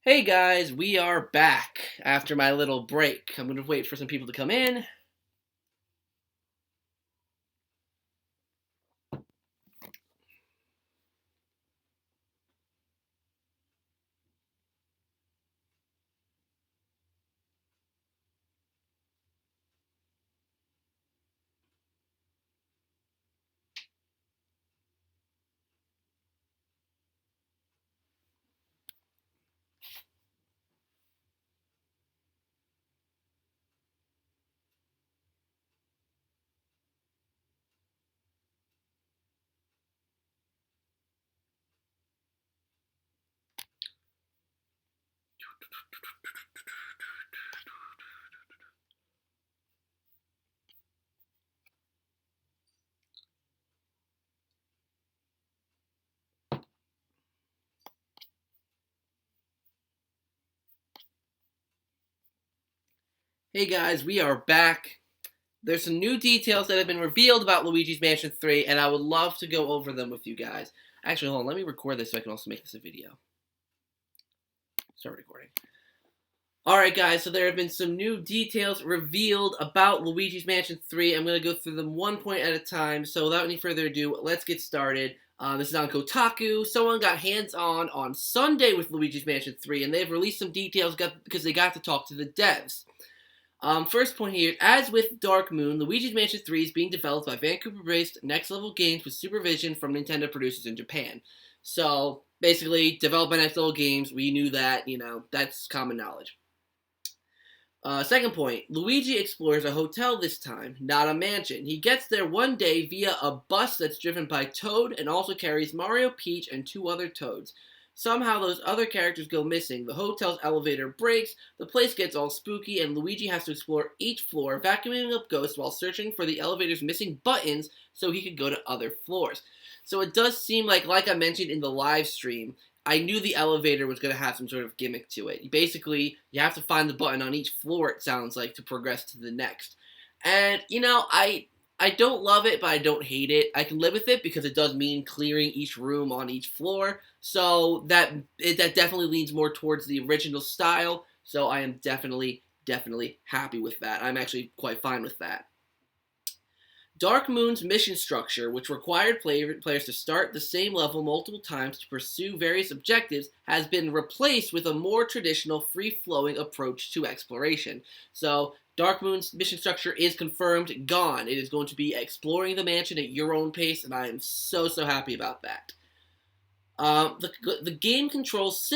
Hey guys, we are back after my little break. I'm going to wait for some people to come in. Hey guys, we are back. There's some new details that have been revealed about Luigi's Mansion 3, and I would love to go over them with you guys. Actually, hold on, let me record this so I can also make this a video. Start recording. Alright guys, so there have been some new details revealed about Luigi's Mansion 3. I'm going to go through them one point at a time, so without any further ado, let's get started. This is on Kotaku. Someone got hands-on on Sunday with Luigi's Mansion 3, and they've released some details because they got to talk to the devs. First point here, as with Dark Moon, Luigi's Mansion 3 is being developed by Vancouver-based Next Level Games with supervision from Nintendo producers in Japan. So, basically, developed by Next Level Games, we knew that, that's common knowledge. Second point, Luigi explores a hotel this time, not a mansion. He gets there one day via a bus that's driven by Toad and also carries Mario, Peach, and two other Toads. Somehow those other characters go missing, the hotel's elevator breaks, the place gets all spooky, and Luigi has to explore each floor, vacuuming up ghosts while searching for the elevator's missing buttons so he could go to other floors. So it does seem like I mentioned in the live stream, I knew the elevator was going to have some sort of gimmick to it. Basically, you have to find the button on each floor, it sounds like, to progress to the next. And, I don't love it, but I don't hate it. I can live with it because it does mean clearing each room on each floor. So that definitely leans more towards the original style. So I am definitely happy with that. I'm actually quite fine with that. Dark Moon's mission structure, which required players to start the same level multiple times to pursue various objectives, has been replaced with a more traditional, free-flowing approach to exploration. So, Dark Moon's mission structure is confirmed, gone. It is going to be exploring the mansion at your own pace, and I am so happy about that. The game controls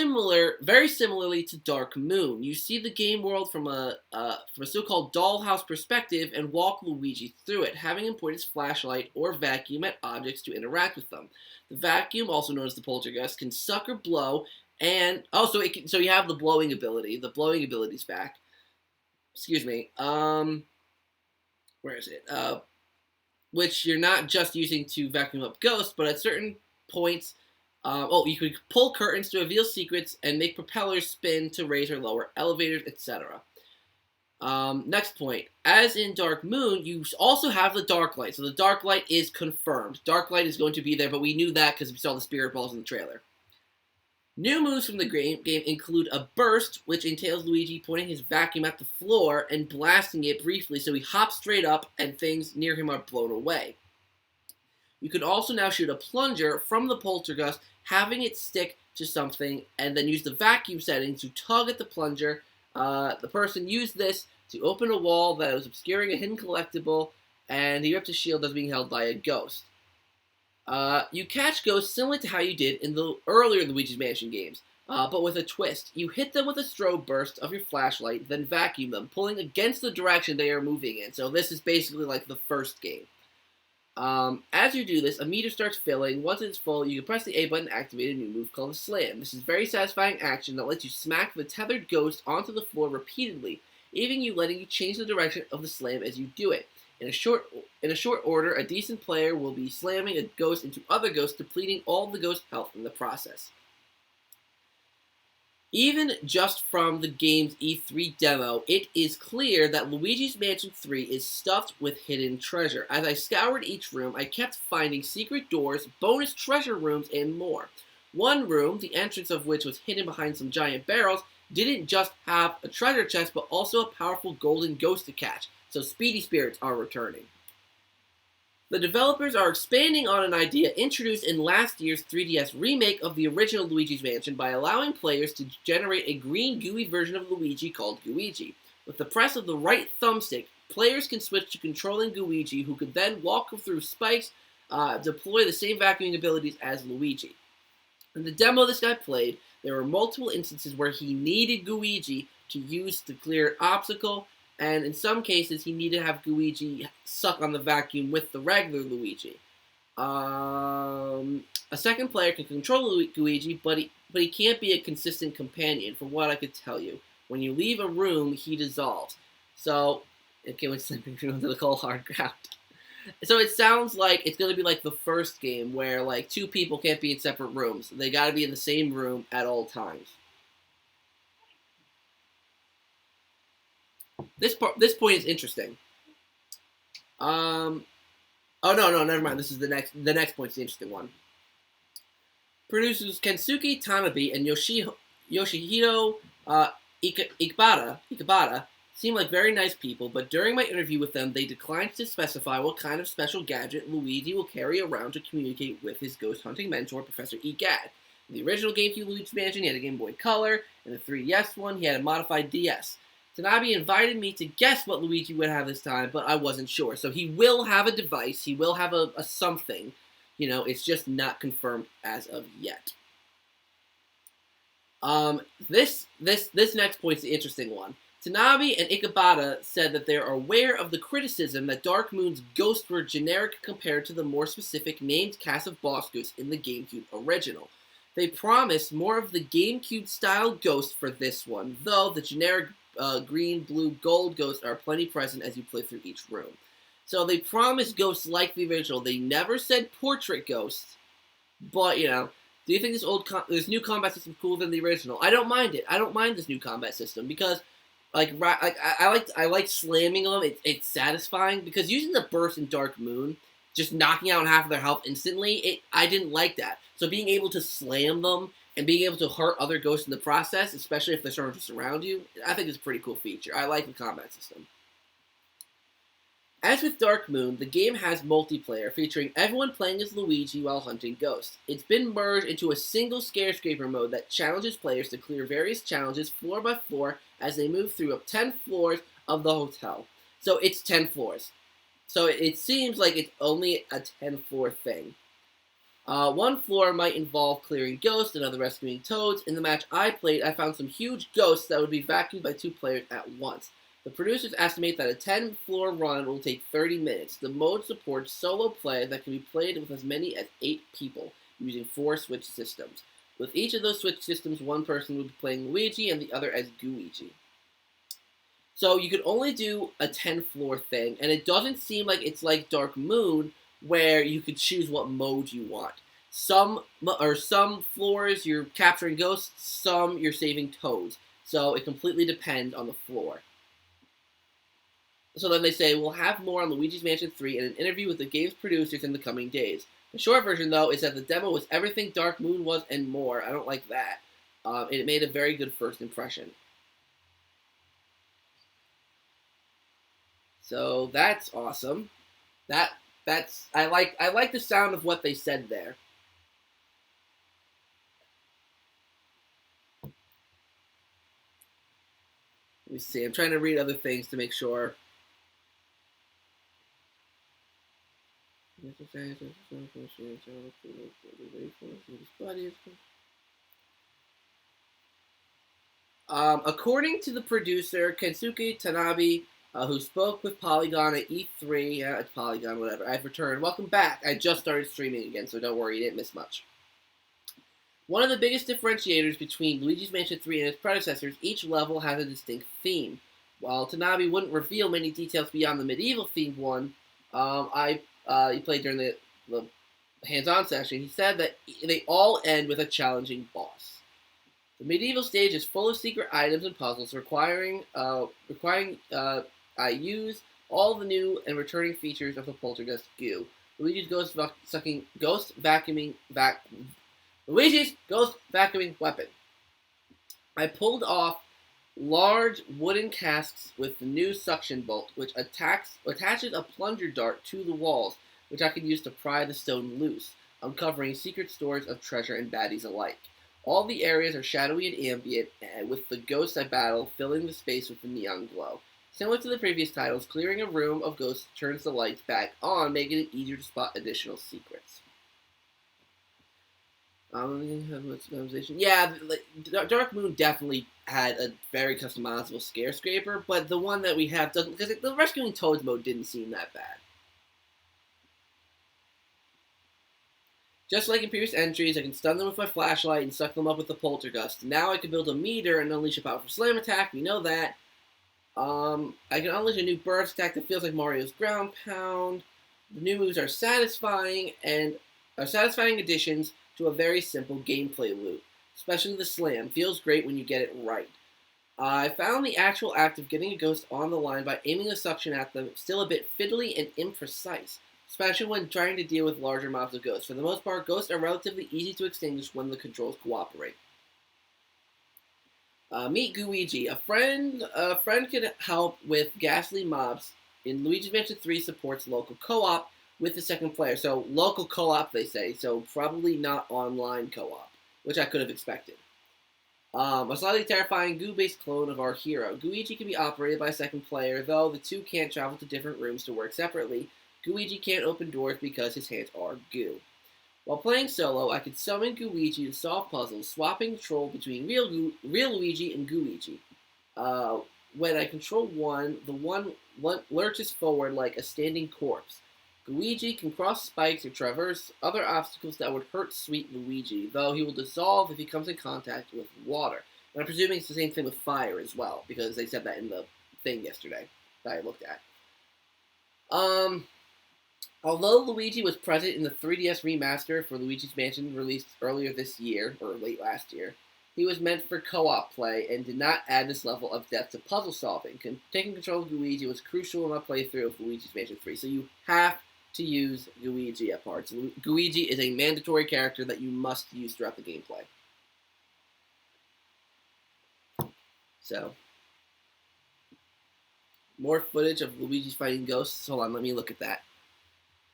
very similarly to Dark Moon. You see the game world from a so-called dollhouse perspective and walk Luigi through it, having him point his flashlight or vacuum at objects to interact with them. The vacuum, also known as the poltergeist, can suck or blow, and so you have the blowing ability. The blowing ability's back. Excuse me. Where is it? Which you're not just using to vacuum up ghosts, but at certain points. You can pull curtains to reveal secrets and make propellers spin to raise or lower elevators, etc. Next point. As in Dark Moon, you also have the Dark Light. So the Dark Light is confirmed. Dark Light is going to be there, but we knew that because we saw the Spirit Balls in the trailer. New moves from the game include a burst, which entails Luigi pointing his vacuum at the floor and blasting it briefly so he hops straight up and things near him are blown away. You can also now shoot a plunger from the poltergeist, having it stick to something, and then use the vacuum setting to tug at the plunger. The person used this to open a wall that was obscuring a hidden collectible, and he ripped his shield that's being held by a ghost. You catch ghosts similar to how you did in the earlier Luigi's Mansion games, but with a twist. You hit them with a strobe burst of your flashlight, then vacuum them, pulling against the direction they are moving in. So this is basically like the first game. As you do this, a meter starts filling. Once it's full, you can press the A button to activate a new move called a slam. This is very satisfying action that lets you smack the tethered ghost onto the floor repeatedly, letting you change the direction of the slam as you do it. In a short order, a decent player will be slamming a ghost into other ghosts, depleting all the ghost health in the process. Even just from the game's E3 demo, it is clear that Luigi's Mansion 3 is stuffed with hidden treasure. As I scoured each room, I kept finding secret doors, bonus treasure rooms, and more. One room, the entrance of which was hidden behind some giant barrels, didn't just have a treasure chest, but also a powerful golden ghost to catch, so speedy spirits are returning. The developers are expanding on an idea introduced in last year's 3DS remake of the original Luigi's Mansion by allowing players to generate a green gooey version of Luigi called Gooigi. With the press of the right thumbstick, players can switch to controlling Gooigi, who could then walk through spikes, deploy the same vacuuming abilities as Luigi. In the demo this guy played, there were multiple instances where he needed Gooigi to use to clear an obstacle, and in some cases, he needed to have Gooigi suck on the vacuum with the regular Luigi. A second player can control Gooigi, but he can't be a consistent companion, from what I could tell you. When you leave a room, he dissolves. So, okay, we're slipping through into the cold hard ground. So it sounds like it's going to be like the first game, where like two people can't be in separate rooms. They got to be in the same room at all times. This point is interesting. Oh no, never mind. This is the next point's the interesting one. Producers Kensuke Tanabe and Yoshihiro Ikebata seem like very nice people, but during my interview with them, they declined to specify what kind of special gadget Luigi will carry around to communicate with his ghost hunting mentor, Professor Egad. In the original GameCube Luigi's Mansion, he had a Game Boy Color. In the 3DS one, he had a modified DS. Tanabe invited me to guess what Luigi would have this time, but I wasn't sure. So he will have a device. He will have a something. You know, it's just not confirmed as of yet. This next point's the interesting one. Tanabe and Ikebata said that they are aware of the criticism that Dark Moon's ghosts were generic compared to the more specific named cast of boss ghosts in the GameCube original. They promised more of the GameCube-style ghosts for this one, though the generic green, blue, gold ghosts are plenty present as you play through each room. So they promised ghosts like the original. They never said portrait ghosts, but, you know, do you think this new combat system is cooler than the original? I don't mind it. I don't mind this new combat system because, I like slamming them. It's satisfying because using the burst in Dark Moon, just knocking out half of their health instantly, I didn't like that. So being able to slam them and being able to hurt other ghosts in the process, especially if they're starting to surround you, I think it's a pretty cool feature. I like the combat system. As with Dark Moon, the game has multiplayer, featuring everyone playing as Luigi while hunting ghosts. It's been merged into a single Scarescraper mode that challenges players to clear various challenges floor by floor as they move through up 10 floors of the hotel. So it's 10 floors. So it seems like it's only a 10-floor thing. One floor might involve clearing ghosts, another rescuing toads. In the match I played, I found some huge ghosts that would be vacuumed by two players at once. The producers estimate that a 10-floor run will take 30 minutes. The mode supports solo play that can be played with as many as 8 people, using 4 Switch systems. With each of those Switch systems, one person would be playing Luigi and the other as Gooigi. So you could only do a 10-floor thing, and it doesn't seem like it's like Dark Moon, where you could choose what mode you want. Some floors you're capturing ghosts, some you're saving toads. So it completely depends on the floor. So then they say, we'll have more on Luigi's Mansion 3 in an interview with the game's producers in the coming days. The short version, though, is that the demo was everything Dark Moon was and more. I don't like that. It made a very good first impression. So that's awesome. I like the sound of what they said there. Let me see. I'm trying to read other things to make sure. According to the producer, Kensuke Tanabe, who spoke with Polygon at E3, it's Polygon, whatever, I've returned. Welcome back. I just started streaming again, so don't worry, you didn't miss much. One of the biggest differentiators between Luigi's Mansion 3 and its predecessors, each level has a distinct theme. While Tanabe wouldn't reveal many details beyond the medieval-themed one, he played during the hands-on session, he said that they all end with a challenging boss. The medieval stage is full of secret items and puzzles requiring I use all the new and returning features of the Poltergeist goo. Luigi's ghost vacuuming Luigi's Ghost Vacuuming Weapon. I pulled off large wooden casks with the new suction bolt, which attaches a plunger dart to the walls, which I can use to pry the stone loose, uncovering secret stores of treasure and baddies alike. All the areas are shadowy and ambient, with the ghosts I battle filling the space with a neon glow. Similar to the previous titles, clearing a room of ghosts turns the lights back on, making it easier to spot additional secrets. Yeah, like, Dark Moon definitely had a very customizable scare scraper, but the one that we have doesn't, because the Rescuing Toads mode didn't seem that bad. Just like in previous entries, I can stun them with my flashlight and suck them up with the poltergust. Now I can build a meter and unleash a powerful slam attack. We know that. I can unleash a new burst attack that feels like Mario's ground pound. The new moves are satisfying additions to a very simple gameplay loop. Especially the slam feels great when you get it right. I found the actual act of getting a ghost on the line by aiming a suction at them still a bit fiddly and imprecise, especially when trying to deal with larger mobs of ghosts. For the most part, ghosts are relatively easy to extinguish when the controls cooperate. Meet Luigi. A friend can help with ghastly mobs. In Luigi's Mansion 3 supports local co-op with the second player. So local co-op, they say. So probably not online co-op, which I could have expected. A slightly terrifying goo-based clone of our hero. Luigi can be operated by a second player, though the two can't travel to different rooms to work separately. Luigi can't open doors because his hands are goo. While playing solo, I could summon Luigi to solve puzzles, swapping control between real Luigi and Luigi. When I control one, the one lurches forward like a standing corpse. Luigi can cross spikes or traverse other obstacles that would hurt sweet Luigi, though he will dissolve if he comes in contact with water. And I'm presuming it's the same thing with fire as well, because they said that in the thing yesterday that I looked at. Although Luigi was present in the 3DS remaster for Luigi's Mansion released earlier this year, or late last year, he was meant for co-op play and did not add this level of depth to puzzle solving. Taking control of Luigi was crucial in my playthrough of Luigi's Mansion 3, so you have to use Luigi at parts. Luigi is a mandatory character that you must use throughout the gameplay. So, more footage of Luigi's fighting ghosts. Hold on, let me look at that.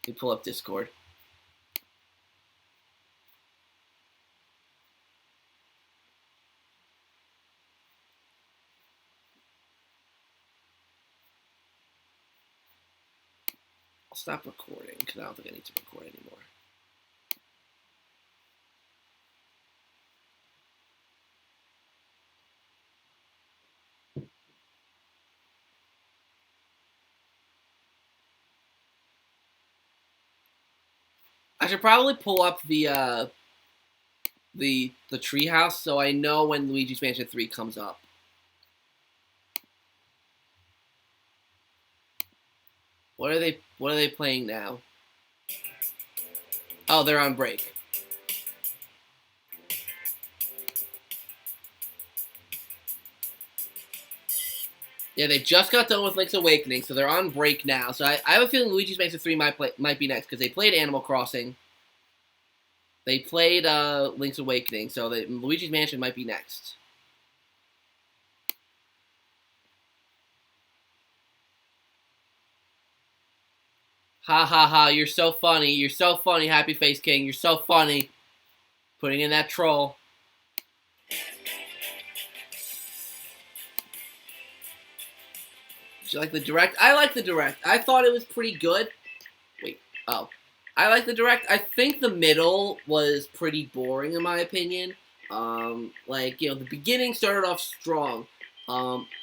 Let me pull up Discord. I'll stop recording because I don't think I need to record anymore. I should probably pull up the treehouse so I know when Luigi's Mansion 3 comes up. What are they playing now? Oh, they're on break. Yeah, they just got done with Link's Awakening, so they're on break now. So I have a feeling Luigi's Mansion 3 might be next, because they played Animal Crossing. They played Link's Awakening, so Luigi's Mansion might be next. Ha ha ha, you're so funny. You're so funny, Happy Face King. You're so funny. Putting in that troll. Did you like the direct? I like the direct. I thought it was pretty good. Wait. Oh. I like the direct. I think the middle was pretty boring, in my opinion. The beginning started off strong.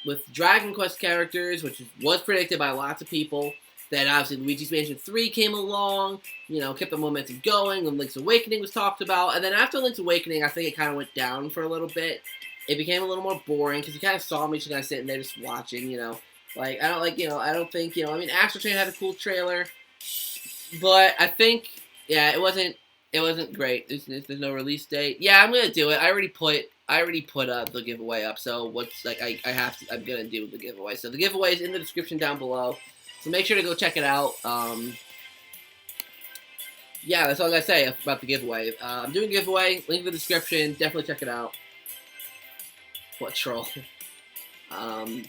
With Dragon Quest characters, which was predicted by lots of people. Then obviously Luigi's Mansion 3 came along, kept the momentum going, and Link's Awakening was talked about. And then after Link's Awakening, I think it kind of went down for a little bit. It became a little more boring, because you kind of saw me just kind of sitting there just watching, I don't think, Astral Chain had a cool trailer. But I think, yeah, it wasn't great. There's no release date. Yeah, I'm gonna do it. I already put the giveaway up. So I'm gonna do the giveaway. So the giveaway is in the description down below. So make sure to go check it out. yeah, that's all I gotta say about the giveaway. I'm doing a giveaway. Link in the description. Definitely check it out. What troll? Um,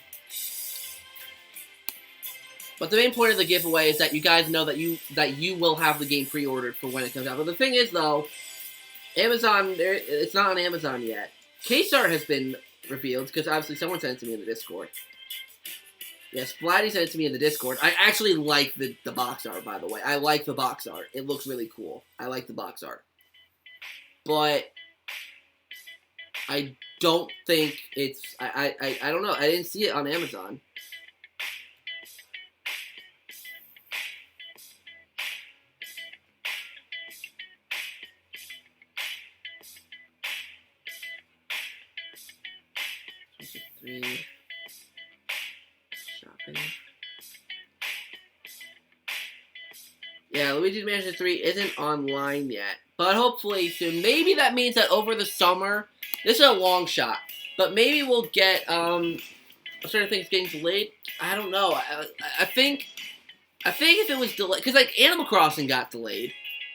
but the main point of the giveaway is that you guys know that you will have the game pre-ordered for when it comes out. But the thing is, though, Amazon, it's not on Amazon yet. Case art has been revealed because obviously someone sent it to me in the Discord. Yes, Splatty sent it to me in the Discord. I actually like the box art, by the way. I like the box art. It looks really cool. I like the box art. But I don't think it's... I don't know. I didn't see it on Amazon. Shopping. Yeah, Luigi's Mansion 3 isn't online yet, but hopefully soon. Maybe that means that over the summer, this is a long shot, but maybe we'll get, I'm starting to think it's getting delayed. I don't know. I think if it was delayed, because, like, Animal Crossing got delayed.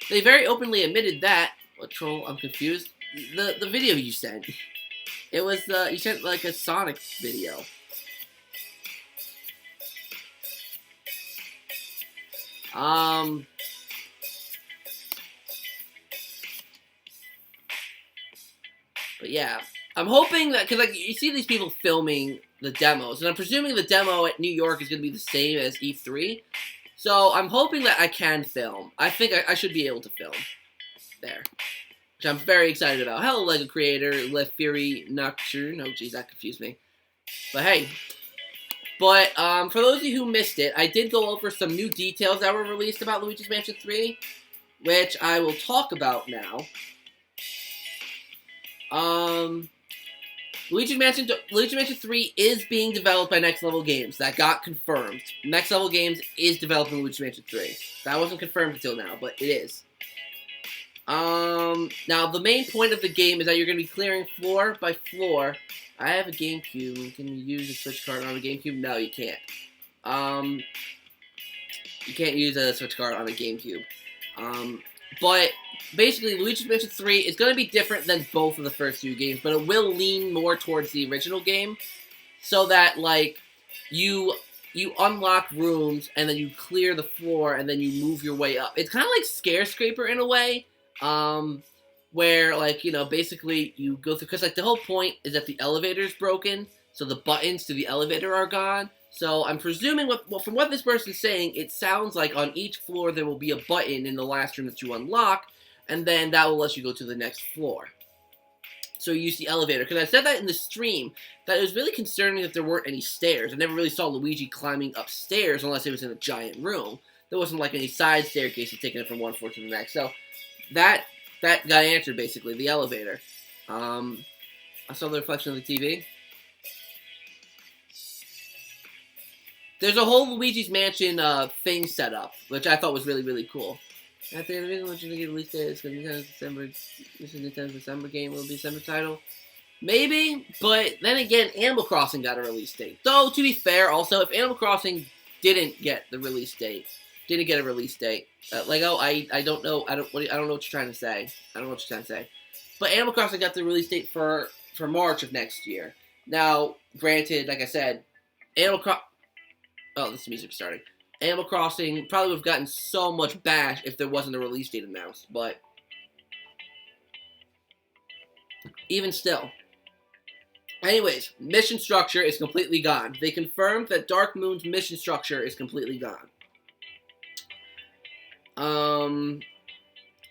They very openly admitted that. What troll? I'm confused. The video you sent. It was, you sent, like, a Sonic video. But yeah, I'm hoping that, because, like, you see these people filming the demos, and I'm presuming the demo at New York is going to be the same as E3, so I'm hoping that I can film. I think I should be able to film there, which I'm very excited about. Hello, LEGO creator, Le Fury Nocturne. Oh, jeez, that confused me. But hey. But, for those of you who missed it, I did go over some new details that were released about Luigi's Mansion 3, which I will talk about now. Luigi's Mansion 3 is being developed by Next Level Games. That got confirmed. Next Level Games is developing Luigi's Mansion 3. That wasn't confirmed until now, but it is. Now, the main point of the game is that you're going to be clearing floor by floor. I have a GameCube. Can you use a Switch card on a GameCube? No, you can't. You can't use a Switch card on a GameCube. But basically, Luigi's Mansion 3 is going to be different than both of the first two games, but it will lean more towards the original game, so that, like, you unlock rooms, and then you clear the floor, and then you move your way up. It's kind of like Scare-Scraper in a way, where, like, you know, basically you go through, because, like, the whole point is that the elevator is broken, so the buttons to the elevator are gone. So I'm presuming, from what this person's saying, it sounds like on each floor there will be a button in the last room that you unlock, and then that will let you go to the next floor. So you use the elevator. Because I said that in the stream, that it was really concerning that there weren't any stairs. I never really saw Luigi climbing upstairs unless it was in a giant room. There wasn't, like, any side staircases taking it from one floor to the next. So that got answered, basically, the elevator. I saw the reflection of the TV. There's a whole Luigi's Mansion thing set up, which I thought was really, really cool. I think the reason we're going to get released date is because this is Nintendo's December game, will be December title. Maybe, but then again, Animal Crossing got a release date. Though, to be fair, also, if Animal Crossing didn't get a release date, Lego, I don't know, I don't know what you're trying to say. I don't know what you're trying to say. But Animal Crossing got the release date for March of next year. Now, granted, like I said, oh, this music's starting. Animal Crossing probably would have gotten so much bash if there wasn't a release date announced, but even still. Anyways, mission structure is completely gone. They confirmed that Dark Moon's mission structure is completely gone.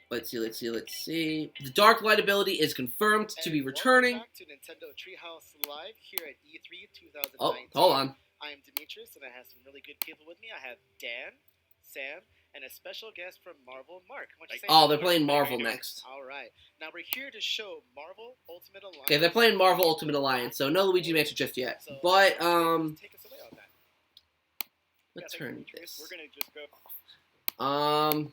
Let's see. The Dark Light ability is confirmed to be returning. Welcome back to Nintendo Treehouse Live here at E3 2019. Oh, hold on. I am Demetrius, and I have some really good people with me. I have Dan, Sam, and a special guest from Marvel, Mark. Oh, they're playing Marvel next. All right. Now we're here to show Marvel Ultimate Alliance. Okay, they're playing Marvel Ultimate Alliance, so no Luigi Mansion just yet. So, but, take us away on that. Let's turn this. We're going to just go.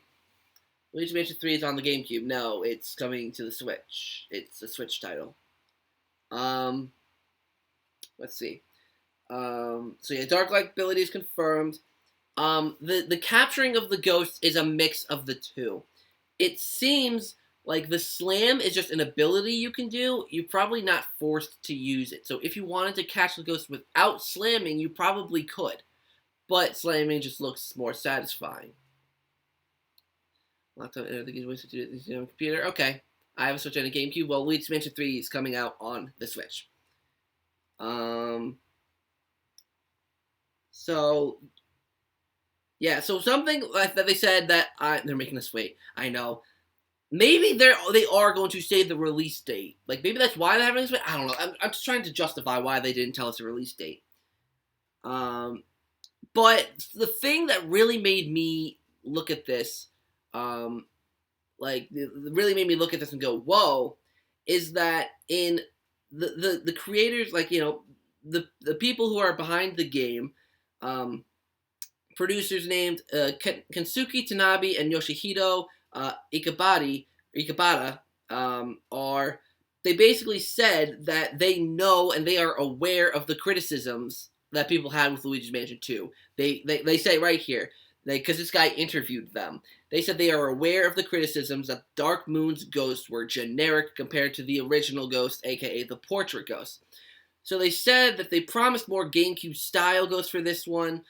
Luigi Mansion 3 is on the GameCube. No, it's coming to the Switch. It's a Switch title. Let's see. So yeah, Dark Light ability is confirmed. The capturing of the ghosts is a mix of the two. it seems like the slam is just an ability you can do. You're probably not forced to use it. So if you wanted to catch the ghost without slamming, you probably could. But slamming just looks more satisfying. Laptop enter the game to do it on the computer. Okay. I have a Switch and a GameCube. Well, Luigi's Mansion 3 is coming out on the Switch. So yeah, so something like that they said that they're making us wait. I know. Maybe they are going to say the release date. Like maybe that's why they're having us wait. I don't know. I'm just trying to justify why they didn't tell us a release date. But the thing that really made me look at this, really made me look at this and go, "Whoa," is that in the creators, like the people who are behind the game, producers named Kensuke Tanabe and Yoshihito Ikebata, are they basically said that they know and they are aware of the criticisms that people had with Luigi's Mansion 2. They say right here, because this guy interviewed them. They said they are aware of the criticisms that Dark Moon's ghosts were generic compared to the original ghost, aka the portrait ghost. So they said that they promised more GameCube-style ghosts for this one,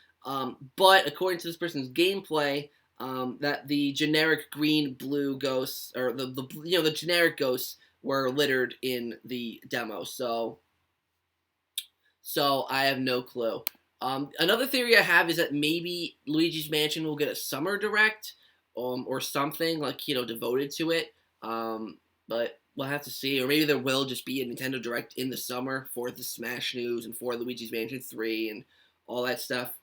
but according to this person's gameplay, that the generic green-blue ghosts, or the generic ghosts, were littered in the demo. So I have no clue. Another theory I have is that maybe Luigi's Mansion will get a summer direct, or something devoted to it. But we'll have to see. Or maybe there will just be a Nintendo Direct in the summer for the Smash news and for Luigi's Mansion 3 and all that stuff.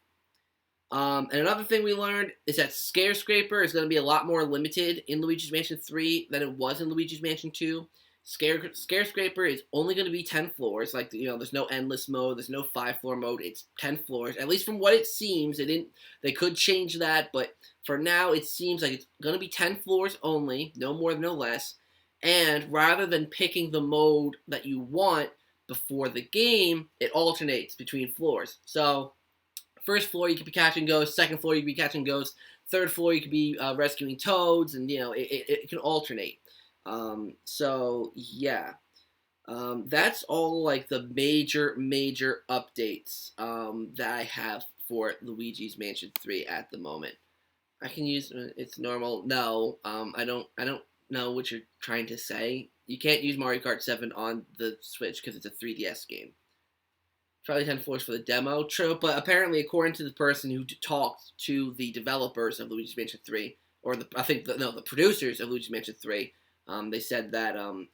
And another thing we learned is that Scare Scraper is going to be a lot more limited in Luigi's Mansion 3 than it was in Luigi's Mansion 2. Scare Scraper is only going to be 10 floors. Like, there's no endless mode. There's no 5-floor mode. It's 10 floors. At least from what it seems. They could change that, but for now, it seems like it's going to be 10 floors only. No more, no less. And rather than picking the mode that you want before the game, it alternates between floors. So, first floor, you could be catching ghosts. Second floor, you could be catching ghosts. Third floor, you could be rescuing toads. And, it can alternate. So yeah, that's all like the major updates that I have for Luigi's Mansion 3 at the moment. I can use it's normal. No, I don't know what you're trying to say. You can't use Mario Kart 7 on the Switch because it's a 3DS game. Probably 10 floors for the demo. True, but apparently, according to the person who talked to the developers of Luigi's Mansion 3, or the producers of Luigi's Mansion 3. They said that, Oh,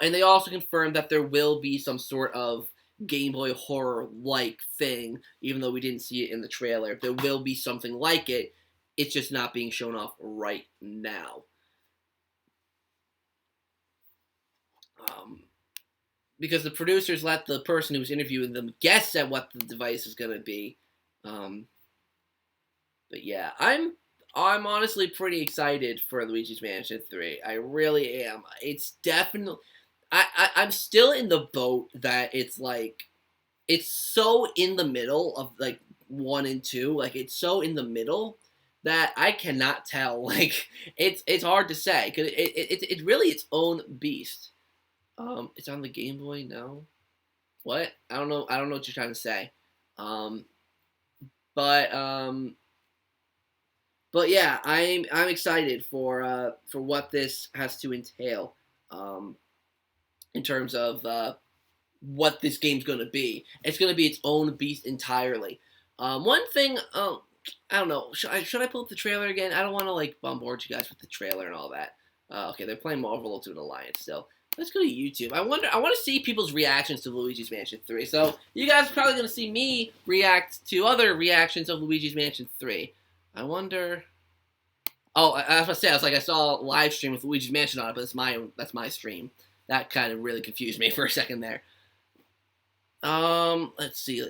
and they also confirmed that there will be some sort of Game Boy horror-like thing, even though we didn't see it in the trailer. There will be something like it. It's just not being shown off right now. Because the producers let the person who was interviewing them guess at what the device is going to be. But yeah, I'm honestly pretty excited for Luigi's Mansion 3. I really am. It's definitely... I'm still in the boat that it's like... It's so in the middle of, 1 and 2. It's so in the middle that I cannot tell. It's hard to say. Because it's really its own beast. It's on the Game Boy? No? What? I don't know what you're trying to say. But yeah, I'm excited for what this has to entail, in terms of what this game's gonna be. It's gonna be its own beast entirely. One thing, I don't know. Should I pull up the trailer again? I don't want to bombard you guys with the trailer and all that. Okay, they're playing Marvel Ultimate Alliance still. Let's go to YouTube. I want to see people's reactions to Luigi's Mansion 3. So you guys are probably going to see me react to other reactions of Luigi's Mansion 3. I wonder... Oh, I was going to say, I saw a live stream with Luigi's Mansion on it, but that's my stream. That kind of really confused me for a second there. Let's see.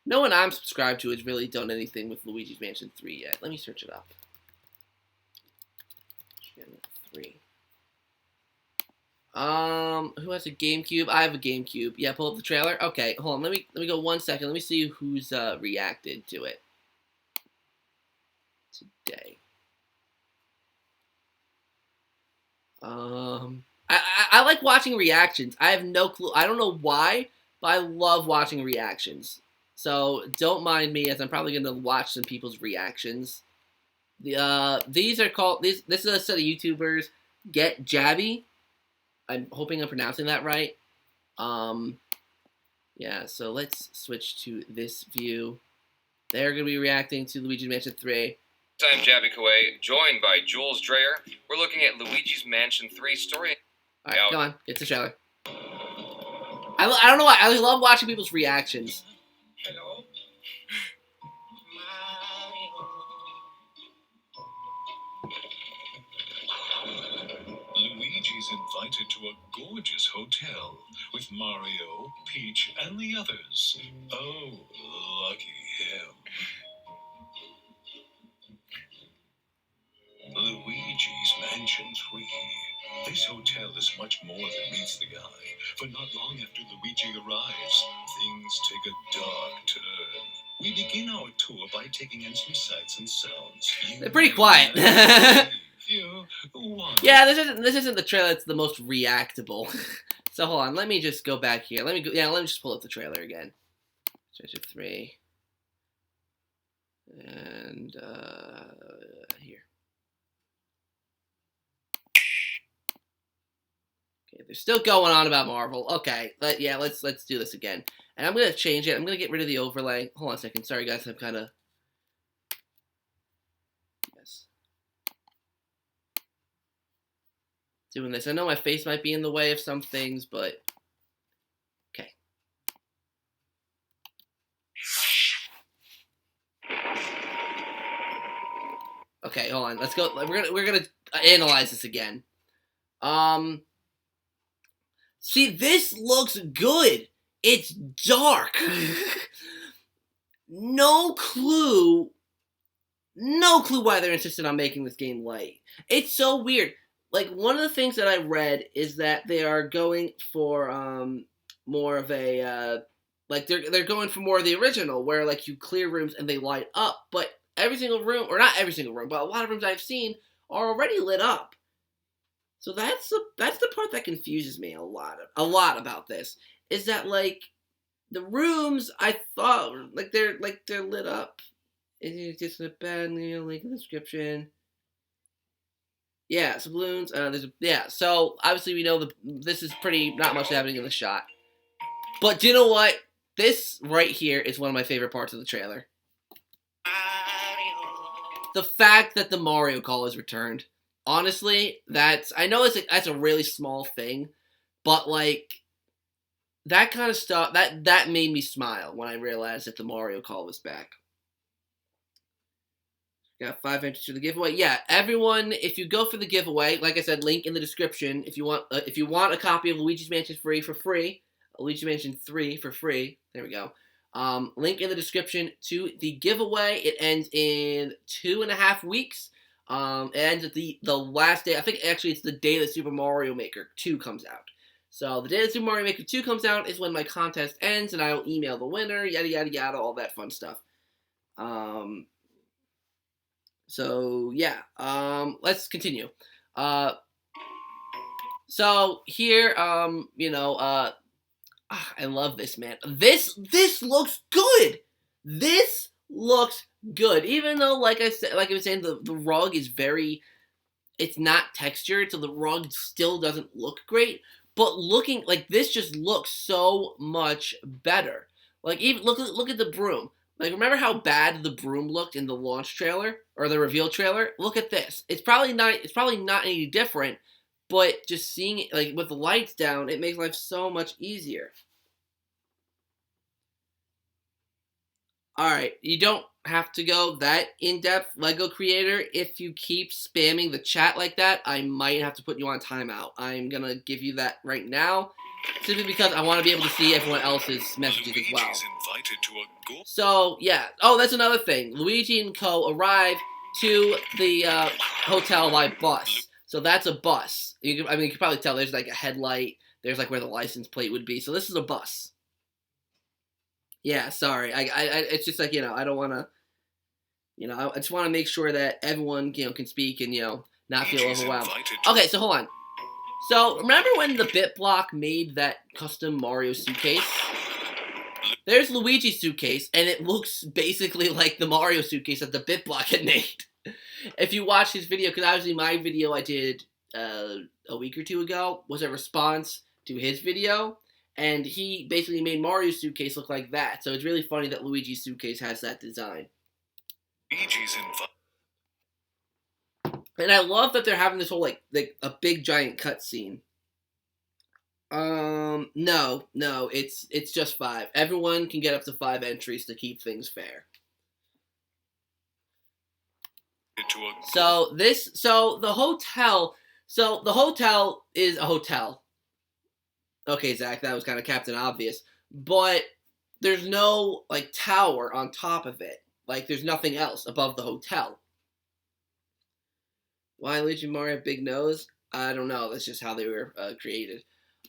No one I'm subscribed to has really done anything with Luigi's Mansion 3 yet. Let me search it up. 3. Who has a GameCube? I have a GameCube. Yeah, pull up the trailer. Okay, hold on. Let me go 1 second. Let me see who's reacted to it. today. I like watching reactions. I have no clue. I don't know why, but I love watching reactions. So don't mind me, as I'm probably going to watch some people's reactions. These are called this is a set of YouTubers. Get Jabby. I'm hoping I'm pronouncing that right. Yeah. So let's switch to this view. They're going to be reacting to Luigi's Mansion 3. I'm Jabby Kaway, joined by Jules Dreyer. We're looking at Luigi's Mansion 3 story. Alright, come on. Get to the trailer. I don't know why. I love watching people's reactions. Hello? Luigi's invited to a gorgeous hotel with Mario, Peach, and the others. Oh, lucky him. Luigi's Mansion 3. This hotel is much more than meets the eye, for not long after Luigi arrives, things take a dark turn. We begin our tour by taking in some sights and sounds. They're pretty quiet. Yeah, this isn't the trailer that's the most reactable. So hold on, let me just go back here. Let me just pull up the trailer again. Mansion 3. And here. Okay, they're still going on about Marvel. Okay, let's do this again. And I'm gonna change it. I'm gonna get rid of the overlay. Hold on a second. Sorry guys, I'm kind of doing this. I know my face might be in the way of some things, but okay. Okay, hold on. Let's go. We're gonna analyze this again. See, this looks good. It's dark. No clue why they're insistent on making this game light. It's so weird. Like, one of the things that I read is that they are going for more of a like they're going for more of the original, where like you clear rooms and they light up, but every single room, or not every single room, but a lot of rooms I've seen are already lit up. So that's the part that confuses me a lot about this, is that like the rooms I thought like they're lit up. It's just a bad link in the description. Yeah, some balloons. So obviously we know this is not much happening in the shot. But do you know what? This right here is one of my favorite parts of the trailer. The fact that the Mario call is returned. Honestly, that's a really small thing, but like that kind of stuff that made me smile when I realized that the Mario call was back. Got 5 entries for the giveaway. Yeah, everyone, if you go for the giveaway, like I said, link in the description. If you want a copy of Luigi's Mansion 3 for free, Luigi's Mansion 3 for free. There we go. Link in the description to the giveaway. It ends in 2.5 weeks. It ends at the last day. I think actually it's the day that Super Mario Maker 2 comes out. So the day that Super Mario Maker 2 comes out is when my contest ends, and I will email the winner. Yada yada yada, all that fun stuff. So yeah, let's continue. So here, I love this, man. This looks good. This looks good. Even though, like I was saying, the rug is it's not textured, so the rug still doesn't look great. But looking like this just looks so much better. Like even look at the broom. Like, remember how bad the broom looked in the launch trailer or the reveal trailer? Look at this. It's probably not any different, but just seeing it like with the lights down, it makes life so much easier. All right, you don't have to go that in-depth, Lego creator. If you keep spamming the chat like that, I might have to put you on timeout. I'm gonna give you that right now, simply because I want to be able to see everyone else's messages as well. So, yeah. Oh, that's another thing. Luigi and Co. arrive to the hotel by bus. So that's a bus. You can probably tell there's like a headlight. There's like where the license plate would be. So this is a bus. Yeah, sorry. It's just like, I don't want to, You know, I just want to make sure that everyone, you know, can speak and, you know, not feel Luigi's overwhelmed. invited to- Okay, so hold on. So, remember when the BitBlock made that custom Mario suitcase? There's Luigi's suitcase, and it looks basically like the Mario suitcase that the BitBlock had made. If you watch his video, because obviously my video I did a week or two ago was a response to his video, and he basically made Mario's suitcase look like that. So it's really funny that Luigi's suitcase has that design. Luigi's invited. And I love that they're having this whole like a big giant cutscene. No, it's just 5. Everyone can get up to 5 entries to keep things fair. So the hotel is a hotel. Okay, Zach, that was kind of Captain Obvious, but there's no like tower on top of it. Like there's nothing else above the hotel. Why Luigi and Mario have big nose? I don't know. That's just how they were created.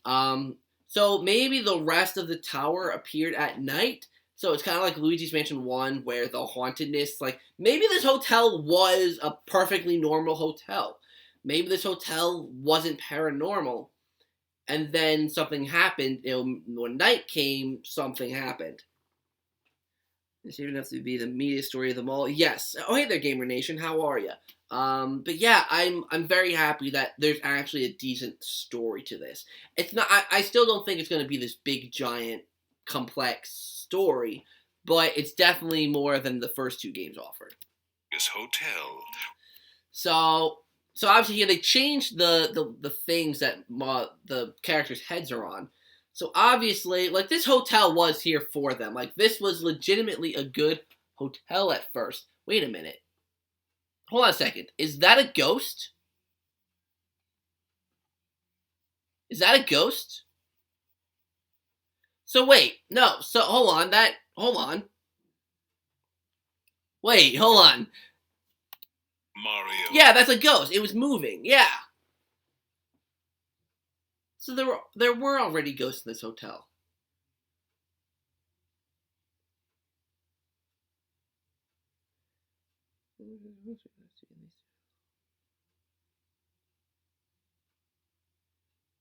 So maybe the rest of the tower appeared at night. So it's kind of like Luigi's Mansion 1 where the hauntedness, like, maybe this hotel was a perfectly normal hotel. Maybe this hotel wasn't paranormal. And then something happened, you know, when night came, something happened. This even have to be the media story of them all. Yes. Oh, hey there, Gamer Nation. How are you? But yeah, I'm very happy that there's actually a decent story to this. It's not. I still don't think it's going to be this big, giant, complex story, but it's definitely more than the first 2 games offered. This hotel. So obviously here they changed the things that the characters' heads are on. So obviously, like, this hotel was here for them. Like, this was legitimately a good hotel at first. Wait a minute. Hold on a second. Is that a ghost? Is that a ghost? So wait. No. So hold on. Hold on. Wait. Hold on. Mario. Yeah, that's a ghost. It was moving. Yeah. So there were already ghosts in this hotel.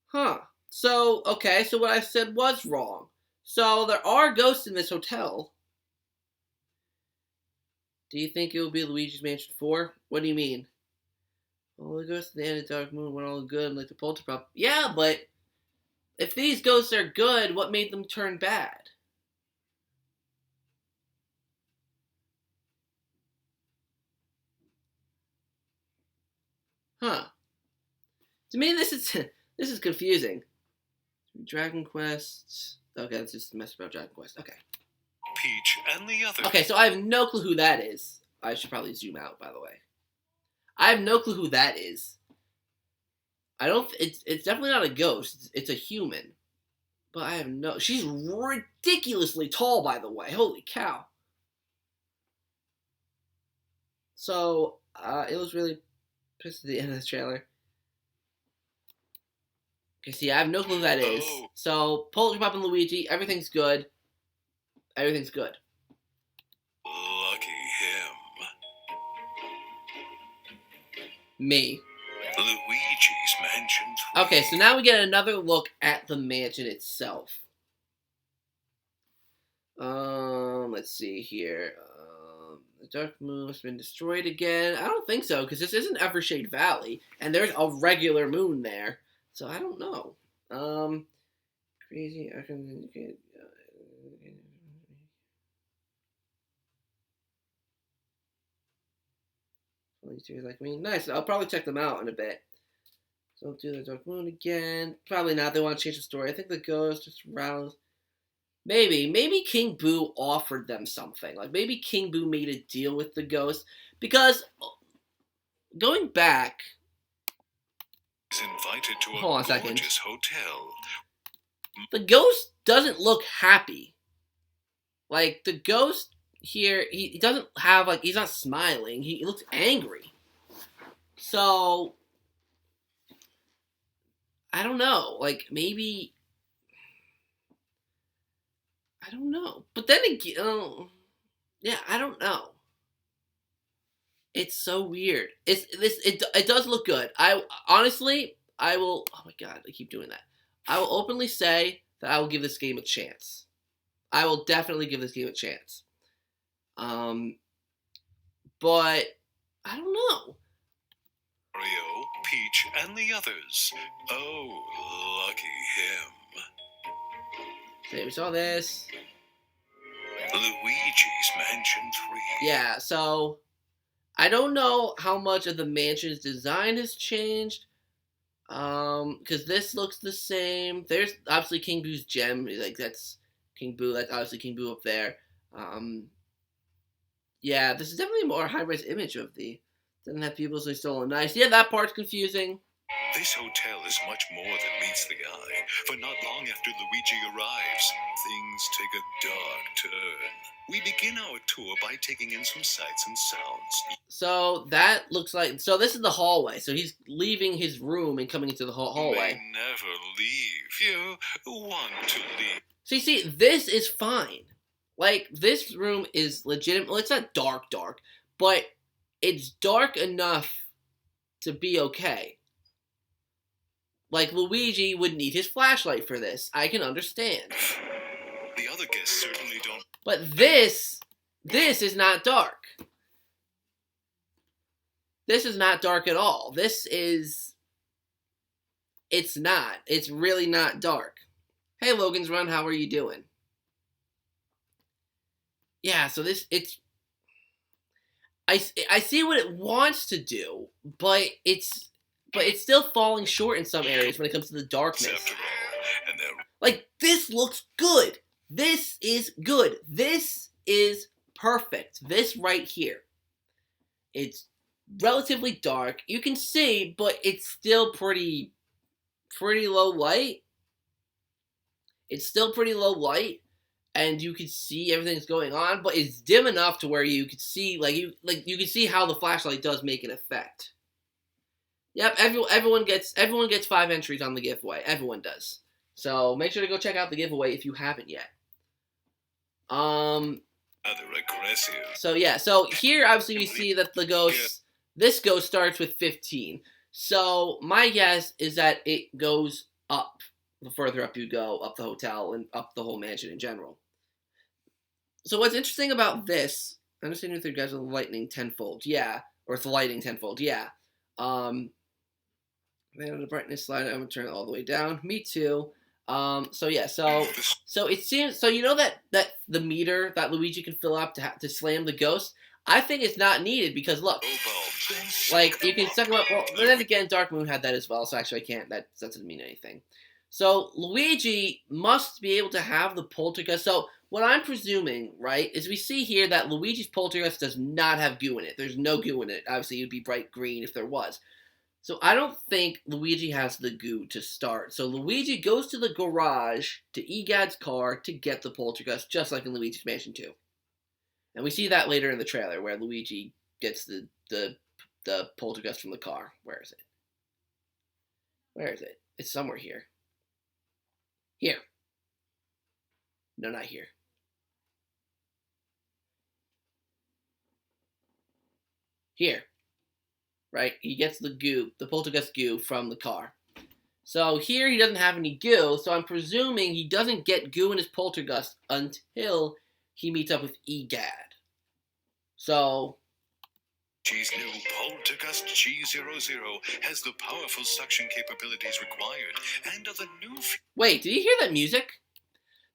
Huh. So, okay, so what I said was wrong. So there are ghosts in this hotel. Do you think it will be Luigi's Mansion 4? What do you mean? All the ghosts in the end of Dark Moon were all good, like the Polterpup. Yeah, but if these ghosts are good, what made them turn bad? Huh. To me, this is confusing. Dragon Quest. Okay, let's just mess about Dragon Quest. Okay. Peach and the others. Okay, so I have no clue who that is. I should probably zoom out, by the way. I have no clue who that is. I don't. It's definitely not a ghost. It's a human. But I have no. She's ridiculously tall, by the way. Holy cow. So it was really pissed at the end of the trailer. Okay, see, I have no clue who that is. Oh. So Polterpup and Luigi, everything's good. Everything's good. Lucky him. Me. Luigi's Mansion 3. Okay, so now we get another look at the mansion itself. Let's see here. The Dark Moon has been destroyed again. I don't think so, because this isn't Evershade Valley, and there's a regular moon there. So I don't know. Crazy. I can indicate. Like me. Nice. I'll probably check them out in a bit. So don't do the Dark Moon again. Probably not. They want to change the story. I think the ghost just roused. Maybe King Boo offered them something. Like maybe King Boo made a deal with the ghost, because going back. Is invited to Hold on a a second. gorgeous hotel. The ghost doesn't look happy. Like the ghost here, he doesn't have like he's not smiling. He looks angry. So I don't know. Like maybe I don't know. But then again, yeah, I don't know. It's so weird. It does look good. I honestly, I will. Oh my god, I keep doing that. I will openly say that I will give this game a chance. I will definitely give this game a chance. Um, but I don't know. Mario, Peach, and the others. Oh, lucky him. So we saw this. Luigi's Mansion 3. Yeah. So I don't know how much of the mansion's design has changed. Because this looks the same. There's obviously King Boo's gem. Like that's King Boo. That's obviously King Boo up there. Yeah, this is definitely a more high-res image of the. Doesn't have people so stolen nice. Yeah, that part's confusing. This hotel is much more than meets the eye, for not long after Luigi arrives, things take a dark turn. We begin our tour by taking in some sights and sounds. So that looks like. So this is the hallway. So he's leaving his room and coming into the hallway. May never leave. You want to leave. See, this is fine. Like, this room is legitimate. Well, it's not dark, but it's dark enough to be okay. Like, Luigi would need his flashlight for this. I can understand. The other guests certainly don't. But this is not dark. This is not dark at all. It's not. It's really not dark. Hey, Logan's Run, how are you doing? Yeah, so I see what it wants to do, but it's still falling short in some areas when it comes to the darkness. After all, and they're Like, this looks good. This is good. This is perfect. This right here. It's relatively dark. You can see, but it's still pretty low light. It's still pretty low light, and you can see everything that's going on, but it's dim enough to where you can see, you can see how the flashlight does make an effect. Yep, everyone gets 5 entries on the giveaway. Everyone does. So make sure to go check out the giveaway if you haven't yet. rather aggressive. So yeah, so here obviously we see that this ghost starts with 15. So my guess is that it goes up. The further up you go, up the hotel and up the whole mansion in general. So what's interesting about this, understanding with regards to the lightning tenfold, yeah, or it's the lighting tenfold, yeah. Then on the brightness slide, I'm gonna turn it all the way down. Me too. So yeah, so it seems, so you know that the meter that Luigi can fill up to slam the ghost, I think it's not needed because look, like you can suck him up. Well, then again, Dark Moon had that as well, so actually I can't. That doesn't mean anything. So Luigi must be able to have the poltergust. So what I'm presuming, right, is we see here that Luigi's poltergust does not have goo in it. There's no goo in it. Obviously, it would be bright green if there was. So I don't think Luigi has the goo to start. So Luigi goes to the garage to Egad's car to get the poltergust, just like in Luigi's Mansion 2. And we see that later in the trailer where Luigi gets the poltergust from the car. Where is it? Where is it? It's somewhere here. Here. No, not here. Here. Right? He gets the goo, the poltergust goo from the car. So here he doesn't have any goo, so I'm presuming he doesn't get goo in his poltergust until he meets up with Egad. So G's new Poltergust G00 has the powerful suction capabilities required and are the new. wait, did you hear that music?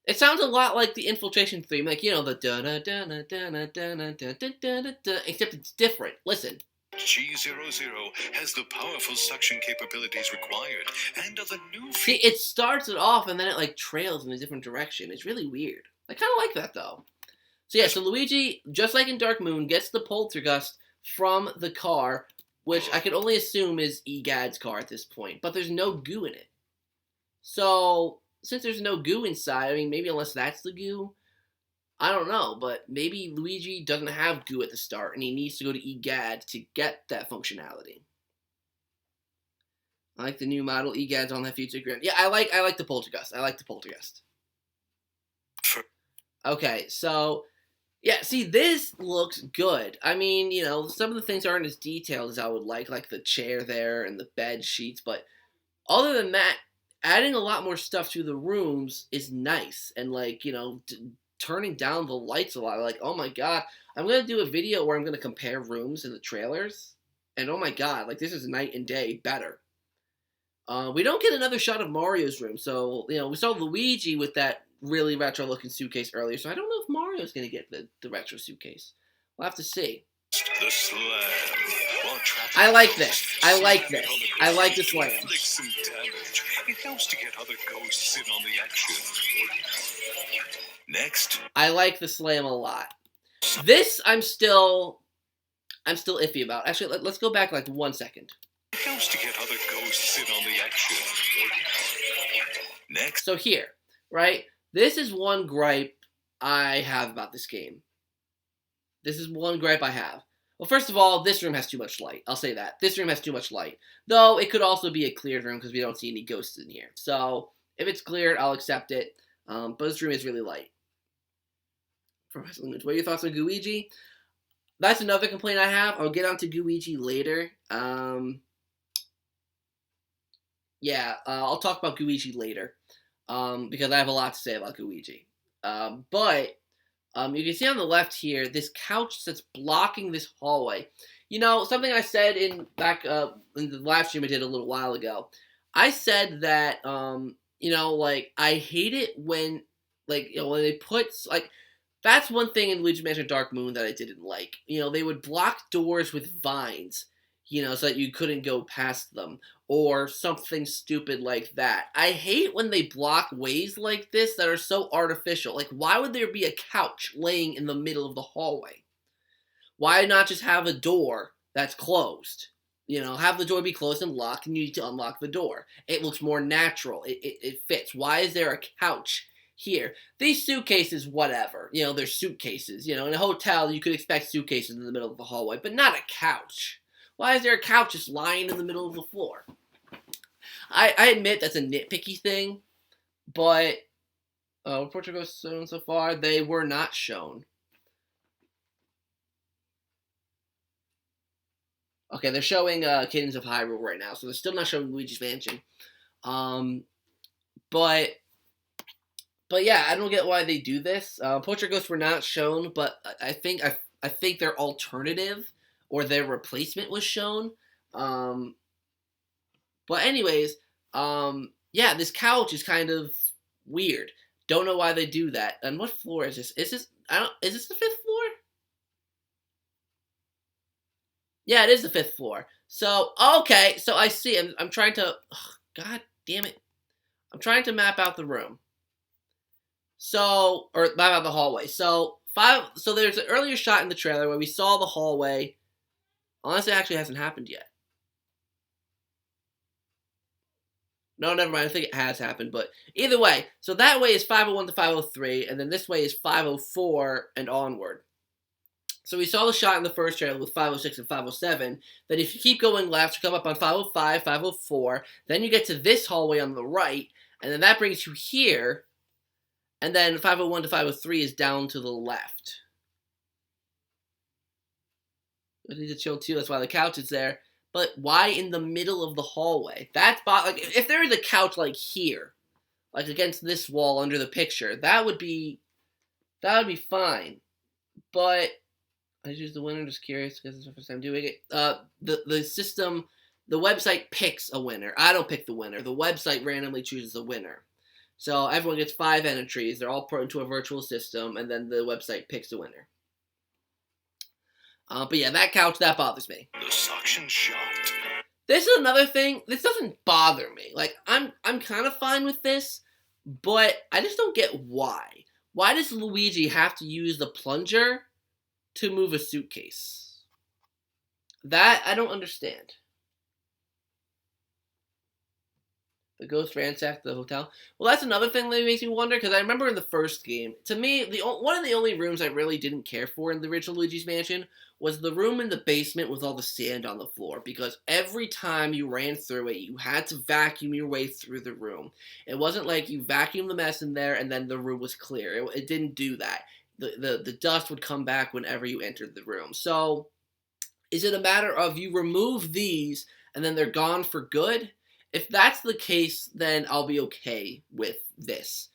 It sounds a lot like the Infiltration theme, like, you know, the da-da-da-da-da-da-da-da-da-da-da, except it's different. Listen. G00 has the powerful suction capabilities required and are the new. See, it starts it off and then it, like, trails in a different direction. It's really weird. I kind of like that, though. So, yeah, so Luigi, just like in Dark Moon, gets the poltergust from the car, which I can only assume is Egad's car at this point, but there's no goo in it. So, since there's no goo inside, I mean, maybe unless that's the goo, I don't know, but maybe Luigi doesn't have goo at the start, and he needs to go to Egad to get that functionality. I like the new model. Egad's on that future grid. Yeah, I like the poltergust. I like the poltergust. Okay, so Yeah, see, this looks good. I mean, some of the things aren't as detailed as I would like the chair there and the bed sheets, but other than that, adding a lot more stuff to the rooms is nice. And, turning down the lights a lot. Like, oh my god, I'm going to do a video where I'm going to compare rooms in the trailers. And oh my god, like, this is night and day better. We don't get another shot of Mario's room. So, we saw Luigi with that really retro-looking suitcase earlier. So I don't know if Mario's going to get the retro suitcase. We'll have to see. The slam. I like this. I like this. I like the slam. It helps to get other ghosts in on the action. Next. I like the slam a lot. This I'm still iffy about. Actually, let's go back like 1 second. It helps to get other ghosts in on the action. Next. So here, right? This is one gripe I have about this game. This is one gripe I have. Well, first of all, this room has too much light. I'll say that. This room has too much light. Though, it could also be a cleared room because we don't see any ghosts in here. So, if it's cleared, I'll accept it. But this room is really light. Professor Limits, what are your thoughts on Luigi? That's another complaint I have. I'll get onto Luigi later. I'll talk about Luigi later. Because I have a lot to say about Luigi. But you can see on the left here, this couch that's blocking this hallway. Something I said in the live stream I did a little while ago. I said that, I hate it when, when they put, that's one thing in Luigi's Mansion Dark Moon that I didn't like. They would block doors with vines, so that you couldn't go past them. Or something stupid like that. I hate when they block ways like this that are so artificial. Like, why would there be a couch laying in the middle of the hallway? Why not just have a door that's closed? Have the door be closed and locked, and you need to unlock the door. It looks more natural. It fits. Why is there a couch here? These suitcases, whatever. They're suitcases. In a hotel, you could expect suitcases in the middle of the hallway, but not a couch. Why is there a couch just lying in the middle of the floor? I admit that's a nitpicky thing, but Portugal shown so far, they were not shown. Okay, they're showing Cadence of Hyrule right now, so they're still not showing Luigi's Mansion. But yeah, I don't get why they do this. Portugal were not shown, but I think their alternative or their replacement was shown. But anyways, this couch is kind of weird. Don't know why they do that. And what floor is this? Is this the 5th floor? Yeah, it is the 5th floor. So, okay, so I see. I'm trying to, god damn it. I'm trying to map out the room. So, or map out the hallway. So there's an earlier shot in the trailer where we saw the hallway. Honestly, it actually hasn't happened yet. No, never mind. I think it has happened, but either way. So that way is 501 to 503, and then this way is 504 and onward. So we saw the shot in the first trailer with 506 and 507. Then if you keep going left, you come up on 505, 504. Then you get to this hallway on the right, and then that brings you here. And then 501 to 503 is down to the left. I need to chill too. That's why the couch is there. But why in the middle of the hallway? That's if there is a couch like here, like against this wall under the picture, that would be fine. But I choose the winner. Just curious because it's the first time doing it. The system, the website picks a winner. I don't pick the winner. The website randomly chooses a winner. So everyone gets 5 entries. They're all put into a virtual system, and then the website picks a winner. But yeah, that couch, that bothers me. The suction shot. This is another thing. This doesn't bother me. Like, I'm kind of fine with this, but I just don't get why. Why does Luigi have to use the plunger to move a suitcase? That I don't understand. The ghost ransacked the hotel. Well, that's another thing that makes me wonder, because I remember in the first game, to me, one of the only rooms I really didn't care for in the original Luigi's Mansion was the room in the basement with all the sand on the floor, because every time you ran through it, you had to vacuum your way through the room. It wasn't like you vacuumed the mess in there and then the room was clear. It didn't do that. the dust would come back whenever you entered the room. So, is it a matter of you remove these and then they're gone for good? If that's the case, then I'll be okay with this.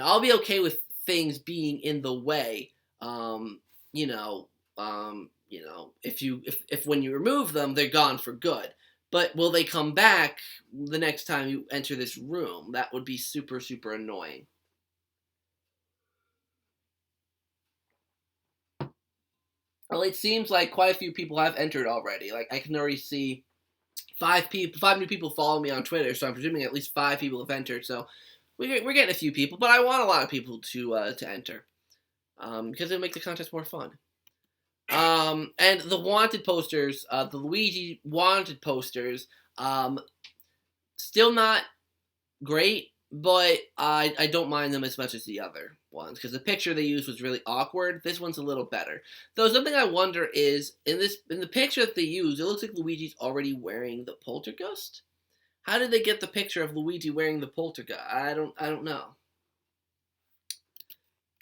I'll be okay with things being in the way. You know, if when you remove them, they're gone for good. But will they come back the next time you enter this room? That would be super, super annoying. Well, it seems like quite a few people have entered already. Like, I can already see 5 new people follow me on Twitter, so I'm presuming at least 5 people have entered. So we're getting a few people, but I want a lot of people to enter, because it'll make the contest more fun. And the wanted posters, the Luigi wanted posters, still not great, but I don't mind them as much as the other ones, because the picture they used was really awkward. This one's a little better. Though something I wonder is, in the picture that they used, it looks like Luigi's already wearing the poltergust. How did they get the picture of Luigi wearing the poltergust? I don't know.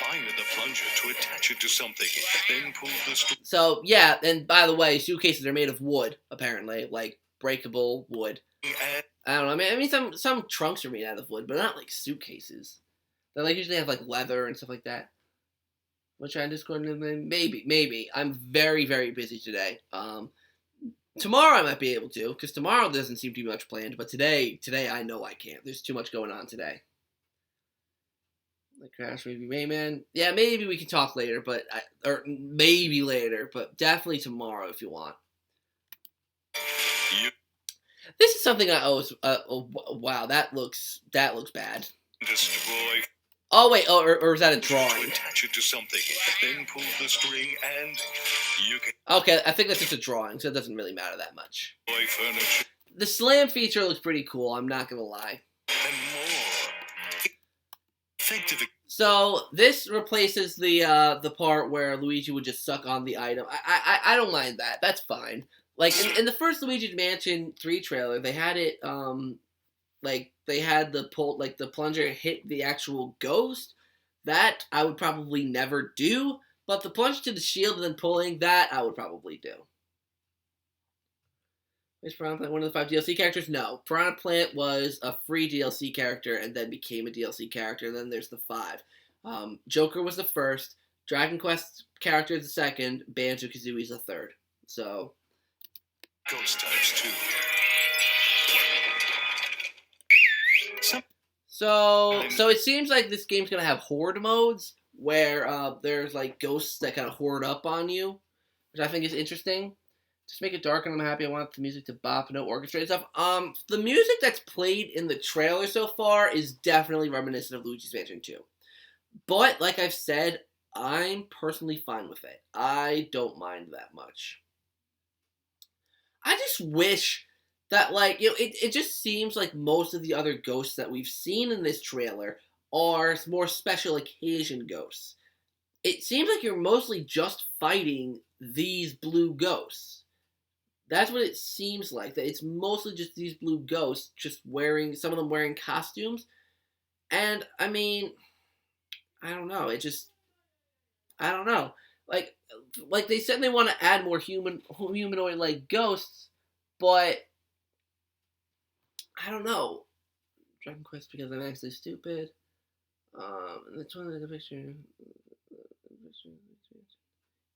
Fire the plunger to attach it to something, then pull the string. So, yeah, and by the way, suitcases are made of wood, apparently, like breakable wood. I don't know. I mean, some trunks are made out of wood, but not like suitcases. They like usually have like leather and stuff like that. Which I Discord, maybe. I'm very, very busy today. Tomorrow I might be able to, because tomorrow doesn't seem to be much planned. But today I know I can't. There's too much going on today. The Crash maybe Rayman. Yeah, maybe we can talk later, or maybe later, but definitely tomorrow if you want. This is something I always. Oh, wow, that looks bad. Destroy. Oh wait, or is that a drawing? Attach it to something, then pull the string, and you can. Okay, I think that's just a drawing, so it doesn't really matter that much. Destroy furniture The slam feature looks pretty cool. I'm not gonna lie. and more. Effective. So this replaces the part where Luigi would just suck on the item. I don't mind that. That's fine. Like in the first Luigi's Mansion 3 trailer, they had it like they had the plunger hit the actual ghost. That I would probably never do, but the plunge to the shield and then pulling that I would probably do. Is Piranha Plant one of the 5 DLC characters? No. Piranha Plant was a free DLC character and then became a DLC character, and then there's the 5. Joker was the first, Dragon Quest character is the second, Banjo-Kazooie's the third. So... Ghost types too. So it seems like this game's gonna have horde modes, where there's like ghosts that kind of horde up on you, which I think is interesting. Just make it dark and I'm happy. I want the music to bop, no orchestrated stuff. The music that's played in the trailer so far is definitely reminiscent of Luigi's Mansion 2. But, like I've said, I'm personally fine with it. I don't mind that much. I just wish that, like, it just seems like most of the other ghosts that we've seen in this trailer are more special occasion ghosts. It seems like you're mostly just fighting these blue ghosts. That's what it seems like. That it's mostly just these blue ghosts, just some of them wearing costumes. And, I mean, I don't know. I don't know. Like they said they want to add more humanoid-like ghosts, but I don't know. Dragon Quest because I'm actually stupid. The toilet, the picture.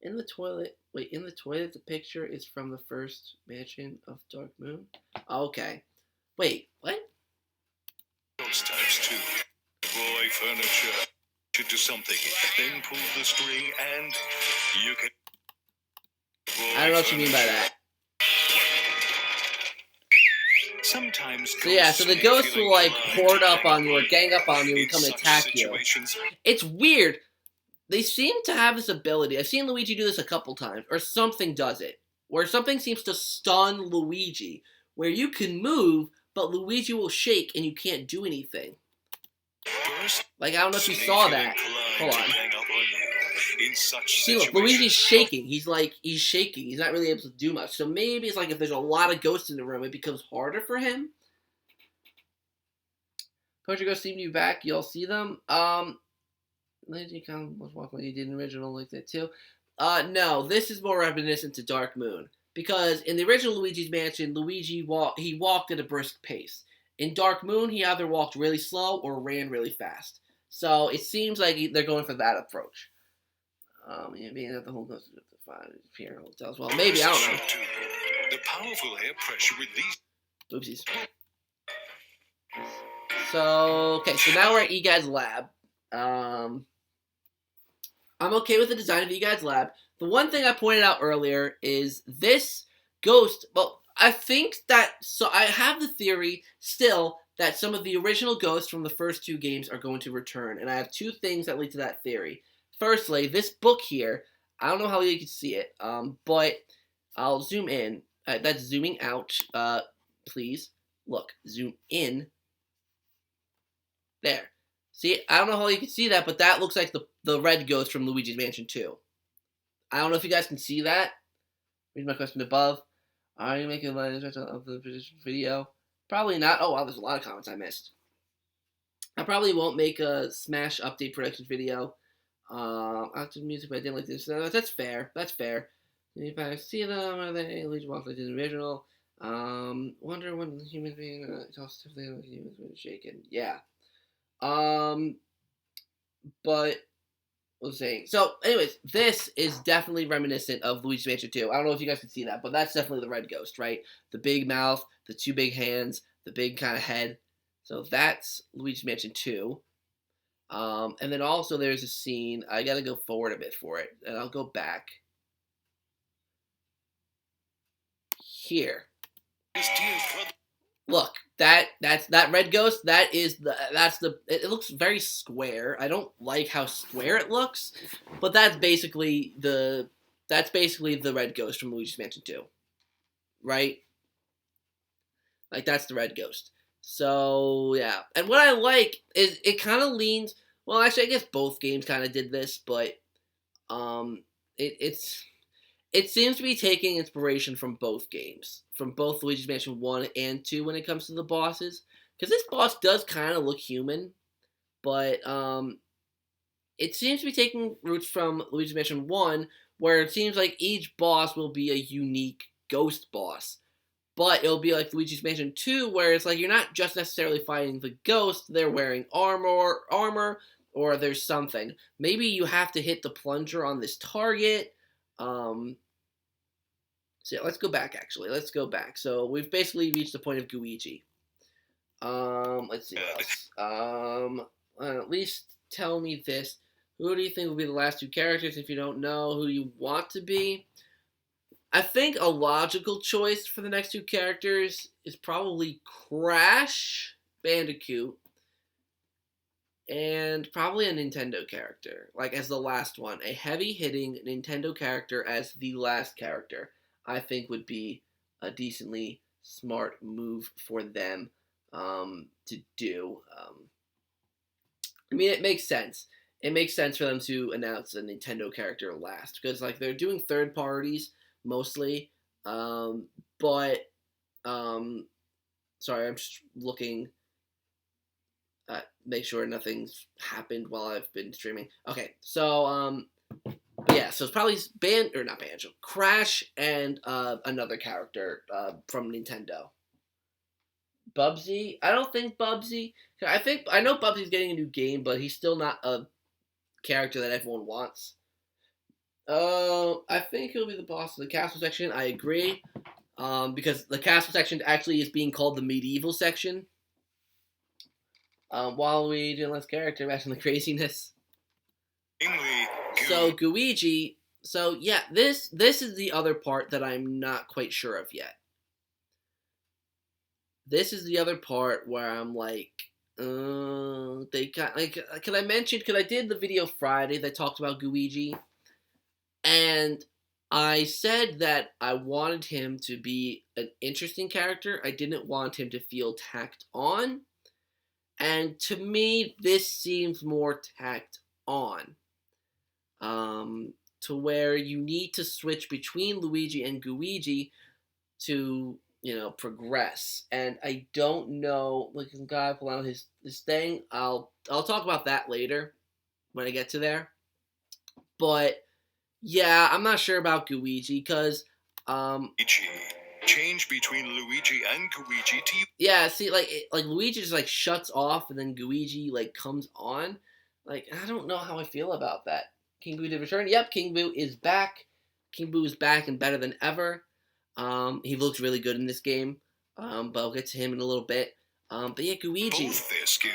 In the toilet, the picture is from the first mansion of Dark Moon? Okay. Wait, what? Ghost types too. Destroy furniture to something, then pull the string, and you can. I don't know what you mean by that. Sometimes. So yeah, so the ghosts will like horde up on you or gang up on you and come attack you. It's weird. They seem to have this ability. I've seen Luigi do this a couple times, or something does it, where something seems to stun Luigi, where you can move, but Luigi will shake and you can't do anything. Like, I don't know if you saw that. Hold on. See, look, Luigi's shaking. He's shaking. He's not really able to do much. So maybe it's like if there's a lot of ghosts in the room, it becomes harder for him. Poacher Ghosts seem to be back. Y'all see them? Luigi kind of was walking like he did in the original like that too. No, this is more reminiscent to Dark Moon because in the original Luigi's Mansion, Luigi walked at a brisk pace. In Dark Moon, he either walked really slow or ran really fast. So it seems like they're going for that approach. Being that the whole goes to find Pier hotels. Well, maybe I don't know. The powerful air pressure release. Oopsies. So okay, so now we're at eGuide's lab. I'm okay with the design of eGuide's lab. The one thing I pointed out earlier is this ghost. Well, I think that I have the theory still that some of the original ghosts from the first two games are going to return, and I have two things that lead to that theory. Firstly, this book here. I don't know how you can see it, but I'll zoom in. That's zooming out. Please look. Zoom in. There. See, I don't know how you can see that, but that looks like the red ghost from Luigi's Mansion 2. I don't know if you guys can see that. Read my question above. Are you making a line of the video? Probably not. Oh, wow, there's a lot of comments I missed. I probably won't make a Smash update production video. After music, but I didn't like this. That's fair. That's fair. If I see them, are they Luigi walks like the original? Wonder when the human being talks to the humans when shaken. Yeah. But what was I saying? So, anyways, this is definitely reminiscent of Luigi's Mansion 2. I don't know if you guys can see that, but that's definitely the red ghost, right? The big mouth, the two big hands, the big kind of head. So that's Luigi's Mansion 2. And then also there's a scene. I gotta go forward a bit for it, and I'll go back here. Look, that's that red ghost. It looks very square. I don't like how square it looks, but that's basically the red ghost from Luigi's Mansion 2, right? Like that's the red ghost. So yeah, and what I like is it kind of leans. Well, actually, I guess both games kind of did this, but it seems to be taking inspiration from both games, from both Luigi's Mansion 1 and 2 when it comes to the bosses. Because this boss does kind of look human, but it seems to be taking roots from Luigi's Mansion 1, where it seems like each boss will be a unique ghost boss. But it'll be like Luigi's Mansion 2, where it's like you're not just necessarily fighting the ghost, they're wearing armor, or there's something. Maybe you have to hit the plunger on this target. So yeah, let's go back, actually. Let's go back. So we've basically reached the point of Luigi. Let's see what else. At least tell me this. Who do you think will be the last two characters? If you don't know who you want to be, I think a logical choice for the next two characters is probably Crash Bandicoot and probably a Nintendo character, like as the last one. A heavy-hitting Nintendo character as the last character, I think would be a decently smart move for them to do. I mean, it makes sense. It makes sense for them to announce a Nintendo character last, because like they're doing third parties mostly, but sorry, I'm just looking make sure nothing's happened while I've been streaming. Okay, so but yeah, so it's probably not Banjo, Crash and another character from Nintendo. Bubsy? I don't think Bubsy. I know Bubsy's getting a new game, but he's still not a character that everyone wants. I think he'll be the boss of the castle section. I agree. Because the castle section actually is being called the medieval section. Waluigi and less character, imagine the craziness. So Luigi. So yeah, this is the other part that I'm not quite sure of yet. This is the other part where I'm like, they got like, because I did the video Friday that talked about Luigi, and I said that I wanted him to be an interesting character. I didn't want him to feel tacked on. And to me, this seems more tacked on. To where you need to switch between Luigi and Luigi to, progress. And I don't know, like some guy pull out his thing. I'll talk about that later. when I get to there. But yeah, I'm not sure about Luigi because Luigi. Change between Luigi and Guigi to yeah, see, like Luigi just like shuts off and then Luigi like comes on. Like I don't know how I feel about that. King Boo did return. Yep, King Boo is back. King Boo is back and better than ever. He looks really good in this game. But I'll get to him in a little bit. But yeah, Luigi. both their skills.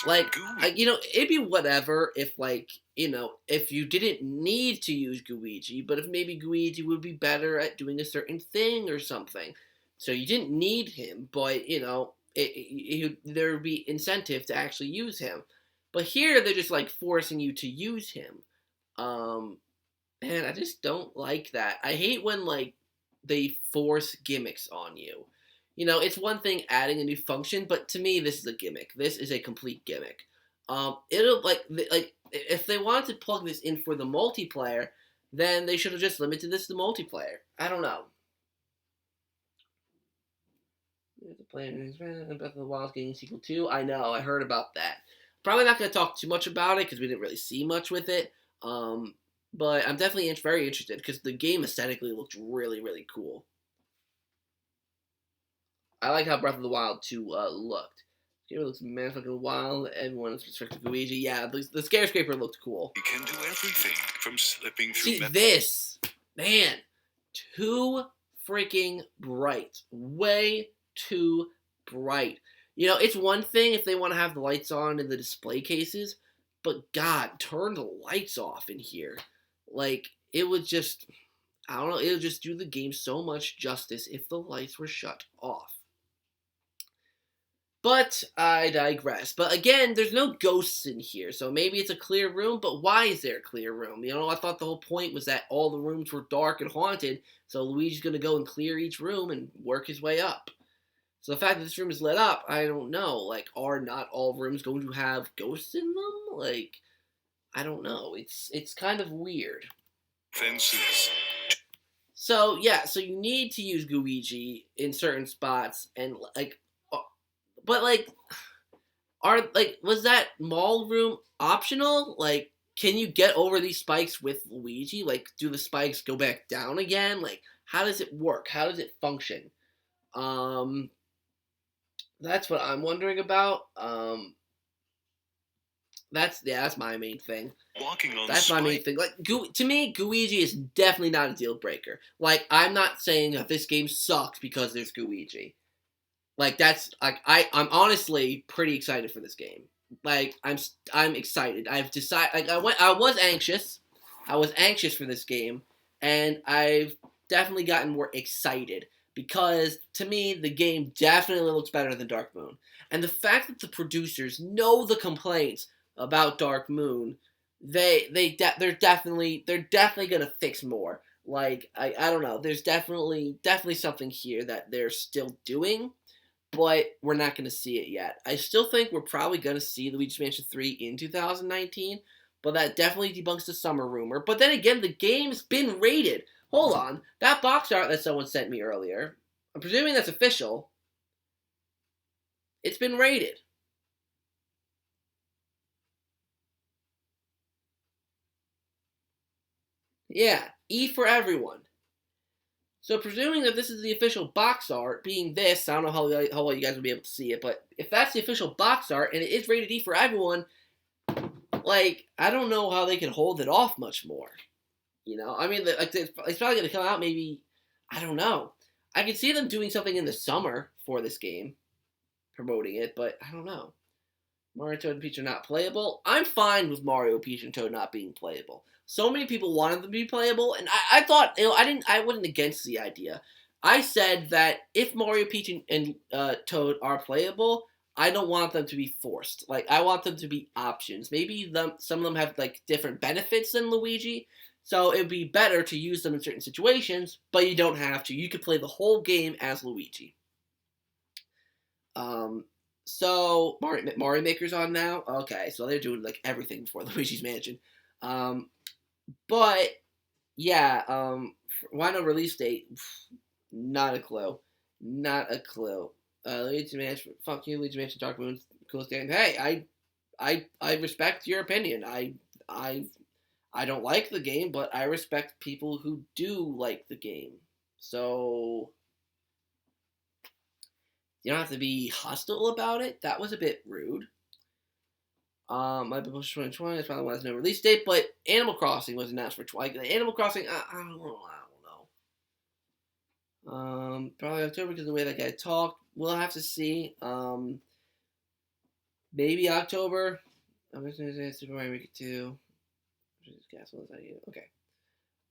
Like, it'd be whatever if, like, if you didn't need to use Luigi, but if maybe Luigi would be better at doing a certain thing or something. So you didn't need him, but, there would be incentive to actually use him. But here, they're just, like, forcing you to use him. And I just don't like that. I hate when, like, they force gimmicks on you. It's one thing adding a new function, but to me, this is a gimmick. This is a complete gimmick. It'll like if they wanted to plug this in for the multiplayer, then they should have just limited this to multiplayer. I don't know. Breath of the Wild's getting a sequel 2. I know, I heard about that. Probably not going to talk too much about it because we didn't really see much with it. But I'm definitely very interested because the game aesthetically looks really, really cool. I like how Breath of the Wild 2 looked. It looks motherfucking wild. Everyone is restricted to Luigi. Yeah, the Scare Scraper looked cool. He can do everything from slipping through. See, this, man, too freaking bright. Way too bright. It's one thing if they want to have the lights on in the display cases, but God, turn the lights off in here. Like, it would just, I don't know, it would just do the game so much justice if the lights were shut off. But I digress. But again, there's no ghosts in here, so maybe it's a clear room, but why is there a clear room? I thought the whole point was that all the rooms were dark and haunted, so Luigi's going to go and clear each room and work his way up. So the fact that this room is lit up, I don't know. Like, are not all rooms going to have ghosts in them? Like, I don't know. It's kind of weird. Fences. So, yeah, so you need to use Luigi in certain spots, and, like, but, like, was that mall room optional? Like, can you get over these spikes with Luigi? Like, do the spikes go back down again? Like, how does it work? How does it function? That's what I'm wondering about. That's my main thing. That's my main thing. Like, to me, Luigi is definitely not a deal breaker. Like, I'm not saying that this game sucks because there's Luigi. Like, that's, like, I'm honestly pretty excited for this game. Like, I'm excited. I've decided, like, I was anxious. I was anxious for this game, and I've definitely gotten more excited. Because, to me, the game definitely looks better than Dark Moon. And the fact that the producers know the complaints about Dark Moon, they're definitely gonna fix more. Like, I don't know. There's definitely something here that they're still doing. But we're not going to see it yet. I still think we're probably going to see Luigi's Mansion 3 in 2019, but that definitely debunks the summer rumor. But then again, the game's been rated. Hold on. That box art that someone sent me earlier, I'm presuming that's official. It's been rated. Yeah, E for everyone. So presuming that this is the official box art, being this, I don't know how well you guys will be able to see it, but if that's the official box art and it is rated E for everyone, like, I don't know how they can hold it off much more. I mean, like, it's probably going to come out maybe, I don't know. I can see them doing something in the summer for this game, promoting it, but I don't know. Mario, Toad, and Peach are not playable. I'm fine with Mario, Peach, and Toad not being playable. So many people wanted them to be playable, and I thought, I wasn't against the idea. I said that if Mario, Peach, and Toad are playable, I don't want them to be forced. Like, I want them to be options. Maybe some of them have, like, different benefits than Luigi, so it would be better to use them in certain situations, but you don't have to. You could play the whole game as Luigi. So, Mario Maker's on now? Okay, so they're doing, like, everything for Luigi's Mansion. But, yeah, why no release date? Not a clue. Not a clue. Luigi's Mansion, fuck you, Luigi's Mansion, Dark Moon, coolest game. Hey, I respect your opinion. I I don't like the game, but I respect people who do like the game. So you don't have to be hostile about it. That was a bit rude. Might be pushed 2020. That's probably why there's no release date. But Animal Crossing was announced for like Animal Crossing. I don't know. Probably October because of the way that guy talked. We'll have to see. Maybe October. I'm just gonna say Super Mario Maker 2. Okay.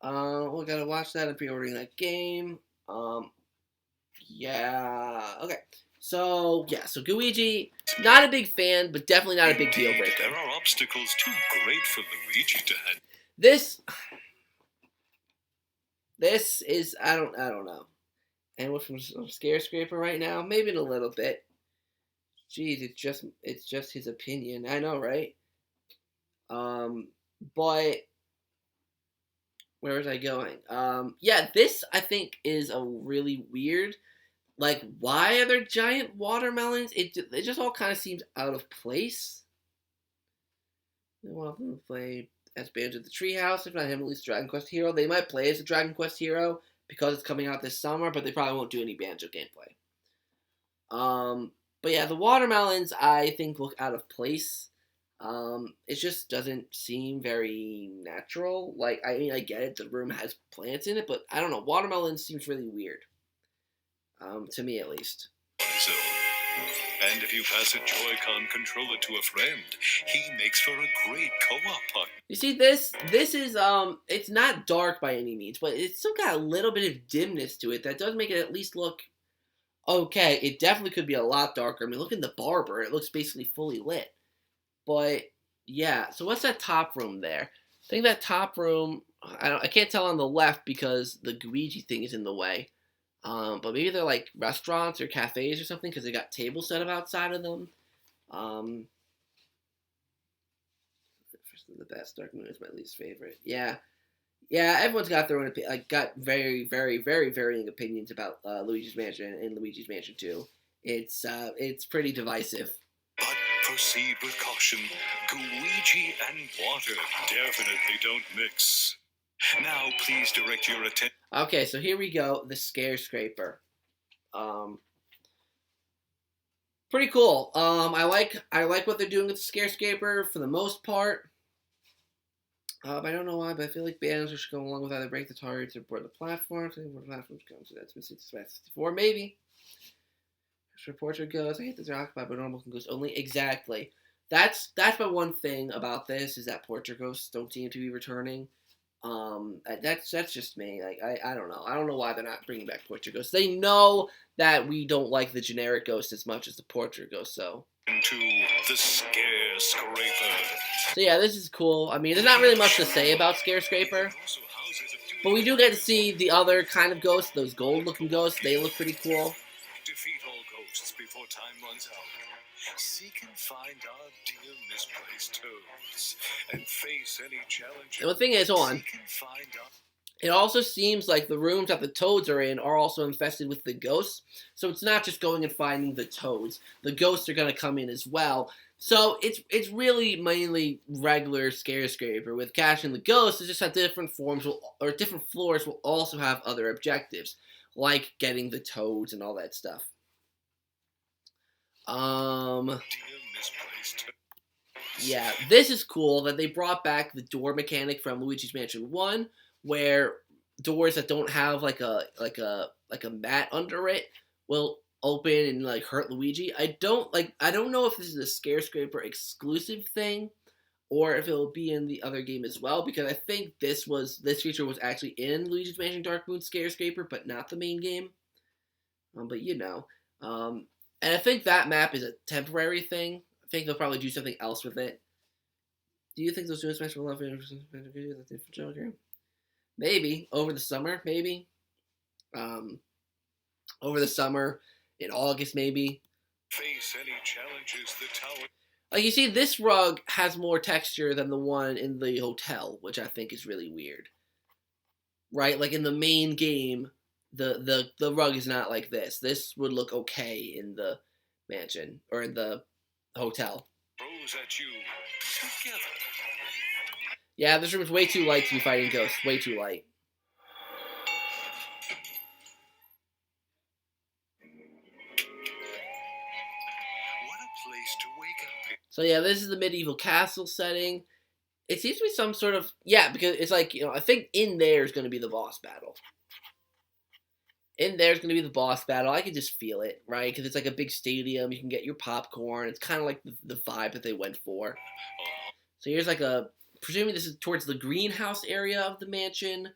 We gotta watch that and pre-ordering that game. Yeah. Okay. So Luigi, not a big fan, but definitely not a big deal breaker. There are obstacles too great for Luigi to handle. This is I don't know. And what's from Scare Scraper right now? Maybe in a little bit. Jeez, it's just his opinion. I know, right? But where was I going? Yeah, this I think is a really weird. Like, why are there giant watermelons? It just all kind of seems out of place. They want them to play as Banjo the Treehouse, if not him, at least Dragon Quest Hero. They might play as a Dragon Quest Hero because it's coming out this summer, but they probably won't do any Banjo gameplay. But yeah, the watermelons I think look out of place. It just doesn't seem very natural. Like, I mean, I get it, the room has plants in it, but I don't know, watermelon seems really weird. To me at least. So, and if you pass a Joy-Con controller to a friend, he makes for a great co-op partner. You see, this is, it's not dark by any means, but it's still got a little bit of dimness to it that does make it at least look okay. It definitely could be a lot darker. I mean, look in the barber. It looks basically fully lit. But, yeah. So what's that top room there? I think that top room, I can't tell on the left because the Luigi thing is in the way. But maybe they're like restaurants or cafes or something because they got tables set up outside of them. First of the best, Dark Moon is my least favorite. Yeah, everyone's got their own got very, very, very varying opinions about Luigi's Mansion and Luigi's Mansion 2. It's pretty divisive. But proceed with caution. Luigi and water definitely don't mix. Now, please direct your attention. Okay, so here we go. The Scare Scraper. Pretty cool. I like what they're doing with the Scare Scraper for the most part. I don't know why, but I feel like banners should go along with either break the targets or board the platforms. I think where the platforms come, so that's been 64, maybe. As Portrait goes, I hate that they're occupied, but normal can ghosts only. Exactly. That's my one thing about this is that Portrait ghosts don't seem to be returning. That's just me. Like I don't know. I don't know why they're not bringing back Portrait Ghost. They know that we don't like the generic ghost as much as the Portrait Ghost. So into the Scare Scraper. So yeah, this is cool. I mean, there's not really much to say about Scare Scraper, but we do get to see the other kind of ghosts. Those gold-looking ghosts. They look pretty cool. Defeat all ghosts before time runs out. Seek and find our dear misplaced toads, and face any challenge. And the thing is, it also seems like the rooms that the toads are in are also infested with the ghosts. So it's not just going and finding the toads. The ghosts are going to come in as well. So it's really mainly regular Scare Scraper with catching the ghosts. It's just that different forms or different floors will also have other objectives, like getting the toads and all that stuff. Yeah, this is cool that they brought back the door mechanic from Luigi's Mansion 1, where doors that don't have like a mat under it will open and like hurt Luigi. I don't know if this is a Scare Scraper exclusive thing or if it will be in the other game as well, because I think this feature was actually in Luigi's Mansion Dark Moon Scare Scraper, but not the main game. But you know. And I think that map is a temporary thing. I think they'll probably do something else with it. Do you think they'll do a special love video for Joker? Maybe. Over the summer, maybe. Over the summer, in August, maybe. Face any challenges the tower. Like, you see, this rug has more texture than the one in the hotel, which I think is really weird. Right? Like, in the main game, the rug is not like this. This would look okay in the mansion or in the hotel. throws at you together. Yeah, this room is way too light to be fighting ghosts. Way too light. What a place to wake up in. So yeah, this is the medieval castle setting. It seems to be some sort of, yeah, because it's like, you know, I think in there is going to be the boss battle. In there's going to be the boss battle. I can just feel it, right? Because it's like a big stadium. You can get your popcorn. It's kind of like the vibe that they went for. So here's like a, presuming this is towards the greenhouse area of the mansion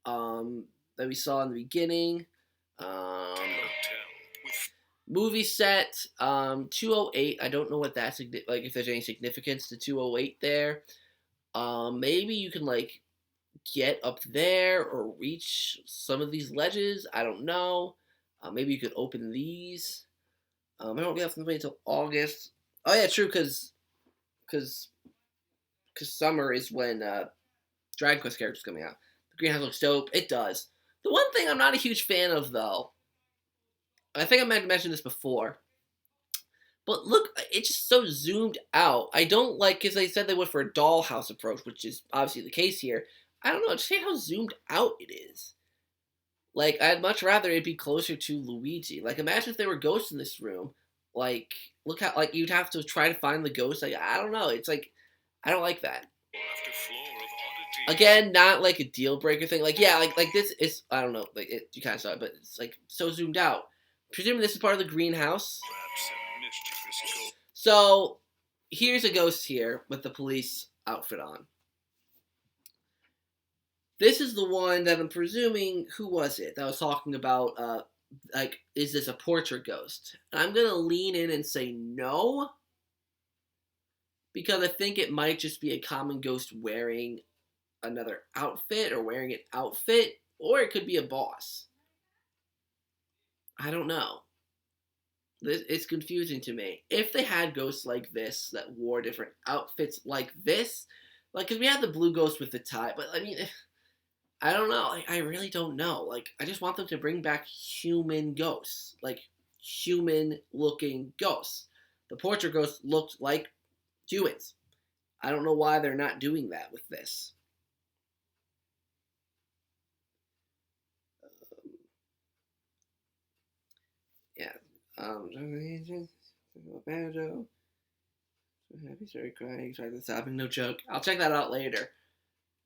that we saw in the beginning. Movie set, 208. I don't know what that's, like, if there's any significance to 208 there. Maybe you can, like, get up there or reach some of these ledges. I don't know. Maybe you could open these. I don't get off the way until August. Oh yeah, true, because summer is when Dragon Quest characters coming out. The greenhouse looks dope. It does. The one thing I'm not a huge fan of, though, I think I might have mentioned this before, but look, it's just so zoomed out. I don't like, because they said they went for a dollhouse approach, which is obviously the case here. I don't know, just hate how zoomed out it is. Like, I'd much rather it be closer to Luigi. Like, imagine if there were ghosts in this room. Like, look how, like, you'd have to try to find the ghost. Like, I don't know. It's like, I don't like that. Again, not like a deal breaker thing. Like, yeah, like this is, I don't know, like, you kind of saw it, but it's like so zoomed out. Presuming this is part of the greenhouse. So, here's a ghost here with the police outfit on. This is the one that I'm presuming, who was it, that was talking about, like, is this a portrait ghost? And I'm going to lean in and say no, because I think it might just be a common ghost wearing another outfit, or wearing an outfit, or it could be a boss. I don't know. It's confusing to me. If they had ghosts like this that wore different outfits like this, like, because we had the blue ghost with the tie, but I mean, I don't know. I really don't know. Like, I just want them to bring back human ghosts, like human-looking ghosts. The portrait ghosts looked like humans. I don't know why they're not doing that with this. Yeah. Banjo. Happy, sorry, crying, trying to stop, no joke. I'll check that out later.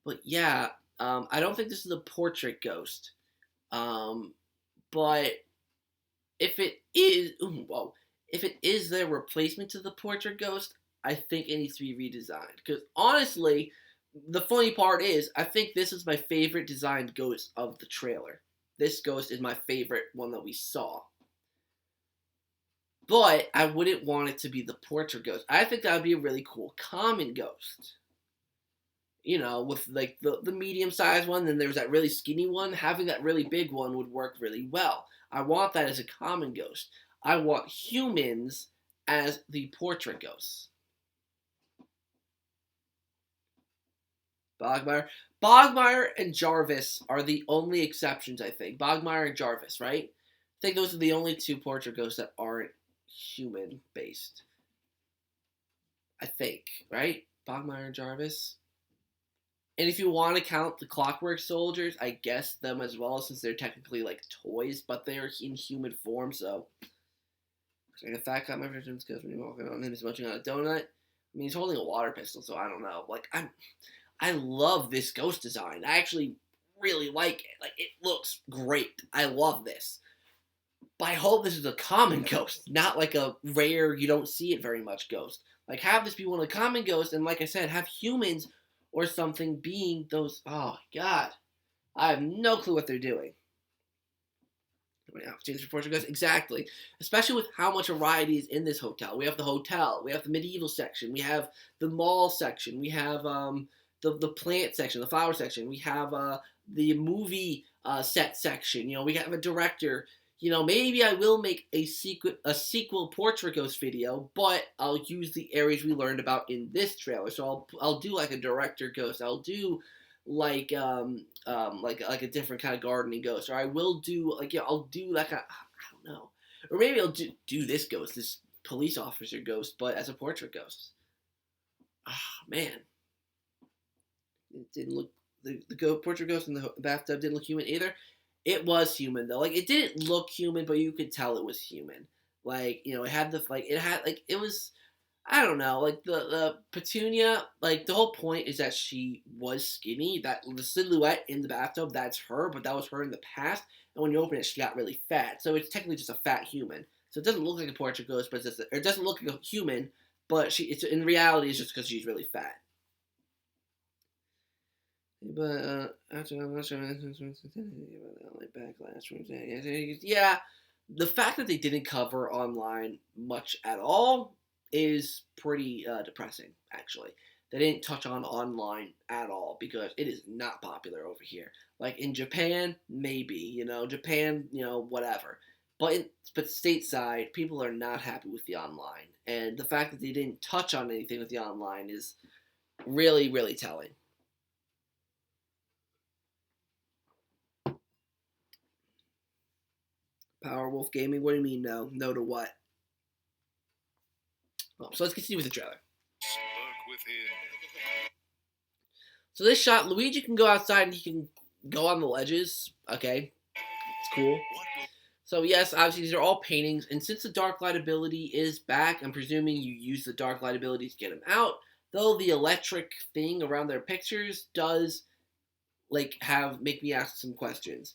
But yeah, I don't think this is a portrait ghost. But if it is, if it is their replacement to the portrait ghost, I think it needs to be redesigned. Because honestly, the funny part is, I think this is my favorite designed ghost of the trailer. This ghost is my favorite one that we saw. But I wouldn't want it to be the portrait ghost. I think that would be a really cool common ghost. You know, with like the medium-sized one, then there's that really skinny one. Having that really big one would work really well. I want that as a common ghost. I want humans as the portrait ghosts. Bogmire and Jarvis are the only exceptions, I think. Bogmire and Jarvis, right? I think those are the only two portrait ghosts that aren't human-based. I think, right? Bogmire and Jarvis. And if you want to count the Clockwork Soldiers, I guess them as well, since they're technically like toys, but they're in human form, so. Like a fat cut my friends because when you're walking on him, he's munching on a donut. I mean, he's holding a water pistol, so I don't know. Like, I love this ghost design. I actually really like it. Like, it looks great. I love this. But I hope this is a common ghost, not like a rare, you don't see it very much ghost. Like, have this be one of the common ghosts, and like I said, have humans or something being those. Oh, God. I have no clue what they're doing. Change the portrait ghost? Exactly. Especially with how much variety is in this hotel. We have the hotel. We have the medieval section. We have the mall section. We have the plant section, the flower section. We have the movie set section. You know, we have a director. You know, maybe I will make a sequel portrait ghost video, but I'll use the areas we learned about in this trailer. So I'll do like a director ghost. I'll do like a different kind of gardening ghost, or I will do like, yeah, I'll do like a, I don't know, or maybe I'll do this ghost, this police officer ghost, but as a portrait ghost. Man, it didn't look the portrait ghost in the bathtub didn't look human either. It was human though. Like it didn't look human, but you could tell it was human. Like it had it was. I don't know, like the Petunia, like the whole point is that she was skinny. That the silhouette in the bathtub, that's her, but that was her in the past. And when you open it, she got really fat. So it's technically just a fat human. So it doesn't look like a portrait ghost, but it doesn't look like a human. But it's in reality, it's just because she's really fat. But after I'm not sure, like backlash. Yeah, the fact that they didn't cover online much at all is pretty depressing, actually. They didn't touch on online at all because it is not popular over here. Like in Japan, maybe, Japan, whatever. But stateside, people are not happy with the online. And the fact that they didn't touch on anything with the online is really, really telling. Powerwolf Gaming, what do you mean no? No to what? So let's continue with the trailer. So this shot, Luigi can go outside and he can go on the ledges. Okay, it's cool. So yes, obviously these are all paintings, and since the dark light ability is back, I'm presuming you use the dark light ability to get them out. Though the electric thing around their pictures does make me ask some questions.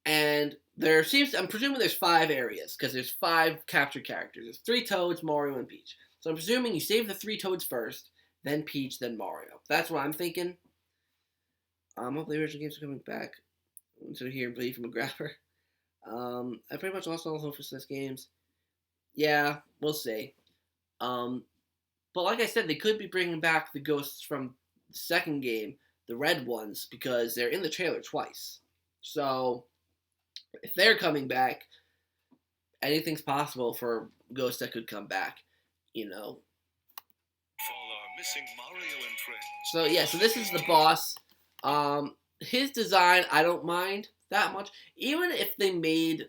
And I'm presuming there's 5 areas, because there's 5 captured characters. There's 3 Toads, Mario, and Peach. So I'm presuming you save the 3 Toads first, then Peach, then Mario. That's what I'm thinking. Hopefully the original games are coming back. So here and play from a grabber. I pretty much lost all hope for SNES games. Yeah, we'll see. But like I said, they could be bringing back the ghosts from the second game, the red ones, because they're in the trailer twice. So if they're coming back, anything's possible for ghosts that could come back, So yeah, so this is the boss. His design, I don't mind that much. Even if they made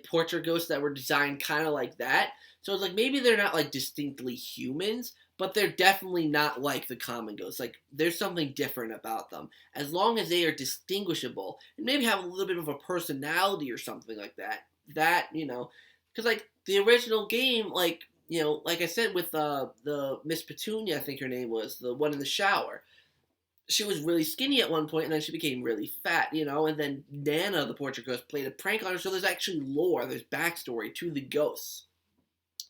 portrait ghosts that were designed kind of like that. So it's maybe they're not distinctly humans, but they're definitely not like the common ghosts. There's something different about them. As long as they are distinguishable and maybe have a little bit of a personality or something like that. Because the original game, like I said with the Miss Petunia, I think her name was, the one in the shower. She was really skinny at one point, and then she became really fat, and then Nana, the portrait ghost, played a prank on her, so there's actually lore, there's backstory to the ghosts.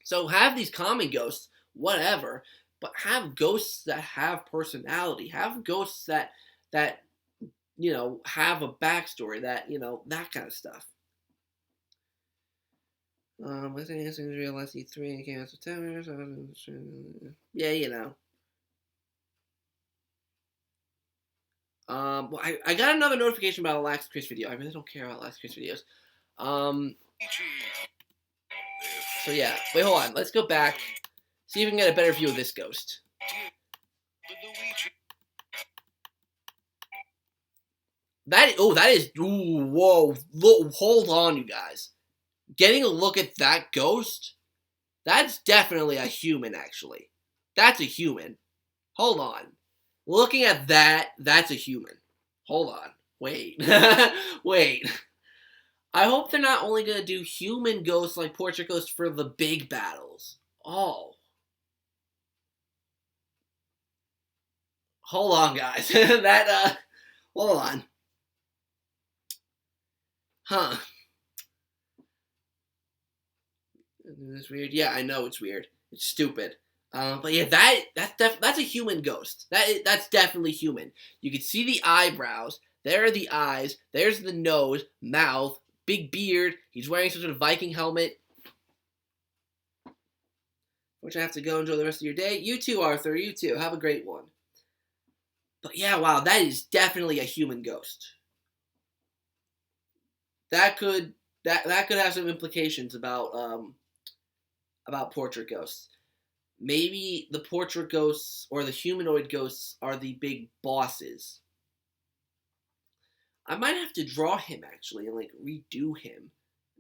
So have these common ghosts, whatever, but have ghosts that have personality, have ghosts that have a backstory, that kind of stuff. I think it's realized E3 and came out September, so yeah, Well, I got another notification about a Last Chris video. I really don't care about Last Chris videos. So yeah, wait, hold on. Let's go back. See if we can get a better view of this ghost. That is, whoa, look, hold on, you guys. Getting a look at that ghost, that's definitely a human, actually. That's a human. Hold on. Looking at that, that's a human. Hold on. Wait. Wait. I hope they're not only going to do human ghosts like portrait ghosts for the big battles. Oh. Hold on, guys. Hold on. Huh. Isn't this weird? Yeah, I know it's weird. It's stupid. But yeah, that's a human ghost. That's definitely human. You can see the eyebrows. There are the eyes. There's the nose, mouth, big beard. He's wearing some sort of Viking helmet. Which I have to go enjoy the rest of your day. You too, Arthur. You too. Have a great one. But yeah, wow, that is definitely a human ghost. That could have some implications about portrait ghosts. Maybe the portrait ghosts or the humanoid ghosts are the big bosses. I might have to draw him actually and redo him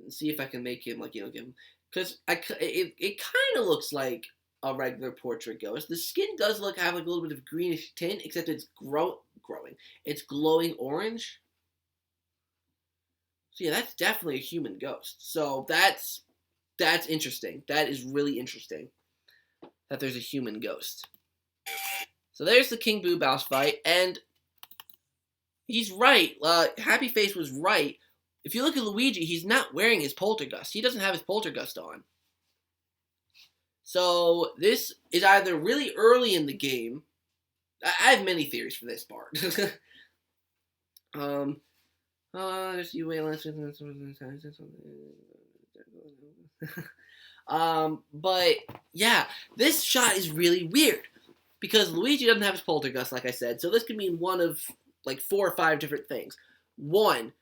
and see if I can make him give him, because it kind of looks like a regular portrait ghost. The skin does have like a little bit of greenish tint, except it's growing. It's glowing orange. So yeah, that's definitely a human ghost. So that's interesting. That is really interesting that there's a human ghost. So there's the King Boo boss fight, and he's right. Happy Face was right. If you look at Luigi, he's not wearing his poltergust. He doesn't have his poltergust on. So this is either really early in the game. I have many theories for this part. There's you but yeah, this shot is really weird because Luigi doesn't have his poltergust, like I said. So this could mean one of like 4 or 5 different things. One,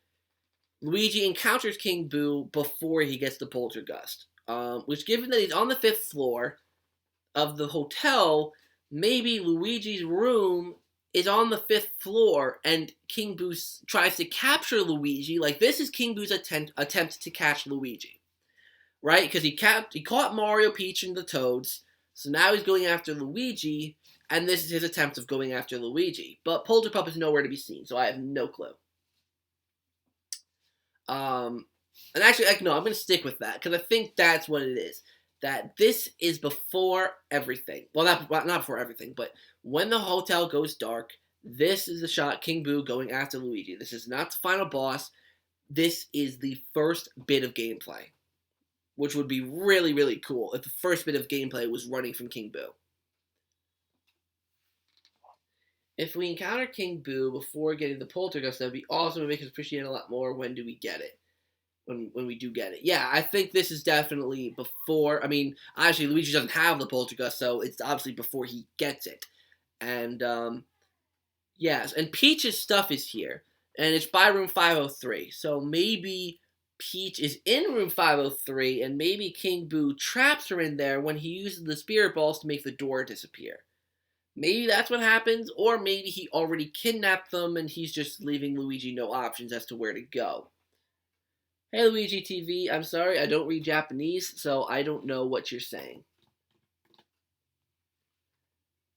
Luigi encounters King Boo before he gets the poltergust. Which, given that he's on the 5th floor of the hotel, maybe Luigi's room is on the 5th floor, and King Boo tries to capture Luigi. Like, this is King Boo's attempt to catch Luigi, right? Because he caught Mario, Peach, and the Toads, so now he's going after Luigi, and this is his attempt of going after Luigi. But Polterpup is nowhere to be seen, so I have no clue. And actually, no, I'm going to stick with that, because I think that's what it is. That this is before everything. Well, not before everything, but when the hotel goes dark, this is the shot King Boo going after Luigi. This is not the final boss. This is the first bit of gameplay, which would be really, really cool if the first bit of gameplay was running from King Boo. If we encounter King Boo before getting the poltergust, that would be awesome and make us appreciate it a lot more. When do we get it? When we do get it. Yeah, I think this is definitely before. I mean, actually, Luigi doesn't have the poltergust, so it's obviously before he gets it. And, yes, and Peach's stuff is here. And it's by room 503. So maybe Peach is in room 503, and maybe King Boo traps her in there when he uses the spirit balls to make the door disappear. Maybe that's what happens, or maybe he already kidnapped them, and he's just leaving Luigi no options as to where to go. Hey, Luigi TV, I'm sorry, I don't read Japanese, so I don't know what you're saying.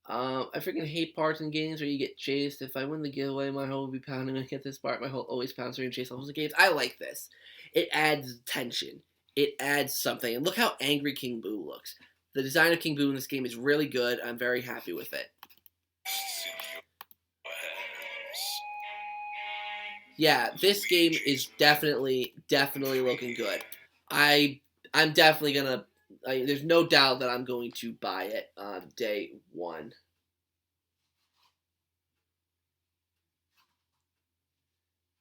I freaking hate parts in games where you get chased. If I win the giveaway, my heart will be pounding. I get this part, my heart always pounds during chase levels of games. I like this. It adds tension. It adds something. And look how angry King Boo looks. The design of King Boo in this game is really good. I'm very happy with it. Yeah, this game is definitely looking good. I'm definitely gonna. There's no doubt that I'm going to buy it on day 1.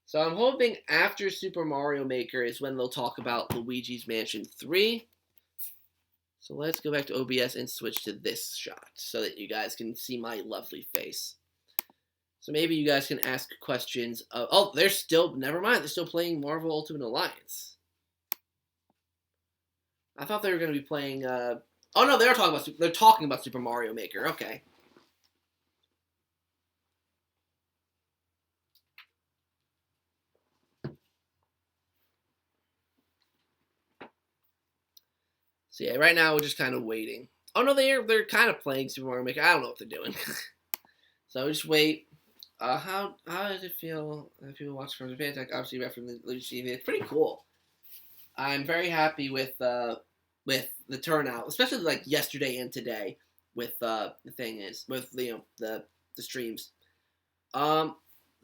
So I'm hoping after Super Mario Maker is when they'll talk about Luigi's Mansion 3. So let's go back to OBS and switch to this shot so that you guys can see my lovely face. So maybe you guys can ask questions of... Oh, they're still... Never mind. They're still playing Marvel Ultimate Alliance. I thought they were going to be playing... Oh, no, they're talking about Super Mario Maker. Okay. So yeah, right now we're just kind of waiting. Oh, no, they're kind of playing Super Mario Maker. I don't know what they're doing. So just wait. How does it feel if people watch from Japan? Like obviously referring to the Luigi TV. It's pretty cool. I'm very happy with the turnout, especially like yesterday and today. With the streams. The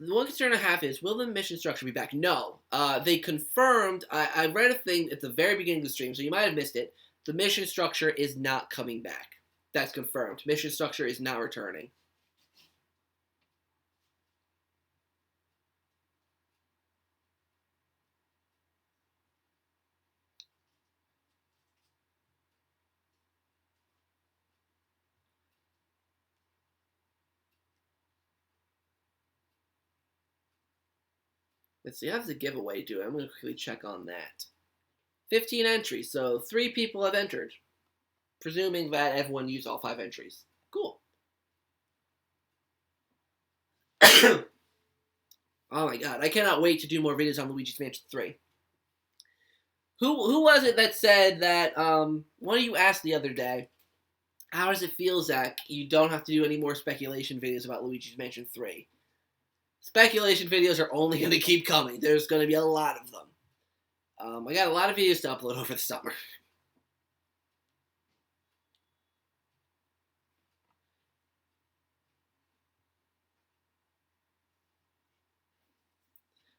one concern I have is, will the mission structure be back? No. They confirmed. I read a thing at the very beginning of the stream, so you might have missed it. The mission structure is not coming back. That's confirmed. Mission structure is not returning. Let's see, how does the giveaway do? I'm going to quickly check on that. 15 entries, so 3 people have entered. Presuming that everyone used all 5 entries. Cool. Oh my god, I cannot wait to do more videos on Luigi's Mansion 3. Who was it that said that, one of you asked the other day, How does it feel, Zach? You don't have to do any more speculation videos about Luigi's Mansion 3. Speculation videos are only going to keep coming. There's going to be a lot of them. I got a lot of videos to upload over the summer.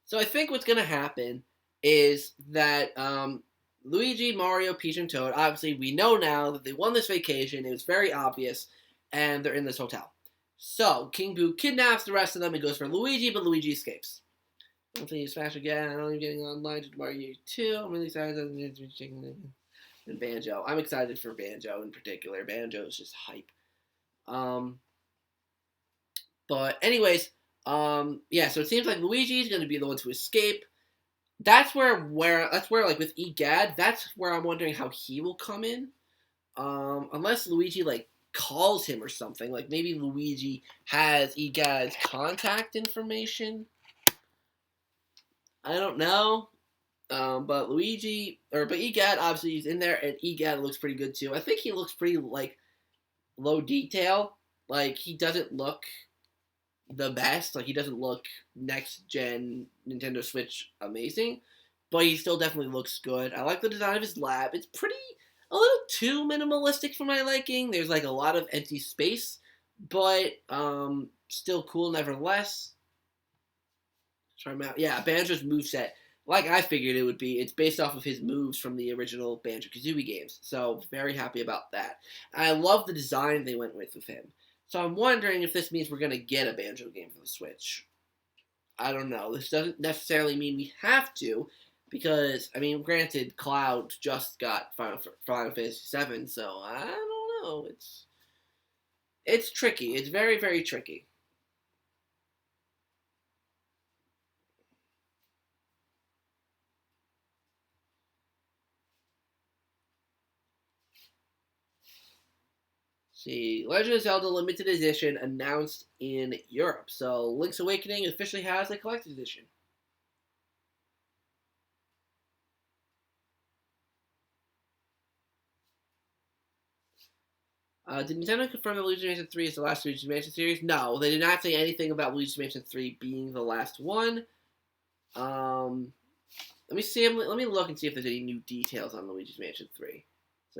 So I think what's going to happen is that Luigi, Mario, Peach, and Toad, obviously we know now that they won this vacation. It was very obvious, and they're in this hotel. So King Boo kidnaps the rest of them and goes for Luigi, but Luigi escapes. I don't think you smash again. I'm getting online to Mario 2. I'm really excited. And Banjo. I'm excited for Banjo in particular. Banjo is just hype. But anyways, yeah. So it seems like Luigi is going to be the one to escape. That's where like with Egad, that's where I'm wondering how he will come in. Unless Luigi like calls him or something. Like maybe Luigi has Egad's contact information. I don't know. But Egad obviously he's in there, and Egad looks pretty good too. I think he looks pretty like low detail. Like he doesn't look the best. Like he doesn't look next gen Nintendo Switch amazing, but he still definitely looks good. I like the design of his lab. It's pretty a little too minimalistic for my liking. There's like a lot of empty space, but still cool nevertheless. Try him out. Yeah, Banjo's moveset, like I figured it would be, it's based off of his moves from the original Banjo-Kazooie games. So very happy about that. And I love the design they went with him. So I'm wondering if this means we're going to get a Banjo game for the Switch. I don't know. This doesn't necessarily mean we have to, because, I mean, granted, Cloud just got Final Fantasy VII, so I don't know. It's tricky. It's very, very tricky. See, Legend of Zelda Limited Edition announced in Europe. So Link's Awakening officially has a collector's edition. Did Nintendo confirm that Luigi's Mansion 3 is the last Luigi's Mansion series? No, they did not say anything about Luigi's Mansion 3 being the last one. Let me see. Let me look and see if there's any new details on Luigi's Mansion 3.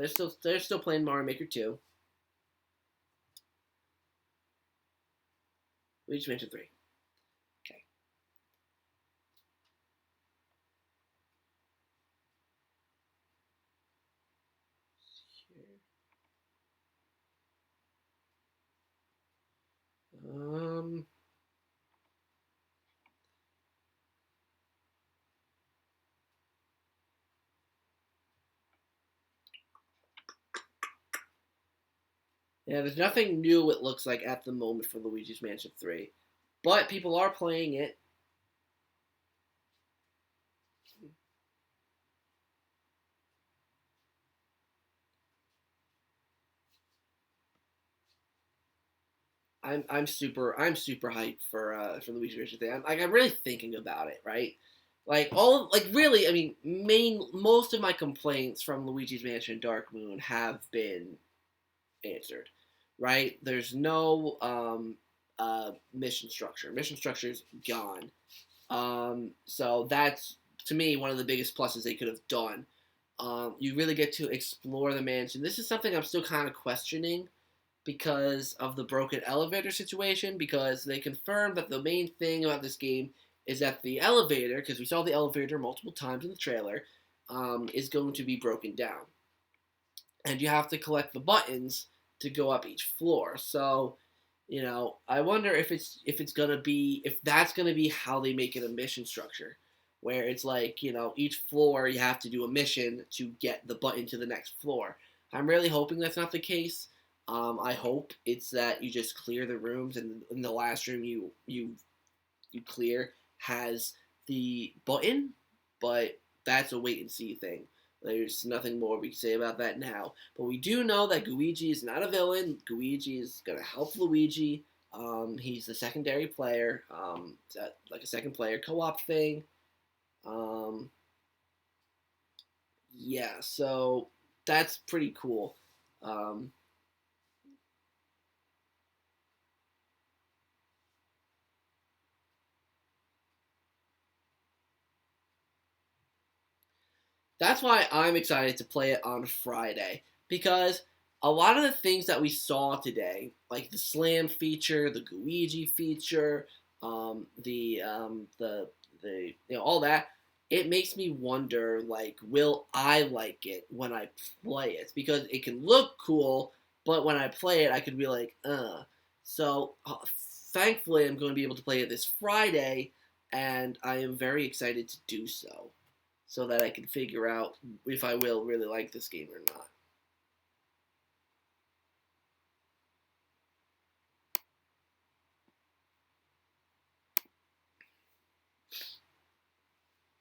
So they're still playing Mario Maker 2. Luigi's Mansion 3. Okay. Yeah, there's nothing new, it looks like, at the moment for Luigi's Mansion 3. But people are playing it. I'm super hyped for Luigi's Mansion 3. I'm really thinking about it, right? Really, I mean, most of my complaints from Luigi's Mansion Dark Moon have been answered, right? There's no mission structure. Mission structure's gone. So that's, to me, one of the biggest pluses they could have done. You really get to explore the mansion. This is something I'm still kind of questioning because of the broken elevator situation, because they confirmed that the main thing about this game is that the elevator, because we saw the elevator multiple times in the trailer, is going to be broken down. And you have to collect the buttons to go up each floor. So, you know, I wonder if that's gonna be how they make it a mission structure, where it's like, you know, each floor you have to do a mission to get the button to the next floor. I'm really hoping that's not the case. I hope it's that you just clear the rooms, and in the last room you clear has the button, but that's a wait and see thing. There's nothing more we can say about that now. But we do know that Luigi is not a villain. Luigi is going to help Luigi. He's the secondary player, like a second player co-op thing. Yeah, so that's pretty cool. That's why I'm excited to play it on Friday, because a lot of the things that we saw today, like the slam feature, the Luigi feature, the all that, it makes me wonder, like, will I like it when I play it? Because it can look cool, but when I play it, I could be like, So, thankfully, I'm going to be able to play it this Friday, and I am very excited to do so that I can figure out if I will really like this game or not.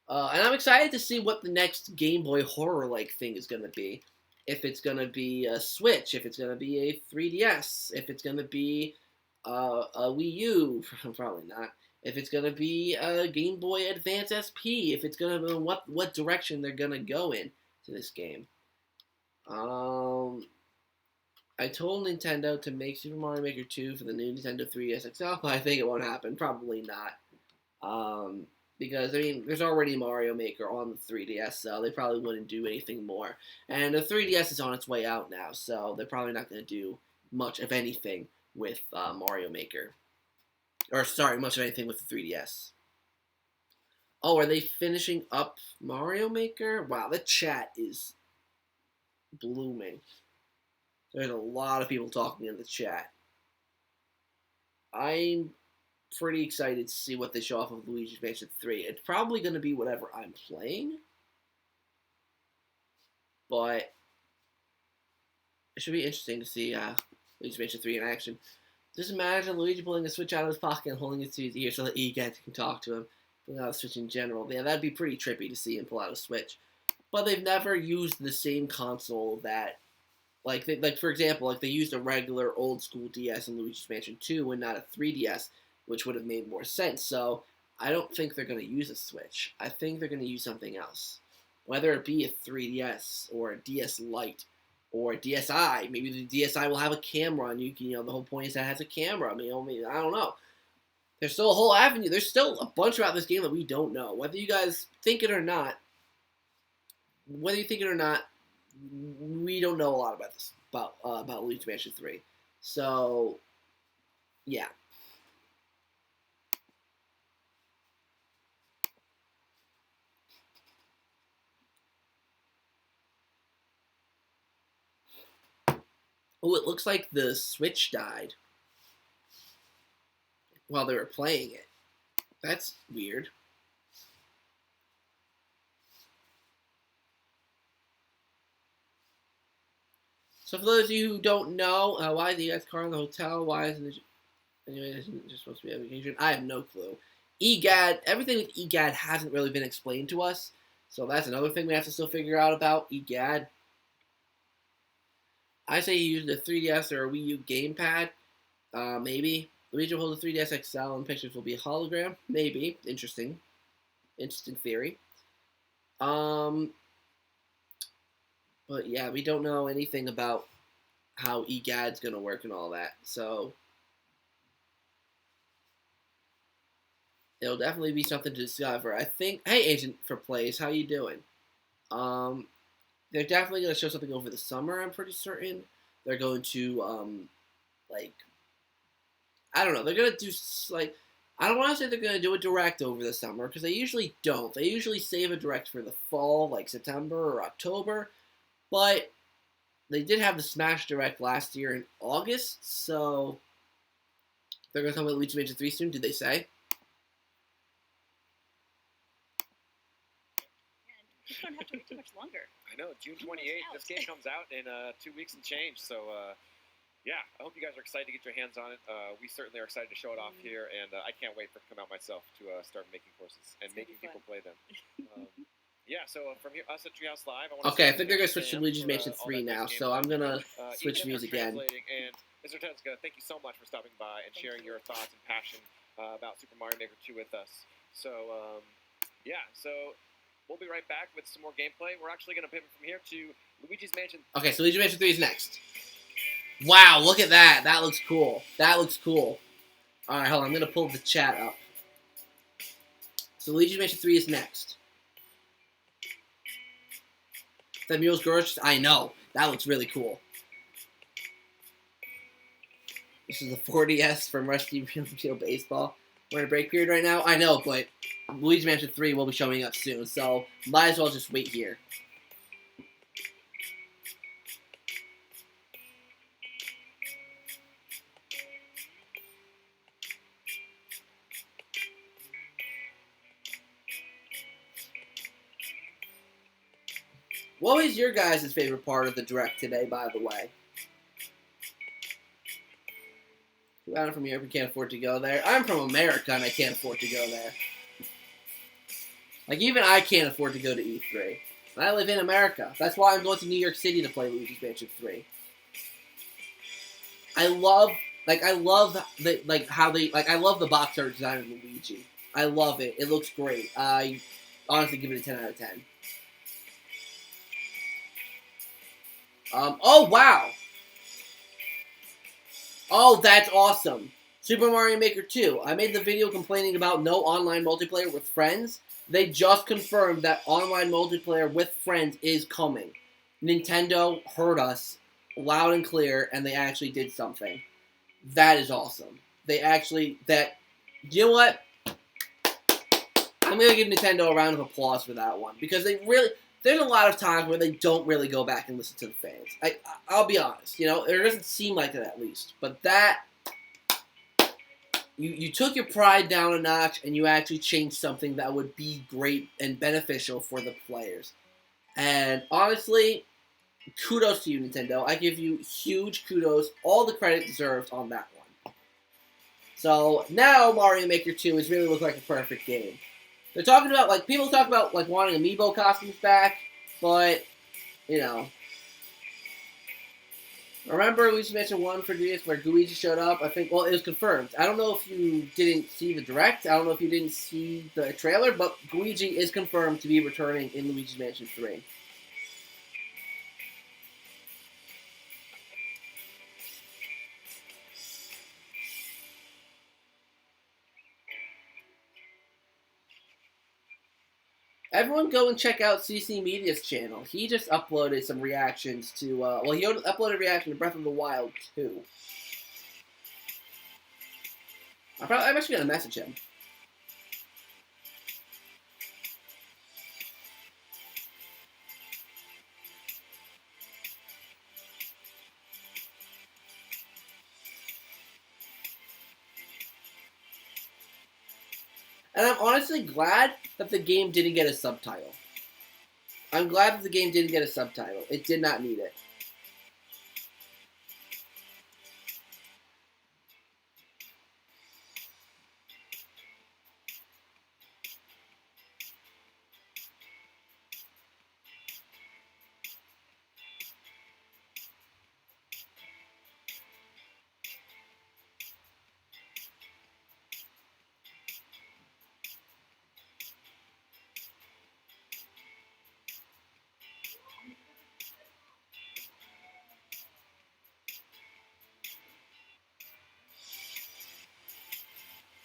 And I'm excited to see what the next Game Boy horror-like thing is going to be. If it's going to be a Switch, if it's going to be a 3DS, if it's going to be a Wii U, probably not. If it's going to be a Game Boy Advance SP, if it's going to be what direction they're going to go in to this game. I told Nintendo to make Super Mario Maker 2 for the new Nintendo 3DS XL, but I think it won't happen. Probably not. Because, I mean, there's already Mario Maker on the 3DS, so they probably wouldn't do anything more. And the 3DS is on its way out now, so they're probably not going to do much of anything with Mario Maker. Or, sorry, much of anything with the 3DS. Oh, are they finishing up Mario Maker? Wow, the chat is blooming. There's a lot of people talking in the chat. I'm pretty excited to see what they show off of Luigi's Mansion 3. It's probably going to be whatever I'm playing, but it should be interesting to see Luigi's Mansion 3 in action. Just imagine Luigi pulling a Switch out of his pocket and holding it to his ear so that EGAD can talk to him. Pulling out a Switch in general. Yeah, that'd be pretty trippy to see him pull out a Switch. But they've never used the same console that, like for example, like they used a regular old school DS in Luigi's Mansion 2 and not a 3DS, which would have made more sense. So I don't think they're going to use a Switch. I think they're going to use something else. Whether it be a 3DS or a DS Lite or a DSi. Maybe the DSi will have a camera, and the whole point is that it has a camera. I mean, I don't know. There's still a whole avenue. There's still a bunch about this game that we don't know. Whether you guys think it or not, we don't know a lot about this, about Luigi's Mansion 3. So, yeah. Oh, it looks like the Switch died while they were playing it. That's weird. So for those of you who don't know, why is the EGAD's car in the hotel? Why isn't it... Anyway, isn't just supposed to be a vacation? I have no clue. EGAD, everything with EGAD hasn't really been explained to us. So that's another thing we have to still figure out about EGAD. I say you use the 3DS or a Wii U gamepad. Maybe. Luigi will hold the 3DS XL and pictures will be a hologram. Maybe. Interesting. Interesting theory. But yeah, we don't know anything about how EGAD's going to work and all that. So it'll definitely be something to discover. I think... Hey, Agent for Plays, how you doing? They're definitely going to show something over the summer, I'm pretty certain. They're going to, I don't know. They're going to do, I don't want to say they're going to do a direct over the summer, because they usually don't. They usually save a direct for the fall, like September or October. But they did have the Smash Direct last year in August, so they're going to talk about Luigi's Mansion 3 soon, did they say? You don't have to wait too much longer. I know, June 28th. This game comes out in 2 weeks and change. So, yeah, I hope you guys are excited to get your hands on it. We certainly are excited to show it off here, and I can't wait for it to come out myself to start making courses and making people play them. Yeah, so from here, us at Treehouse Live, I think they're going to switch to Luigi's Mansion 3 now, so I'm going to switch views again. And Mr. Tezuka, thank you so much for stopping by and sharing your thoughts and passion about Super Mario Maker 2 with us. So, yeah, so we'll be right back with some more gameplay. We're actually going to pivot from here to Luigi's Mansion. Okay, so Luigi's Mansion 3 is next. Wow, look at that. That looks cool. That looks cool. Alright, hold on. I'm going to pull the chat up. So Luigi's Mansion 3 is next. That mule's gorgeous. I know. That looks really cool. This is the 4DS from Rusty Real Baseball. We're in a break period right now. I know, but Luigi's Mansion 3 will be showing up soon, so might as well just wait here. What was your guys' favorite part of the Direct today, by the way? I'm from Europe and can't afford to go there. I'm from America and I can't afford to go there. Like, even I can't afford to go to E3. And I live in America. That's why I'm going to New York City to play Luigi's Mansion 3. I love the box art design of Luigi. I love it. It looks great. I honestly give it a 10 out of 10. Oh, wow! Oh, that's awesome. Super Mario Maker 2. I made the video complaining about no online multiplayer with friends. They just confirmed that online multiplayer with friends is coming. Nintendo heard us loud and clear, and they actually did something. That is awesome. You know what? I'm going to give Nintendo a round of applause for that one, because there's a lot of times where they don't really go back and listen to the fans. I'll be honest, it doesn't seem like it at least. But that, you took your pride down a notch and you actually changed something that would be great and beneficial for the players. And honestly, kudos to you, Nintendo. I give you huge kudos, all the credit deserved on that one. So now Mario Maker 2 has really looked like a perfect game. They're talking about, people talk about, wanting amiibo costumes back, but, Remember Luigi's Mansion 1 for DS where Luigi showed up? I think, it was confirmed. I don't know if you didn't see the Direct, I don't know if you didn't see the trailer, but Luigi is confirmed to be returning in Luigi's Mansion 3. Everyone go and check out CC Media's channel. He just uploaded some reactions to, he uploaded a reaction to Breath of the Wild 2. I'm actually going to message him. And I'm honestly glad that the game didn't get a subtitle. I'm glad that the game didn't get a subtitle. It did not need it.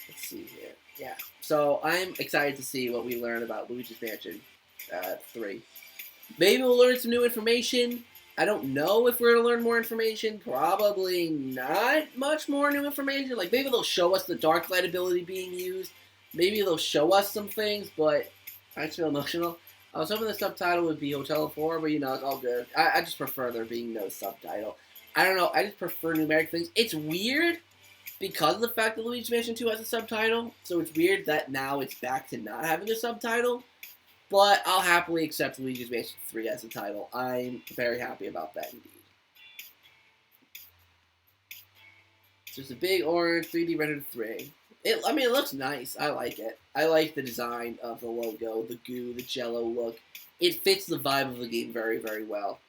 Let's see here. Yeah. So I'm excited to see what we learn about Luigi's Mansion 3. Maybe we'll learn some new information. I don't know if we're going to learn more information. Probably not much more new information. Maybe they'll show us the dark light ability being used. Maybe they'll show us some things, but I just feel emotional. I was hoping the subtitle would be Hotel 4, but it's all good. I just prefer there being no subtitle. I don't know. I just prefer numeric things. It's weird because of the fact that Luigi's Mansion 2 has a subtitle, so it's weird that now it's back to not having a subtitle. But I'll happily accept Luigi's Mansion 3 as a title. I'm very happy about that indeed. It's just a big orange 3D rendered 3. It looks nice. I like it. I like the design of the logo, the goo, the jello look. It fits the vibe of the game very, very well.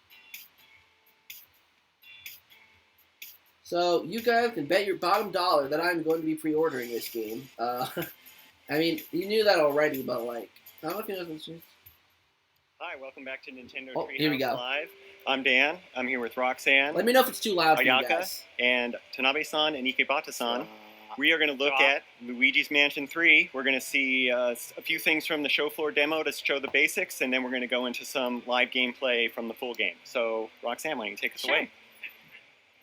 So you guys can bet your bottom dollar that I'm going to be pre-ordering this game. You knew that already, but I don't know if you know this. Hi, welcome back to Nintendo here we Treehouse go. Live. I'm Dan. I'm here with Roxanne, Let me know if it's too loud for you Ayaka, guys. and Tanabe-san and Ikebata-san. We are going to look at Luigi's Mansion 3. We're going to see a few things from the show floor demo to show the basics, and then we're going to go into some live gameplay from the full game. So, Roxanne, why don't you take us away?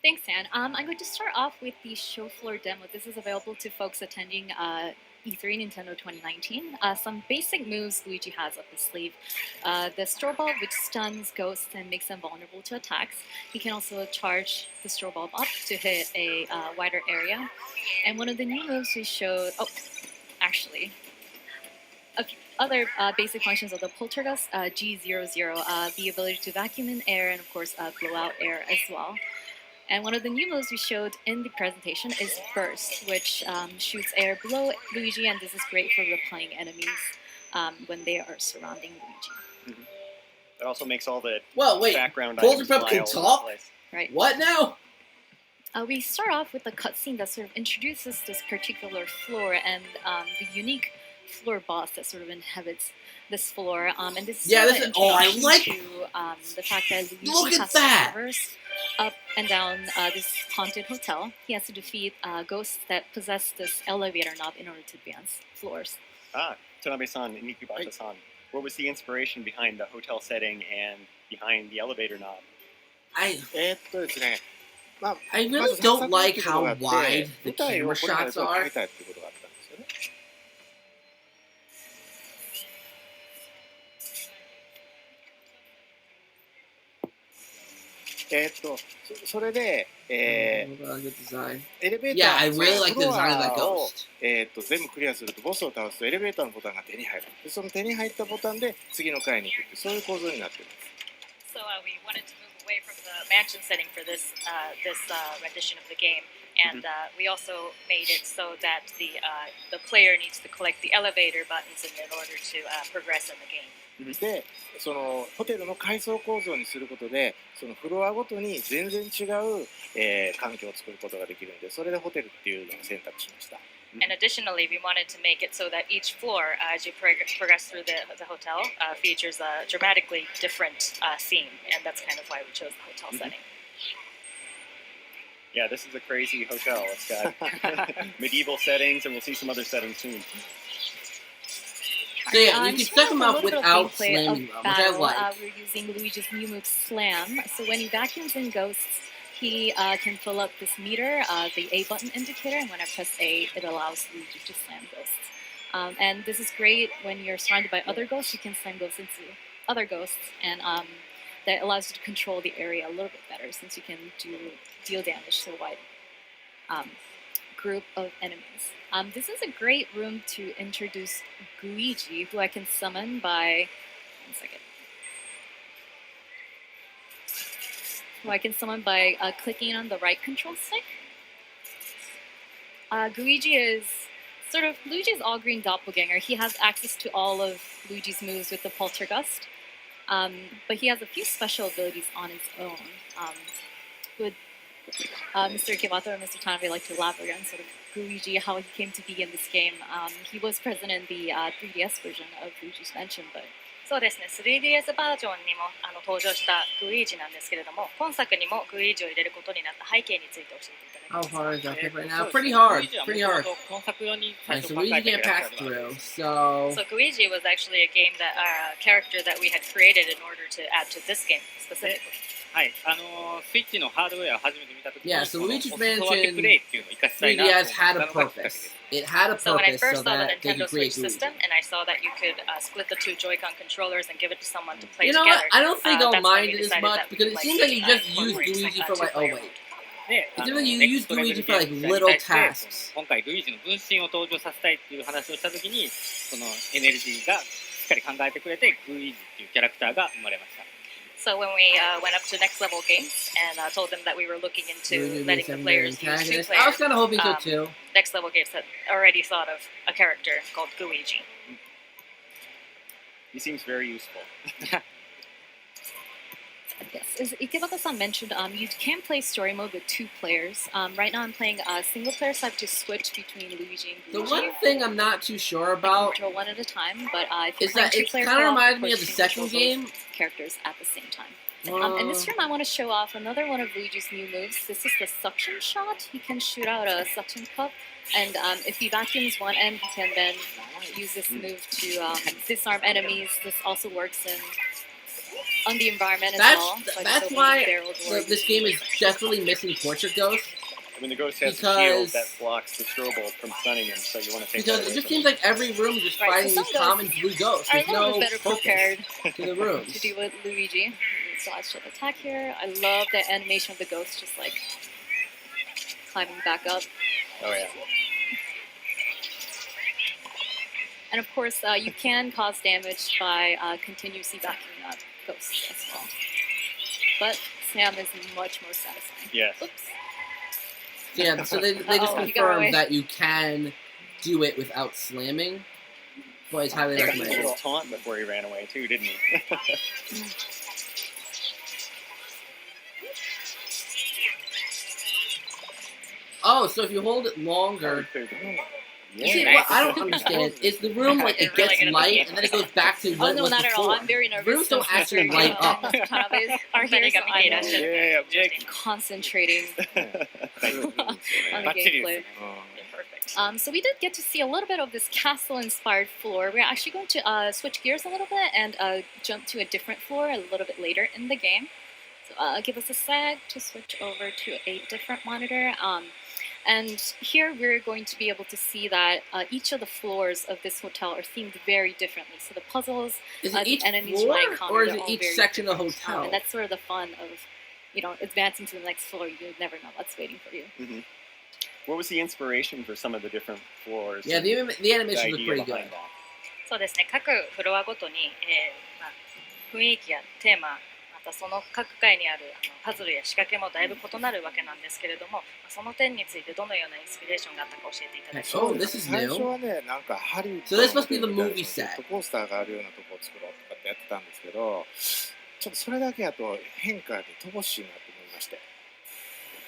Thanks, Dan. I'm going to start off with the show floor demo. This is available to folks attending E3 Nintendo 2019. Some basic moves Luigi has up his sleeve. The Straw Bulb, which stuns ghosts and makes them vulnerable to attacks. He can also charge the Straw Bulb up to hit a wider area. And one of the new moves we showed... Oh, actually... A few other basic functions of the Poltergust, G00, the ability to vacuum in air and, of course, blow out air as well. And one of the new moves we showed in the presentation is Burst, which shoots air below Luigi, and this is great for repelling enemies when they are surrounding Luigi. It also makes all the wait, background Poltergust items fly can all over the talk? place. Right. What now? We start off with a cutscene that sort of introduces this particular floor and the unique floor boss that sort of inhabits this floor. And this is Yeah, sort of this is... Oh, I introduction like... to the fact that Luigi Look at has that! to traverse up and down this haunted hotel. He has to defeat ghosts that possess this elevator knob in order to advance floors. Tanabe-san and Nikubata-san, what was the inspiration behind the hotel setting and behind the elevator knob? I ですね。まあ、 I ま really ず don't 撮影 like っていうことがあ how って wide the 舞台を camera これから shots そう変 are. えたいっていうことがあったんですよね。それで、 Good design. エレベー Yeah, タ I ー really like the フロ design of that アを ghost. 全部クリアするとボスを倒すとエレベーターのボタンが手に入る。でその手に入ったボタンで次の階に行くってそういう構造になっています。 So we wanted to move away from the mansion setting for this rendition of the game, and we also made it so that the player needs to collect the elevator buttons in order to progress in the game. で、そのホテルの階層構造にすることで、そのフロアごとに全然違う、環境を作ることができるので、それでホテルっていうのを選択しました。 And additionally, we wanted to make it so that each floor, as you progress through the hotel, features a dramatically different scene, and that's kind of why we chose the hotel setting. Yeah, this is a crazy hotel. It's got medieval settings, and we'll see some other settings soon. So yeah, you can just set them a up little bit of without gameplay slamming of them, which I battle. like. We're using Luigi's new move Slam. So when he vacuums in ghosts, he can fill up this meter, the A button indicator, and when I press A, it allows Luigi to slam ghosts. And this is great when you're surrounded by other ghosts. You can slam ghosts into other ghosts, and that allows you to control the area a little bit better since you can deal damage to a wide group of enemies. This is a great room to introduce Luigi, who I can summon by... One second. Who I can summon by clicking on the right control stick. Luigi is sort of Luigi's all-green doppelganger. He has access to all of Luigi's moves with the Poltergust, but he has a few special abilities on his own. Would Mr. Kibata or Mr. Tanabe like to elaborate on sort of Luigi, how he came to be in this game? He was present in the 3DS version of Luigi's Mansion, but そうですね、3DS バージョンにも登場したグイージなんですけれども、今作にもグイージを入れることになった背景について教えていただき How ます。 hard is that pick right now? Pretty hard. Pretty hard. 今作用に Alright, 最 so 初考 Luigi えて can't くだ pass さったのは through. So So Luigi was actually a game that character that we had created in order to add to this game specifically. はい、スイッチのハードウェアを初めて見たときに、 Yeah, so この Luigi's お裾分けプレイっていうのを活かしたいなと思 3DS っ had た a のがきっかけで purpose. す。 It had a So when I purpose first so saw the that they Nintendo could create Switch Luigi. system and I saw that you could split the two Joy-Con controllers and give it to someone to play You know together. what? I don't think I'll that's when mind we it as decided much that we because it would seems like you just use incorporate Luigi for like. Oh two-player wait. で、 It seems like you ネク use ストレベ Luigi ル for ゲー like ムに little 対して tasks. 今回ルイージの分身を登場させたいっていう話をしたときに、そのエネルギーがしっかり考えてくれて、グイージっていうキャラクターが生まれました。 So when we went up to next level games and told them that we were looking into Luigi letting the being players use two antagonist. I was players, kind of hoping so too. next level games had already thought of a character called Luigi. He seems very useful. yes, as Ikebata-san mentioned, you can play story mode with two players. Right now I'm playing a single player, so I have to switch between Luigi and The Luigi. one thing I'm not too sure I can about control one at a time, but if you're is playing that it two-player kind of co-op, reminds me course, of the you can second control game. both characters at the same time. In this room, I want to show off another one of Luigi's new moves. This is the suction shot. He can shoot out a suction cup, and if he vacuums one end, he can then use this move to disarm enemies. This also works on the environment as well. So That's why this game is definitely missing Portrait Ghost. I mean, the ghost has a shield that blocks the strobe bolt from stunning him, so you want to take that away Because it just from seems like every room is just fighting these common blue ghosts. There's no better prepared to the rooms. to deal with Luigi. So I should attack here. I love the animation of the ghost just like climbing back up. Oh yeah. And of course, you can cause damage by continuously backing up ghosts as well. But Sam is much more satisfying. Yes. Oops. Yeah, so they just confirmed that you can do it without slamming. But it's highly He recommended. did a taunt before he ran away too, didn't he? Oh, so if you hold it longer... Yeah. See, what I don't understand is the room, like, it gets light, and then it goes back to what it no, was not at all. before. I'm very nervous. Rooms don't actually light up. Are here, so I'm Yeah, concentrating on the gameplay. So we did get to see a little bit of this castle-inspired floor. We're actually going to switch gears a little bit and jump to a different floor a little bit later in the game. So give us a sec to switch over to a different monitor. And here we're going to be able to see that each of the floors of this hotel are themed very differently. So the puzzles, Is it each the enemies floor, you might encounter, or is they're it all each very section of the different. hotel? And that's sort of the fun of, advancing to the next floor. You never know what's waiting for you. Mm-hmm. What was the inspiration for some of the different floors? Yeah, the animation looked pretty good. そうですね。各フロアごとに、雰囲気やテーマ、またその各階にあるパズルや仕掛けもだいぶ異なるわけなんですけれども、その点についてどのようなインスピレーションがあったか教えていただきます。 Oh, this is 最初 new. はね、なんかハリウッ So ド this must be the movie ジェ set. ットコースターがあるようなとこを作ろうとかってやってたんですけど、ちょっとそれだけだと変化で乏しいなと思いまして。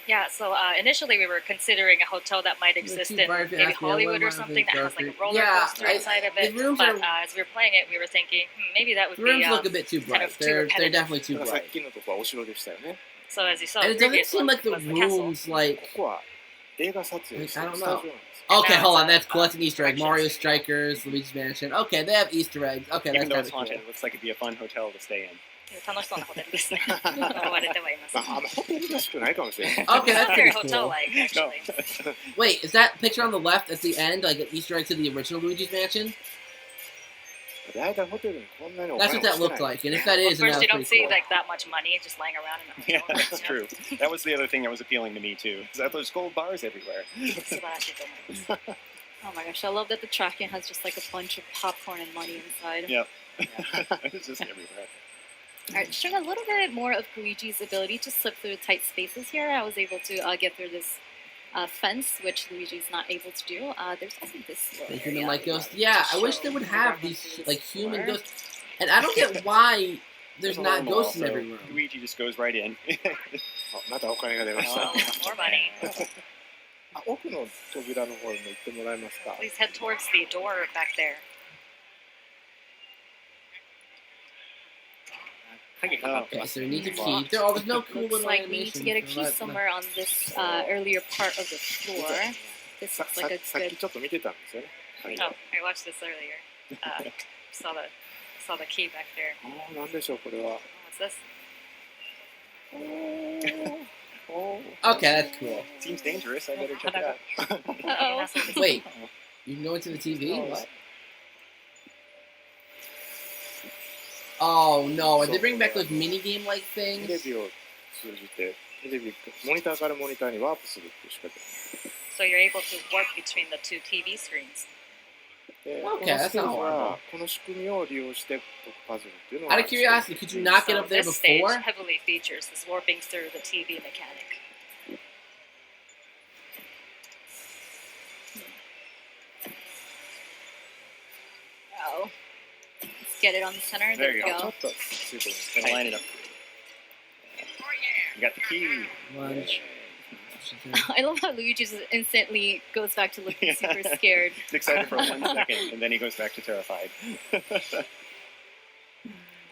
Yeah, so initially we were considering a hotel that might exist in maybe Hollywood or something that has like a roller coaster inside of it. But as we were playing it, we were thinking, maybe that would The be rooms look a bit too kind bright. of too They're repetitive. definitely too だからさ bright. っきのとこはお城でしたよね。 So as you saw, And the it doesn't previous seem one like the was the castle. rooms like. ここは映画撮影して I る don't スタジオ know. なんですよ。 Okay, now hold on. it's, That's cool. That's an Easter egg. directions. Mario Strikers, Luigi's Mansion. Okay, they have Easter eggs. Okay, Even that's though kind it's of cool. haunted, it looks like it'd be a fun hotel to stay in. 楽しそうなホテルですね。呪われてはいます。まあ、ホテルらしくないかもしれない。 Okay, that's Very pretty cool. hotel-like, actually. Wait, is that picture on the left at the end like an Easter egg to the original Luigi's Mansion? 大体ホテルにこんなにお That's 金 what を that して looked ない。 like, and if that is, then First, that's you don't pretty see cool. like that much money just lying around in the Yeah, hotel. that's true. That was the other thing that was appealing to me too. Is that there's gold bars everywhere. 素晴らしいと思います。 Oh my gosh, I love that the tracking has just like a bunch of popcorn and money inside. Yep. It's just everywhere. Alright, showing a little bit more of Luigi's ability to slip through tight spaces here. I was able to get through this fence, which Luigi's not able to do. There's also this little They area human like I would ghosts. love Yeah, to I wish show they would more have of these this like human floor. ghosts. And I don't get why there's a not normal ghosts in also. every room. Luigi just goes right in. あまたお金が出ました。 Oh, more money. あ奥の扉の方にも行ってもらえますか。 Please head towards the door back there. 影かかって Okay, ます so we ね。 need to key. There's no cool Looks little like we need to get a animation. key somewhere on this earlier part of the floor. This さ looks like a さっ good. きちょっと見てたんですよね。はい、 Oh, I watched this earlier. Saw the key back there. あーなんでしょうこれは。 What's this? Okay, that's cool. Seems dangerous. I better check it out. Uh-oh. Wait, you can go into the TV? What? Oh no, are they bringing back those mini game like テレ things? ビを通じてテレビモニターからモニターにワープするっていう仕掛け。 So you're able to warp between the two TV screens. で Okay, このステー that's not ジ horrible. はこの仕組みを利用して解くパズルっていうのを Out of curiosity, could you not get So up there this stage before? heavily features this warping through the TV mechanic. Oh. Let's get it on the center. There There you we ちょgo. っとついてる And line it up. You got the key. Lunch. I love how Luigi just instantly goes back to looking super scared. He's excited for 1 second, and then he goes back to terrified.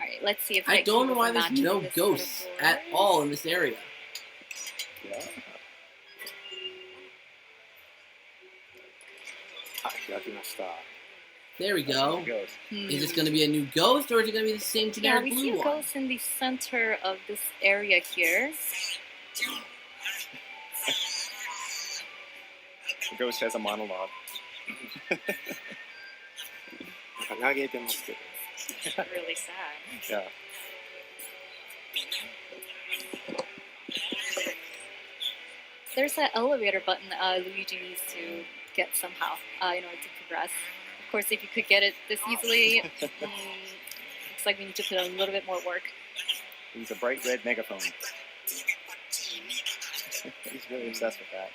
Alright, Alright, let's see if I that don't know cube why is there's matching no this ghosts set of at doors. all in this area. Yeah. あ、開きました。 There we go. Goes. Is this going to be a new ghost, or is it going to be the same Yeah, generic we blue see a one? ghost in the center of this area here. The ghost has a monologue. なんか嘆いてますけど。 Really sad. Yeah. There's that elevator button Luigi needs to get somehow in order to progress. Of course, if you could get it this easily, looks like we need to put in a little bit more work. He's a bright red megaphone. He's really obsessed with that.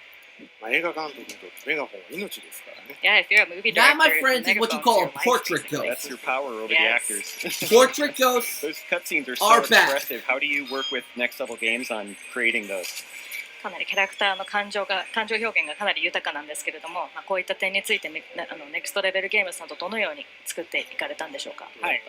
まあ、映画監督にとってメガホンは命ですからね。 Yeah, if you're a movie That, director, my friends, is what you megaphone's call your a life, portrait basically. ghost. That's your power over the Yes. actors. Portrait ghosts. Those cutscenes are so Are back. expressive. How do you work with Next Level Games on creating those? かなりキャラクターの感情表現がかなり豊かなんですけれども、まあ、こういった点についてネクストレベルゲームさんとどのように作っていかれたんでしょうか。はい、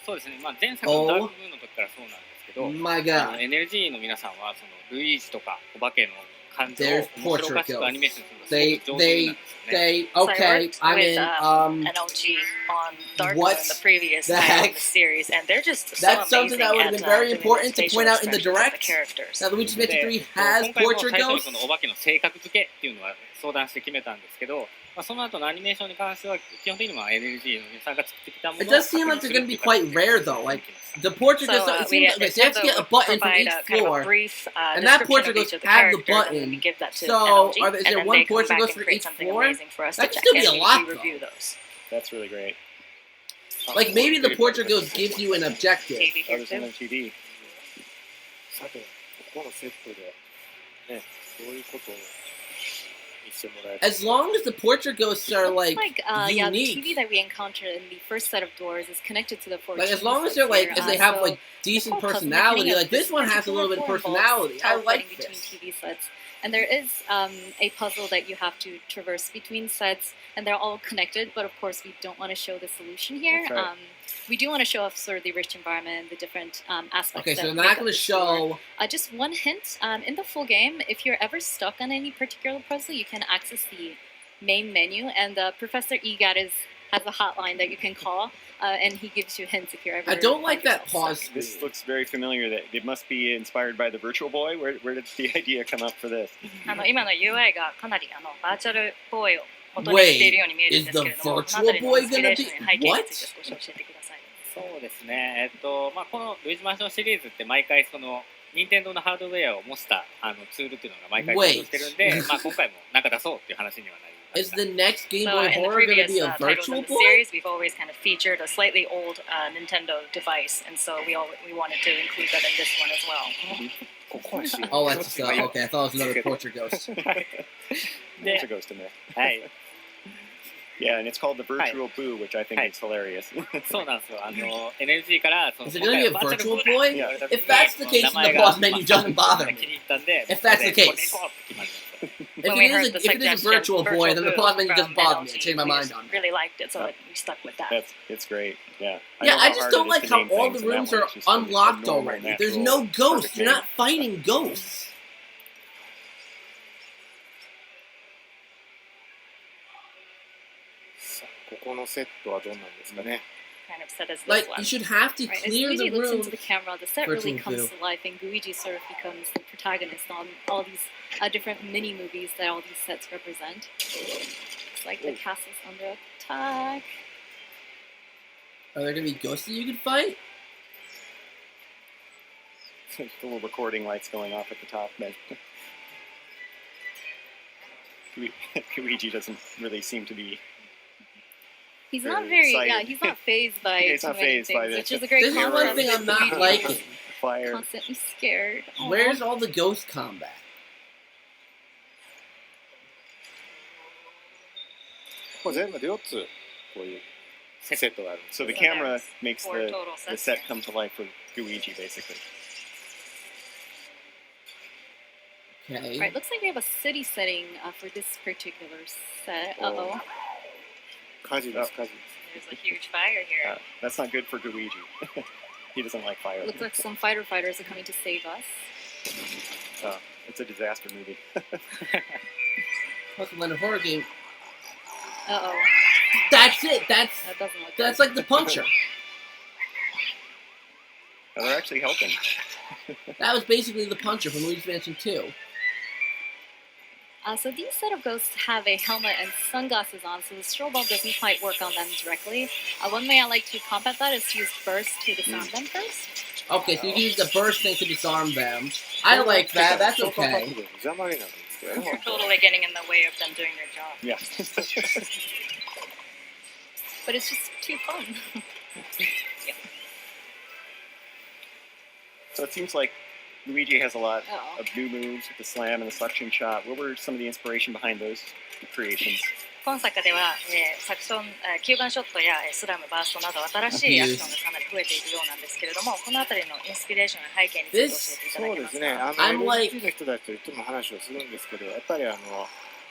そうですね、まあ、前作のダークムーンの時からそうなんですけど、 My God. NLG の皆さんはそのルイージとかお化けの感情を There's 面白おかし portrait くアニメーションする They, のがすごく上手なんですよね。 they, So I okay, worked I'm with in, NLG on Dark Moon, what the previous the title heck? of the series, and they're just so That's something amazing that would have at, been very doing the important to facial point out in the expressions of direct. characters. Now, Luigi's Mansion 3で has 今回も portrait 最初に ghosts. そのお化けの性格付けっていうのは相談して決めたんですけど、まあ、その後のアニメーションに関しては基本的には NLG の皆さんが作ってきたものを It does seem like they're going to be quite rare, though. Like, the portrait So ghosts, it we seems like they have to get a button from provide each a kind of a floor. brief And that description portrait of ghost each of the have the characters, and then we button. give that to So, NLG, is and there then one they come portrait back ghost and for create each something floor? amazing for us That to could still check, be a and lot, we review those. That's really great. Like, maybe the portrait ghost gives you an objective. TV Oh, here there's too. another TV. さて、ここのセットで、ね、どういうことを見せてもらえる As long as the portrait ghosts are, Looks like, yeah, the unique. TV that we encounter in the first set of doors is connected to the four Like, as TV long as sets they're, like, here, as they have, so like, decent the whole puzzle personality, mechanic like, of this one has a little bit of particular personality. I involves like teleporting this. between TV sets. And there is a puzzle that you have to traverse between sets, and they're all connected, but of course we don't want to show the solution here. That's right. We do want to show off sort of the rich environment, the different aspects. Okay, so that they're make not up going to the store. show... Just one hint, in the full game, if you're ever stuck on any particular puzzle, you can access the main menu, and Professor Egad has a hotline that you can call, and he gives you hints if you're ever... I don't like find that yourself pause stuck. This looks very familiar. That it must be inspired by the Virtual Boy. Where did the idea come up for this? 今の UI がかなりバーチャルボーイを元にしているように見えるんですけれども、 Wait, is the このあたりの virtual インスピレーショ boy ンや背景に gonna be- ついて少し教えてください。そうですね、まあ、このルイージマンションシリーズって毎回その任天堂のハードウェアを模したツールっていうのが毎回登場してるんで、まあ、今回もなんか出そうっていう話にはなりま Is した the next Game So Boy in the Horror going to previous be a titles virtual in the boy? series, we've always kind of featured a slightly old Nintendo device, and so we wanted to include that in this one as well. ここは知らない Oh, that's just, okay, I thought it was another portrait ghost. There's a ghost in there. はい、 Yeah, and it's called the Virtual Boo, which I think Hi. is hilarious. そうなんですよNLG からその Is it going to be a 今回は virtual バーチャルボー boy? イって言われた時に If that's the case, 名 then 前 the が boss menu doesn't bother 気 me. に入ったんで If that's the これで case. これで行こうって決まりました If When it we is heard a, the if it is a suggestion, virtual boy, then the Boo boss menu from doesn't bother me. I NLG, changed my we mind just on it. really liked it, so we stuck with that. It's great. Yeah. Yeah, know I how just hard don't it is like to how name all things, the and that rooms one are is just a unlocked normal, already. There's natural, no ghosts. perfect You're name. not fighting ghosts. さあここのセットはどうなんですかね。 Kind of set as this Like, one. you should have to Right, as clear Luigi the looks room. into the camera, the set really Virtual comes Boo. to life, and Luigi sort of becomes the protagonist on all these different mini movies that all these sets represent. It's like the castle's under attack. Are there going to be ghosts that you can fight? The little recording lights going off at the top. But Luigi doesn't really seem to be. He's Very not very, excited. he's not phased by He's too not many fazed by things, this. which is a great This is one contrast. thing I'm not Luigi liking. is Fire. constantly scared. Aw. Where's all the ghost combat? これ全部で4つこういうセットがあるんです。 So the So camera there's makes four the total the sets set here. come to life for Luigi, basically. Okay. Right, looks like we have a city setting for this particular set. Uh-oh. 火事です、火事です。 There's a huge fire here. That's not good for Luigi. He doesn't like fire. Looks like some fighter fighters are coming to save us. So it's a disaster movie. Plus, Leonard horror game. Uh-oh. That's it. That doesn't look That's good. like the puncher. Oh, they're actually helping. That was basically the puncher from Luigi's Mansion 2. So these set of ghosts have a helmet and sunglasses on, so the strobe doesn't quite work on them directly. One way I like to combat that is to use burst to disarm them first. Okay, so you use the burst thing to disarm them. I like that. That's okay. 邪魔になるんですけどね。 Totally getting in the way of them doing their job. Yeah. But it's just too fun. So it seems like Luigi has a lot Uh-oh. of new moves with the slam and the suction shot. What were some of the inspiration behind those creations? 今作では、サクション、吸盤ショットやスラム、バーストなど新しいアクションがかなり増えているようなんですけれども、このあたりのインスピレーションや背景について教えていただけますそうですね。か。I'm like- LG の人たちといつも話をするんですけど、やっぱり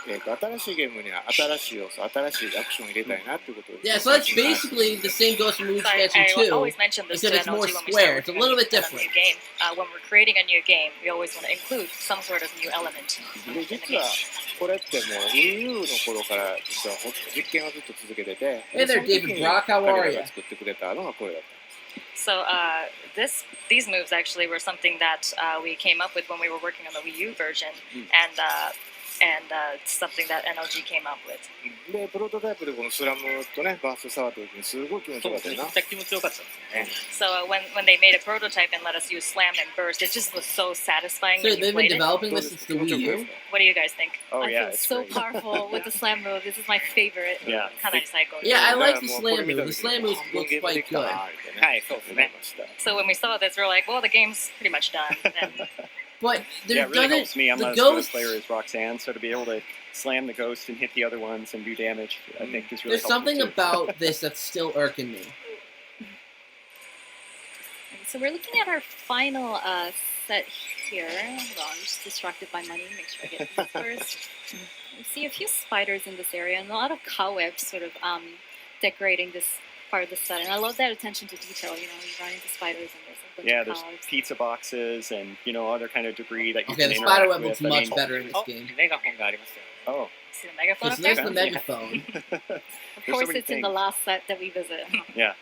新しいゲームには新しい要素、新しいアクションを入れたいなっていうことを。 Yeah, so that's basically the same goes from Luigi's Mansion I 2. always mention this to except it's more NLG when we square. start It's a little bit working on a different. new game. When we're creating a new game, we always want to include some sort of new element. で実はこれってもう Wii U の頃から実は実験をずっと続けてて、 Hey there, David Brock. How are 彼 you? らが作ってくれたのがこれだった。 So these moves actually were something that we came up with when we were working on the Wii U version, and something that NLG came up with. でプロトタイプでこのスラムとねバースト触った時にすごい気持ちそうよかったよなめっ。ちゃ気持ちよかったですね。 So when they made a prototype and let us use slam and burst, it just was so satisfying So when you they've been played it. developing this since the Wii U? What do you guys think? Oh I yeah, feel it's so great. powerful with the slam move. This is my favorite. Yeah. Kanai psycho. Yeah, I like the だからもうこれ slam 見 move. た The 時に slam move 半分 looks ゲームで quite きた good. なみたいな。はい、そうです思いね。ました。 So when we saw this, we were like, well, the game's pretty much done. And But Yeah, there it really doesn't. helps me. I'm The not as good a ghost. player as Roxanne, so to be able to slam the ghost and hit the other ones and do damage, I think is really There's helpful something too. about this that's still irking me. So we're looking at our final set here. Hold on, I'm just distracted by money. Make sure I get this first. We see a few spiders in this area and a lot of cobwebs sort of decorating this part of the set. And I love that attention to detail. You know, you run into spiders and there's a bunch Yeah, of there's cobwebs. pizza boxes and other kind of debris that you Okay, can the interact spider web with. looks I much mean, better in this あ game. メガホンがありますよ。 Oh, see the megaphone up Because there? there's the megaphone. Of There's so course, many it's in the things. last set that we visit. yeah.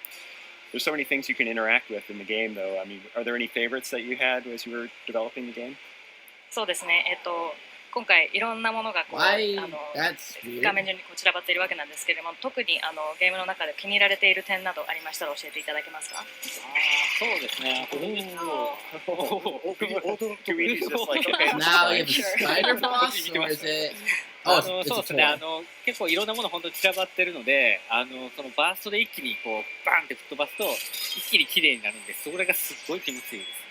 There's so many things you can interact with in the game, though. I mean, are there any favorites that you had as you were developing the game? そうですね。今回いろんなものがこう Why? That's 画 weird. 面上にこう散らばっているわけなんですけれども、特にゲームの中で気に入られている点などありましたら教えていただけますか？ああ、そうですね。Luigi's just like, okay, this is Now you fine. have a spider boss, or is it? Oh, it's そう a ですね。 toy. 結構いろんなもの本当に散らばってるので、そのバーストで一気にこうバンって吹っ飛ばすと一気に綺麗になるんで、それがすっごい気持ちいいですね。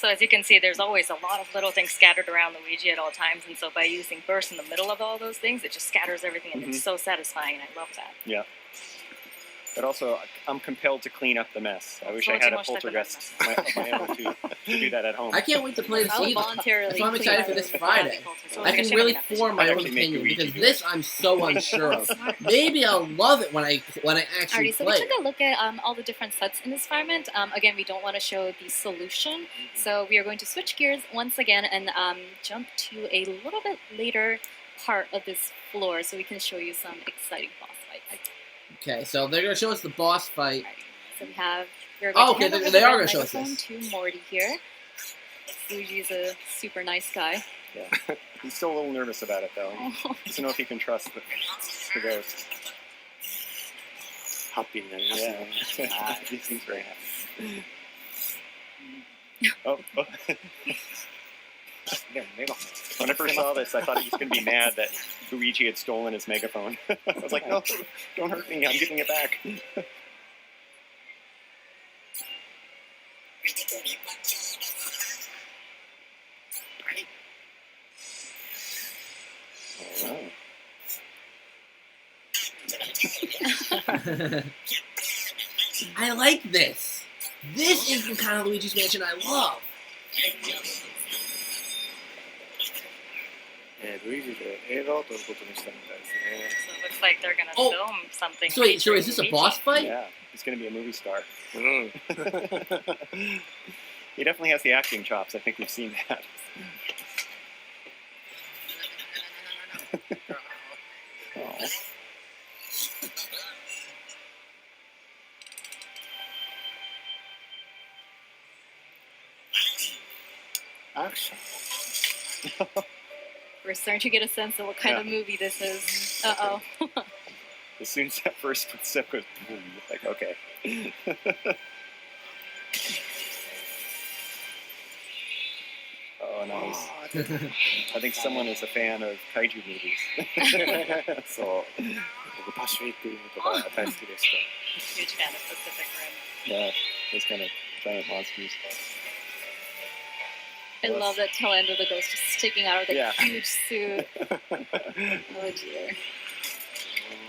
So as you can see, there's always a lot of little things scattered around Luigi at all times, and so by using burst in the middle of all those things, it just scatters everything, and it's so satisfying, and I love that. Yeah. But also, I'm compelled to clean up the mess. I wish I had a poltergeist of my own to do that at home. I can't wait to play this I would either. voluntarily. That's why I'm clean excited up for this the Friday. So I can really form my I'd own actually make opinion Luigi because do this I'm so unsure of. Maybe I'll love it when I actually Alrighty, so play we it. took a look at all the different sets in this environment. Again, we don't want to show the solution, so we are going to switch gears once again and jump to a little bit later part of this floor so we can show you some exciting boss fights. Okay, so they're gonna show us the boss fight. So we're Oh, going okay, to hand over they the are gonna show us microphone this. to Morty here. Luigi's a super nice guy. Yeah. He's still a little nervous about it, though. He doesn't know if he can trust the ghost. ハッピーになりますね。 Yeah. He seems very happy. Oh, oh. でもメガホン。 When I first saw this, I thought he was going to be mad that Luigi had stolen his megaphone. I was like, no, don't hurt me. I'm getting it back. Oh. I like this. This is the kind of Luigi's Mansion I love. ルイージで映画を撮ることにしたみたいですね。 So it looks like they're gonna Oh. film something. So wait, so is featuring this a Luigi. boss fight? Yeah. He's going to be a movie star. うん He definitely has the acting chops. I think we've seen that. Oh. Action. We're starting to get a sense of what kind of movie this is. Uh oh. As soon as that first footstep goes, boom, like, okay. Oh, nice. I think someone is a fan of kaiju movies. そう僕パシフィックリムとか大好きでした Huge fan of Pacific Rim. Yeah, those kind of giant monsters. I love that tail end of the ghost just sticking out of the Yeah. huge suit. Oh dear.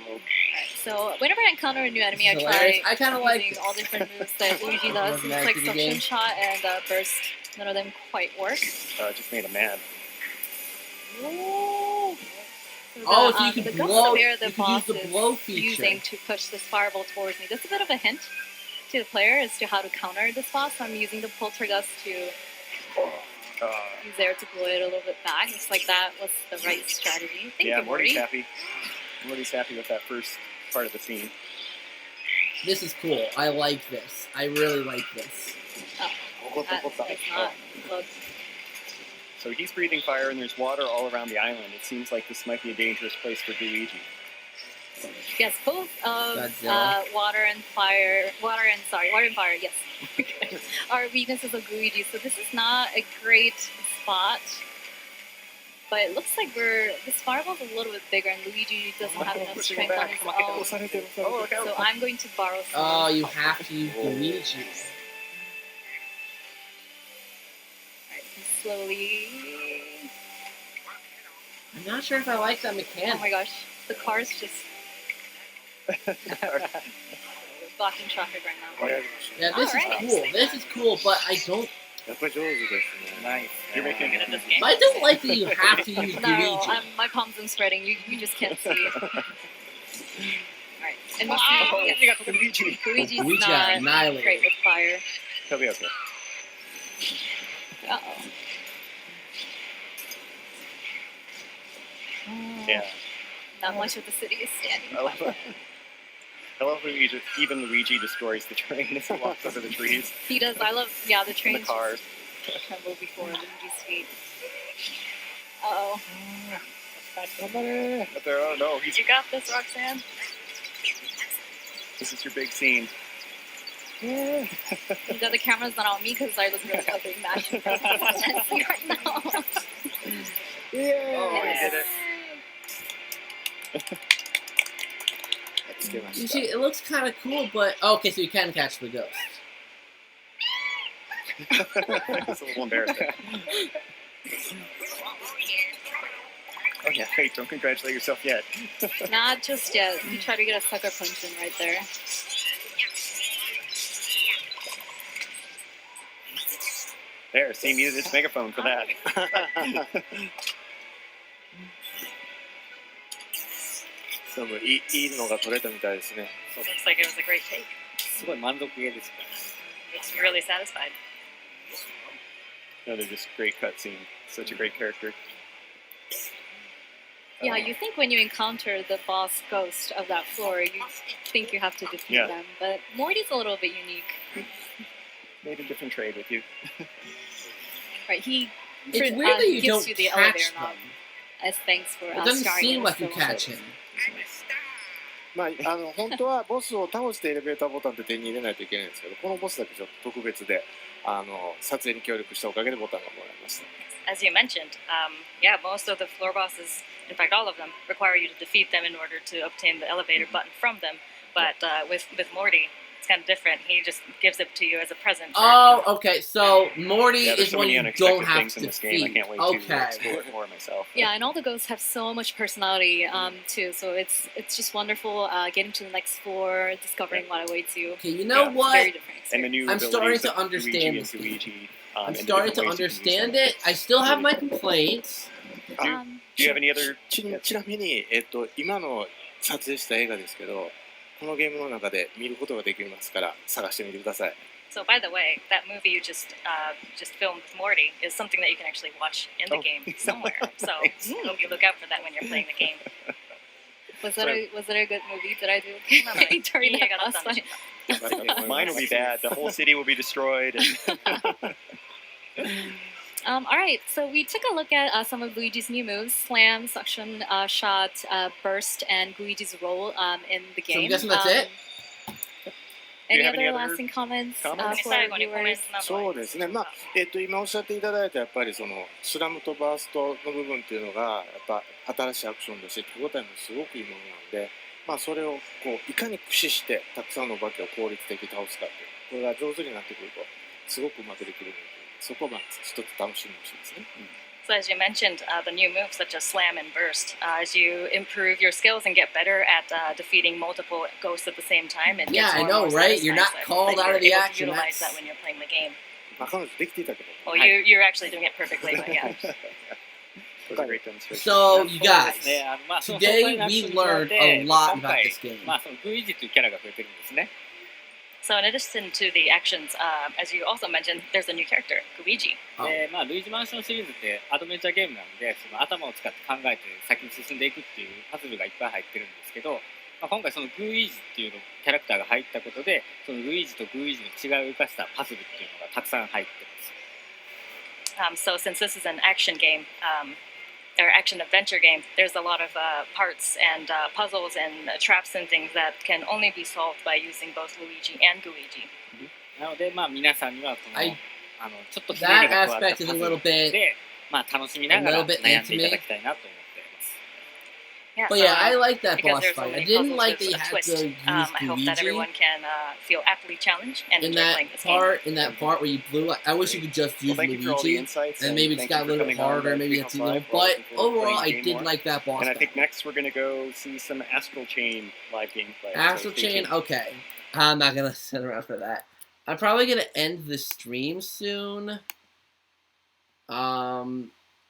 Alright, so whenever I encounter a new enemy, I try Hilarious. I kinda like using all different moves that Luigi does. It's like Magnetic suction game. shot and burst. None of them quite work. Just made him mad. So Oh, the, so you the can ghost blow. bear the You can boss use the is blow feature. using to push this fireball towards me. That's a bit of a hint to the player as to how to counter this boss. I'm using the poltergust to use air to blow it a little bit back. Looks like that was the right strategy. Thank Yeah, you, Morty's Morty. happy. Morty's happy with that first part of the scene. This is cool. I like this. I really like this. That's not close. So he's breathing fire, and there's water all around the island. It seems like this might be a dangerous place for Luigi. Yes, both of Godzilla. water and fire, yes, are weaknesses of Luigi. So this is not a great spot. But it looks like this fireball's a little bit bigger, and Luigi doesn't have enough strength on his own. Oh, look out. So I'm going to borrow some. Oh, you have to use Luigi's. Alright, slowly. I'm not sure if I like that Oh mechanic. my gosh, the car's just blocking traffic right now. やりましょう Yeah, this Alright. is cool. This is cool, but I don't. やっぱり上手ですね Nice. You're making Good at this game. I don't like that you have to use No, Luigi. my palms are spreading. You just can't see. Alright, and we Luigi. Luigi's Luigi not annihilated. great with fire. He'll be okay. Uh oh. Yeah. Not much of the city is standing. I love Luigi. Even Luigi destroys the train as he walks under the trees He does. I love. Yeah, the and trains the cars. just tremble before Luigi's feet. Uh oh. But there, oh no, You got this, Roxanne. this is your big scene. You got the camera's not on me because I look really ugly. Imagine right now. Oh, he did it. つけま You した see, it looks kind of cool, but okay, so you can catch the ghost. It's a little embarrassing. Oh yeah, wait, don't congratulate yourself yet. Not just yet. You try to get a sucker punch in right there. There, see, needed this megaphone for that. 多分いいのが取れたみたいですね Looks like it was a great take. すごい満足げですね Looks really satisfied. Another just great cutscene. Such a great character. Yeah, you think when you encounter the boss ghost of that floor, you think you have to defeat Yeah. them. But Morty's a little bit unique. Made a different trade with you. Right, he It's weird that you gives don't you the elevator catch knob them. as thanks for It doesn't starring seem in like the you film. catch him. まあ本当はボスを倒してエレベーターボタンって手に入れないといけないんですけどこのボスだけちょっと特別で撮影に協力したおかげでボタンがもらいました As you mentioned, yeah, most of the floor bosses, in fact, all of them, require you to defeat them in order to obtain the elevator button from them. But with Morty, it's kind of different. He just gives it to you as a present. Oh, okay. So Morty Yeah, there's is so one many you unexpected don't have things in to this game. I defeat. can't wait to Okay. explore it more myself. Yeah, and all the ghosts have so much personality too. So it's just wonderful getting to the next floor, discovering what awaits you. Okay, you know Yeah, It's a what? very different And the experience. new I'm starting abilities to of understand Luigi this and game. Luigi, I'm and the starting to different ways you can use understand them. it. I still have my complaints. Um, Do you have any other? ちなみに、今の撮影した映画ですけどこのゲームの中で見ることができますから探してみてください。 So by the way, that movie you just filmed with Morty is something that you can actually watch in the game somewhere. So hope you look out for that when you're playing the game. Was it a good movie? Did I do まあまあokay during いい that 映画だった last んでし one? ょうか。 Mine will be bad. The whole city will be destroyed. All right, so we took a look at some of Luigi's new moves: slam, suction, shot, burst, and Luigi's roll in the So I'm game. guessing that's it? Do you Any have any other other lasting comments, comments? for 最後にコメン viewers? トなどそうですね、まあ今おっしゃっていただいたやっぱりそのスラムとバーストの部分っていうのがやっぱ新しいアクションだし手応えもすごくいいものなんで、まあ、それをこういかに駆使してたくさんのお化けを効率的に倒すかっていうこれが上手になってくるとすごくうまくできるのでそこはまあ一つ楽しみにしてますね。So as you mentioned, the new moves such as slam and burst, as you improve your skills and get better at defeating multiple ghosts at the same time, it Yeah, gets I more know, and more right? You're not satisfying called that out of the you're able to action. utilize That's- that when you're playing the game. まあ、彼女できていたけど、 Well, you're actually doing it perfectly, but yeah. Was a great demonstration. So, you そうで guys, すねまあその today 相対のアクシ we ョンに加え learned て a lot 今 about 回 this game. まあそのルイージというキャラが増えてるんですね。 So in addition to the actions, as you also mentioned, there's a new character, Luigi. でまあ、ルイージマンションシリーズってアドベンチャーゲームなのでその頭を使って考えて先に進んでいくっていうパズルがいっぱい入ってるんですけど、まあ、今回そのグイージっていうのキャラクターが入ったことでそのルイージとグイージの違いを生かしたパズルっていうのがたくさん入ってます。 So since this is an action game, or action adventure game, there's a lot of parts and puzzles and traps and things that can only be solved by using both Luigi and Luigi. なのでまあ皆さんにはこの I- ちょっとひねり That が加わった aspect パ is ズ a ル little bit, で、まあ、楽しみなが a ら little bit 悩んでいただきたいなと思っています。 Yeah, but so, yeah, I like that because boss there's so fight. I many didn't puzzles like with that you a had twist. to use I hope that everyone Luigi can feel aptly challenged and in enjoy that playing this game. part. In that part where you blew, I wish you could just Well, use thank you for all the Luigi. insights. And maybe it's thank got a you for little bit coming on harder. to Maybe Freak it's a House little. Live. We're all But looking forward to overall, playing I the game did more. like that boss And I fight. think next we're going to go see some Astral Chain live gameplay. So Astral stay Chain, tuned. okay. I'm not gonna sit around for that. I'm probably gonna end the stream soon.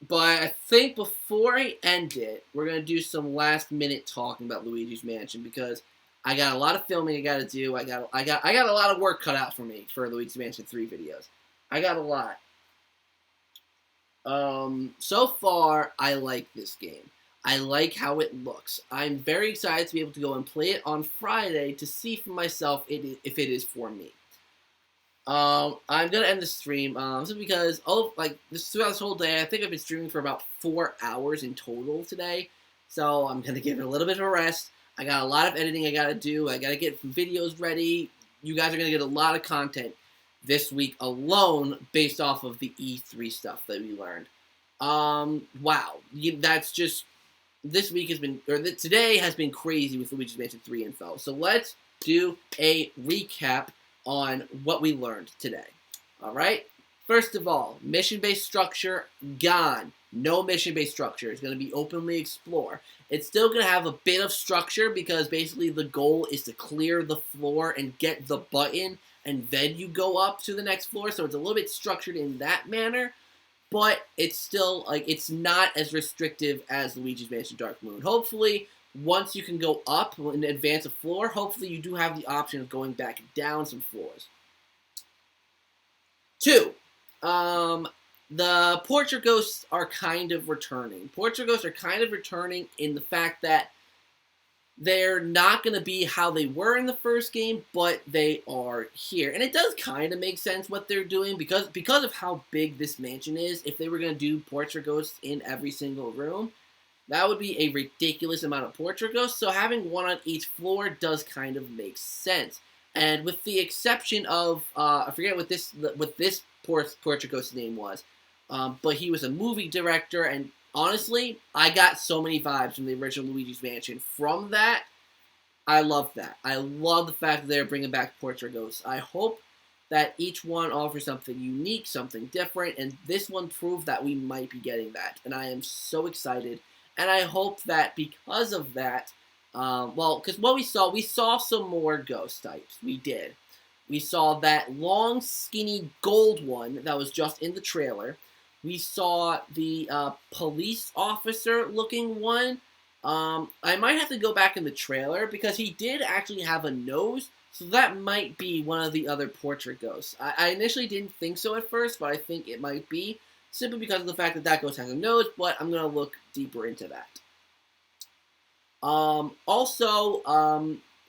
But I think before I end it, we're gonna do some last minute talking about Luigi's Mansion because I got a lot of filming I gotta do. I got a lot of work cut out for me for Luigi's Mansion 3 videos. I got a lot. So far, I like this game. I like how it looks. I'm very excited to be able to go and play it on Friday to see for myself if it is for me. I'm gonna end the stream simply because throughout this whole day, I think I've been streaming for about 4 hours in total today. So I'm gonna give it a little bit of a rest. I got a lot of editing I gotta do. I gotta get some videos ready. You guys are gonna get a lot of content this week alone based off of the E3 stuff that we learned. Wow, that's just this week has been today has been crazy with Luigi's Mansion 3 info. So let's do a recap on what we learned today. Alright? First of all, mission-based structure, gone. No mission-based structure. It's going to be openly explore. It's still going to have a bit of structure because basically the goal is to clear the floor and get the button and then you go up to the next floor. So it's a little bit structured in that manner. But it's still, it's not as restrictive as Luigi's Mansion Dark Moon. Hopefully, once you can go up and advance a floor, hopefully you do have the option of going back down some floors. 2. The portrait ghosts are kind of returning. Portrait ghosts are kind of returning in the fact that they're not going to be how they were in the first game, but they are here. And it does kind of make sense what they're doing because of how big this mansion is. If they were going to do portrait ghosts in every single room, that would be a ridiculous amount of portrait ghosts. So having one on each floor does kind of make sense. And with the exception of, I forget what this portrait ghost's name was, but he was a movie director, and honestly, I got so many vibes from the original Luigi's Mansion. From that, I love that. I love the fact that they're bringing back portrait ghosts. I hope that each one offers something unique, something different, and this one proved that we might be getting that. And I am so excited. And I hope that because of that, because what we saw some more ghost types. We did. We saw that long, skinny gold one that was just in the trailer. We saw the police officer looking one. I might have to go back in the trailer because he did actually have a nose, so that might be one of the other portrait ghosts. I initially didn't think so at first, but I think it might be, simply because of the fact that that ghost has a nose, but I'm going to look deeper into that. Also,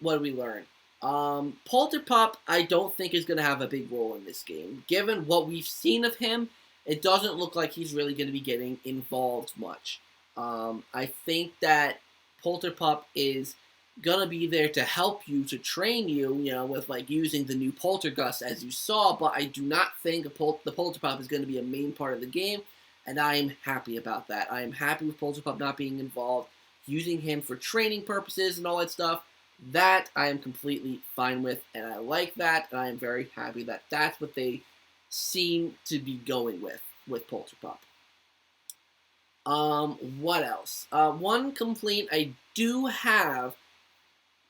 what did we learn? Polterpup, I don't think is going to have a big role in this game. Given what we've seen of him, it doesn't look like he's really going to be getting involved much. I think that Polterpup is going to be there to help you, to train you, with, like, using the new Poltergust as you saw, but I do not think the Polterpup is going to be a main part of the game, and I'm happy about that. I am happy with Polterpup not being involved, using him for training purposes and all that stuff. That I am completely fine with, and I like that, and I am very happy that that's what they seem to be going with Polterpup. What else? One complaint I do have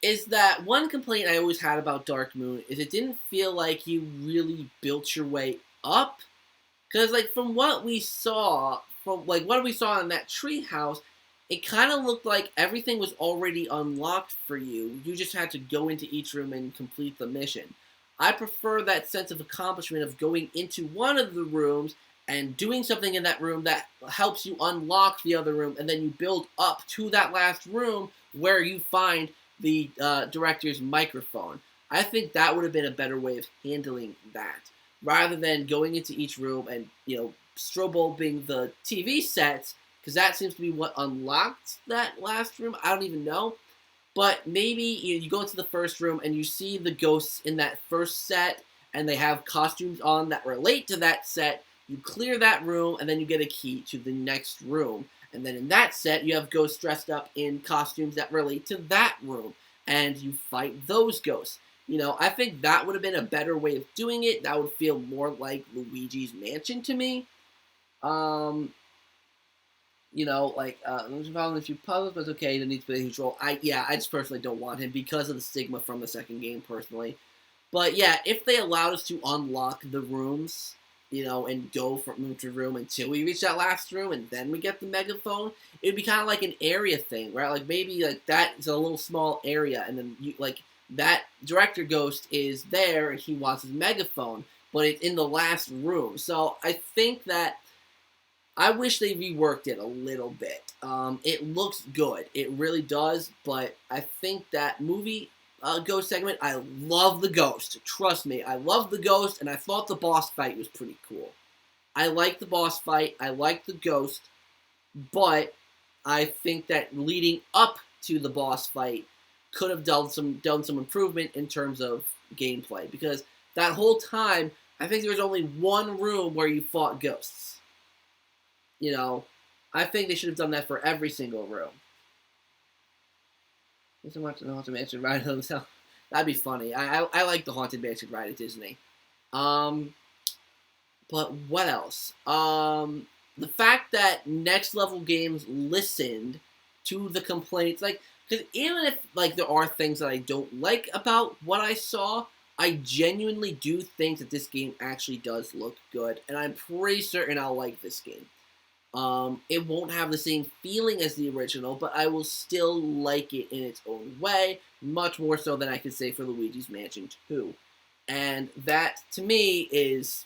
is that one complaint I always had about Dark Moon is it didn't feel like you really built your way up. Because, like, from what we saw, in that treehouse, it kind of looked like everything was already unlocked for you. You just had to go into each room and complete the mission. I prefer that sense of accomplishment of going into one of the rooms and doing something in that room that helps you unlock the other room, and then you build up to that last room where you find the director's microphone. I think that would have been a better way of handling that, rather than going into each room and, strobing the TV sets, because that seems to be what unlocked that last room. I don't even know. But maybe you go into the first room and you see the ghosts in that first set, and they have costumes on that relate to that set. You clear that room, and then you get a key to the next room. And then in that set, you have ghosts dressed up in costumes that relate to that room. And you fight those ghosts. I think that would have been a better way of doing it. That would feel more like Luigi's Mansion to me. Following a few puzzles, but it's okay, there needs to be control. I just personally don't want him because of the stigma from the second game, personally. But yeah, if they allowed us to unlock the rooms, and go from room to room until we reach that last room, and then we get the megaphone, it would be kind of like an area thing, right? Like, maybe, like, that's a little small area, and then, that director ghost is there, and he wants his megaphone, but it's in the last room. So I think that I wish they reworked it a little bit. It looks good. It really does, but I think that movie ghost segment, I love the ghost. Trust me, I love the ghost, and I thought the boss fight was pretty cool. I like the boss fight. I like the ghost, but I think that leading up to the boss fight could have done some improvement in terms of gameplay, because that whole time, I think there was only one room where you fought ghosts. I think they should have done that for every single room. Doesn't want to know Haunted Mansion ride himself. That'd be funny. I like the Haunted Mansion ride at Disney. But what else? The fact that Next Level Games listened to the complaints, because even if, there are things that I don't like about what I saw, I genuinely do think that this game actually does look good, and I'm pretty certain I'll like this game. It won't have the same feeling as the original, but I will still like it in its own way, much more so than I could say for Luigi's Mansion 2. And that, to me, is,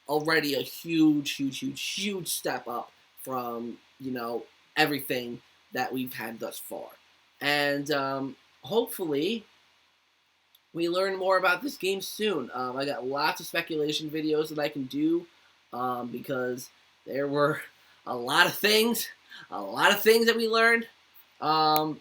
already a huge step up from, everything that we've had thus far. And, hopefully, we learn more about this game soon. I got lots of speculation videos that I can do, because there were a lot of things that we learned. I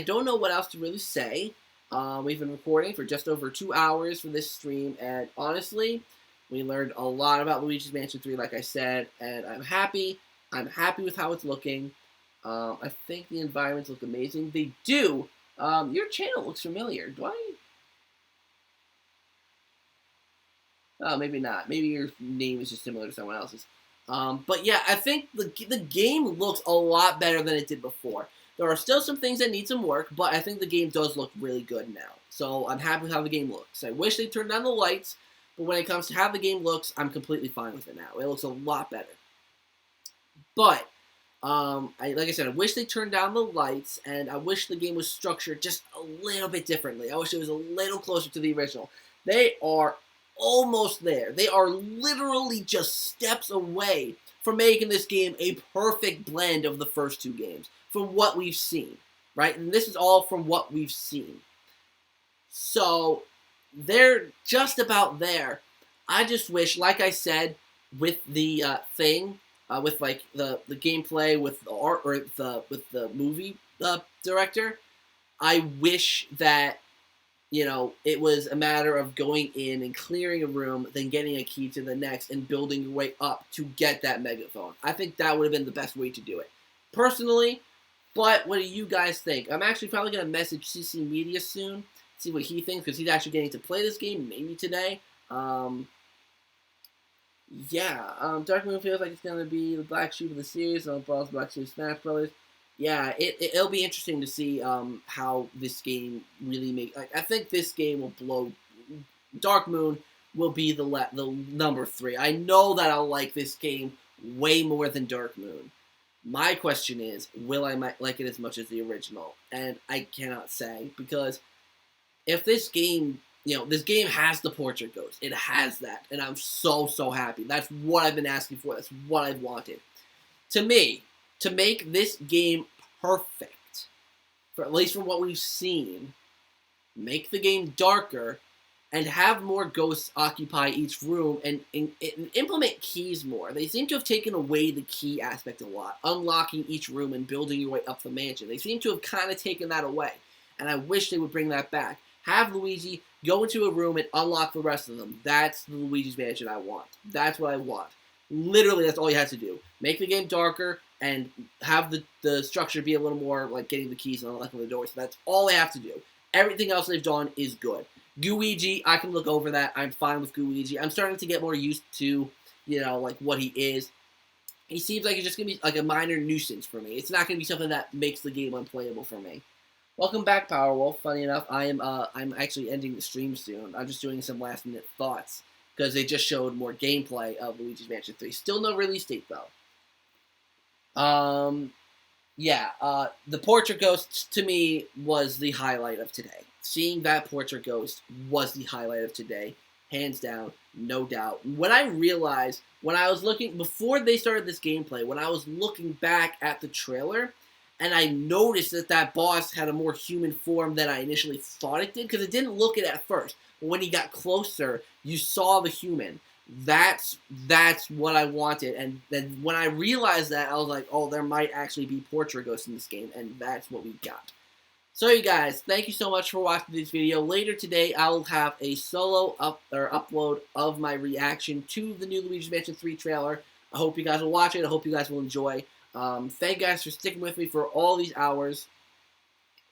don't know what else to really say. We've been recording for just over 2 hours for this stream, and honestly, we learned a lot about Luigi's Mansion 3, like I said, and I'm happy. I'm happy with how it's looking. I think the environments look amazing. They do. Your channel looks familiar. Do I? Oh, maybe not. Maybe your name is just similar to someone else's. But yeah, I think the game looks a lot better than it did before. There are still some things that need some work, but I think the game does look really good now. So I'm happy with how the game looks. I wish they turned down the lights, but when it comes to how the game looks, I'm completely fine with it now. It looks a lot better. But Like I said, I wish they turned down the lights, and I wish the game was structured just a little bit differently. I wish it was a little closer to the original. They are almost there. They are literally just steps away from making this game a perfect blend of the first two games, from what we've seen, right? And this is all from what we've seen. So, they're just about there. I just wish, like I said, with the thing, with like the gameplay, with the art, or with the movie director, I wish that it was a matter of going in and clearing a room, then getting a key to the next, and building your way up to get that megaphone. I think that would have been the best way to do it, personally. But what do you guys think? I'm actually probably gonna message CC Media soon, see what he thinks, because he's actually getting to play this game maybe today. Dark Moon feels like it's going to be the black sheep of the series on Brawl's Black Sheep Smash Brothers. Yeah, it'll be interesting to see how this game really makes... I think this game will blow... Dark Moon will be the number 3. I know that I'll like this game way more than Dark Moon. My question is, will I like it as much as the original? And I cannot say, because if this game... this game has the Portrait Ghost. It has that. And I'm so, so happy. That's what I've been asking for. That's what I've wanted. To me, to make this game perfect, for at least from what we've seen, make the game darker, and have more ghosts occupy each room, and implement keys more. They seem to have taken away the key aspect a lot, unlocking each room and building your way up the mansion. They seem to have kind of taken that away, and I wish they would bring that back. Have Luigi go into a room and unlock the rest of them. That's the Luigi's Mansion I want. That's what I want. Literally, that's all you have to do. Make the game darker and have the structure be a little more like getting the keys and unlocking the doors. That's all they have to do. Everything else they've done is good. Luigi, I can look over that. I'm fine with Luigi. I'm starting to get more used to, like what he is. He seems like he's just going to be like a minor nuisance for me. It's not going to be something that makes the game unplayable for me. Welcome back, Powerwolf. Funny enough, I'm actually ending the stream soon. I'm just doing some last-minute thoughts, because they just showed more gameplay of Luigi's Mansion 3. Still no release date, though. The Portrait Ghost, to me, was the highlight of today. Seeing that Portrait Ghost was the highlight of today. Hands down, no doubt. When I realized, when I was looking, before they started this gameplay, when I was looking back at the trailer, and I noticed that boss had a more human form than I initially thought it did, because it didn't look it at first. But when he got closer, you saw the human. That's what I wanted. And then when I realized that, I was like, oh, there might actually be Portrait Ghosts in this game, and that's what we got. So, you guys, thank you so much for watching this video. Later today, I will have a solo upload of my reaction to the new Luigi's Mansion 3 trailer. I hope you guys will watch it. I hope you guys will enjoy. Thank you guys for sticking with me for all these hours.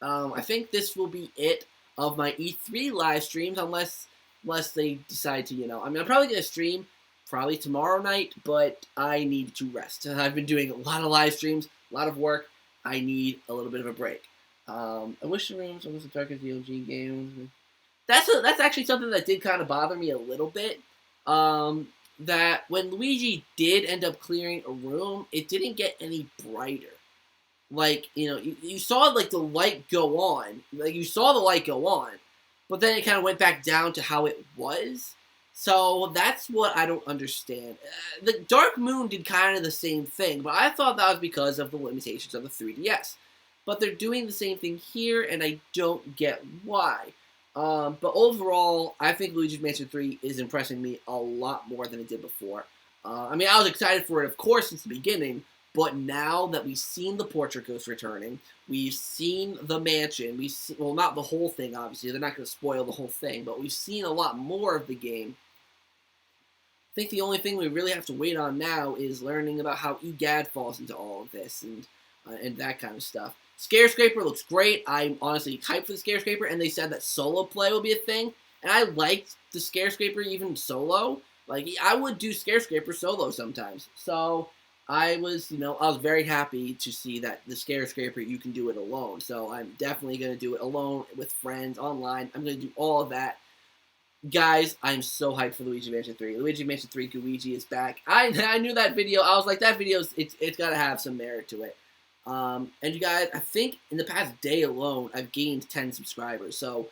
I think this will be it of my E3 live streams, unless they decide to, I'm probably going to stream probably tomorrow night, but I need to rest. I've been doing a lot of live streams, a lot of work. I need a little bit of a break. I wish the rooms was as dark as the OG games. That's actually something that did kind of bother me a little bit. That when Luigi did end up clearing a room, it didn't get any brighter. Like, you saw, like, the light go on. Like, you saw the light go on, but then it kind of went back down to how it was. So, that's what I don't understand. The Dark Moon did kind of the same thing, but I thought that was because of the limitations of the 3DS. But they're doing the same thing here, and I don't get why. But overall, I think Luigi's Mansion 3 is impressing me a lot more than it did before. I was excited for it, of course, since the beginning, but now that we've seen the Portrait Ghost returning, we've seen the mansion, well, not the whole thing, obviously, they're not going to spoil the whole thing, but we've seen a lot more of the game. I think the only thing we really have to wait on now is learning about how EGAD falls into all of this, and that kind of stuff. Scarescraper looks great. I'm honestly hyped for the Scarescraper, and they said that solo play will be a thing, and I liked the Scarescraper even solo. Like, I would do Scarescraper solo sometimes. So, I was very happy to see that the Scarescraper, you can do it alone. So, I'm definitely going to do it alone, with friends, online. I'm going to do all of that. Guys, I'm so hyped for Luigi Mansion 3. Luigi Mansion 3 Luigi is back. I knew that video. I was like, that video's it's got to have some merit to it. And you guys, I think in the past day alone, I've gained 10 subscribers. So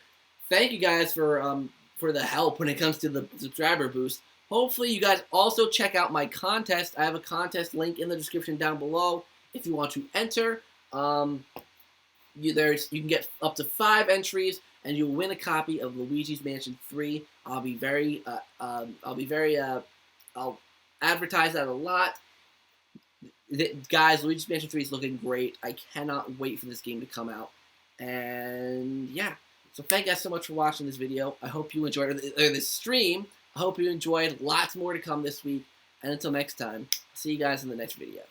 thank you guys for the help when it comes to the subscriber boost. Hopefully you guys also check out my contest. I have a contest link in the description down below if you want to enter. You can get up to 5 entries, and you'll win a copy of Luigi's Mansion 3. I'll advertise that a lot. Guys, Luigi's Mansion 3 is looking great. I cannot wait for this game to come out. And yeah, so thank you guys so much for watching this video. I hope you enjoyed this stream. I hope you enjoyed. Lots more to come this week. And until next time, see you guys in the next video.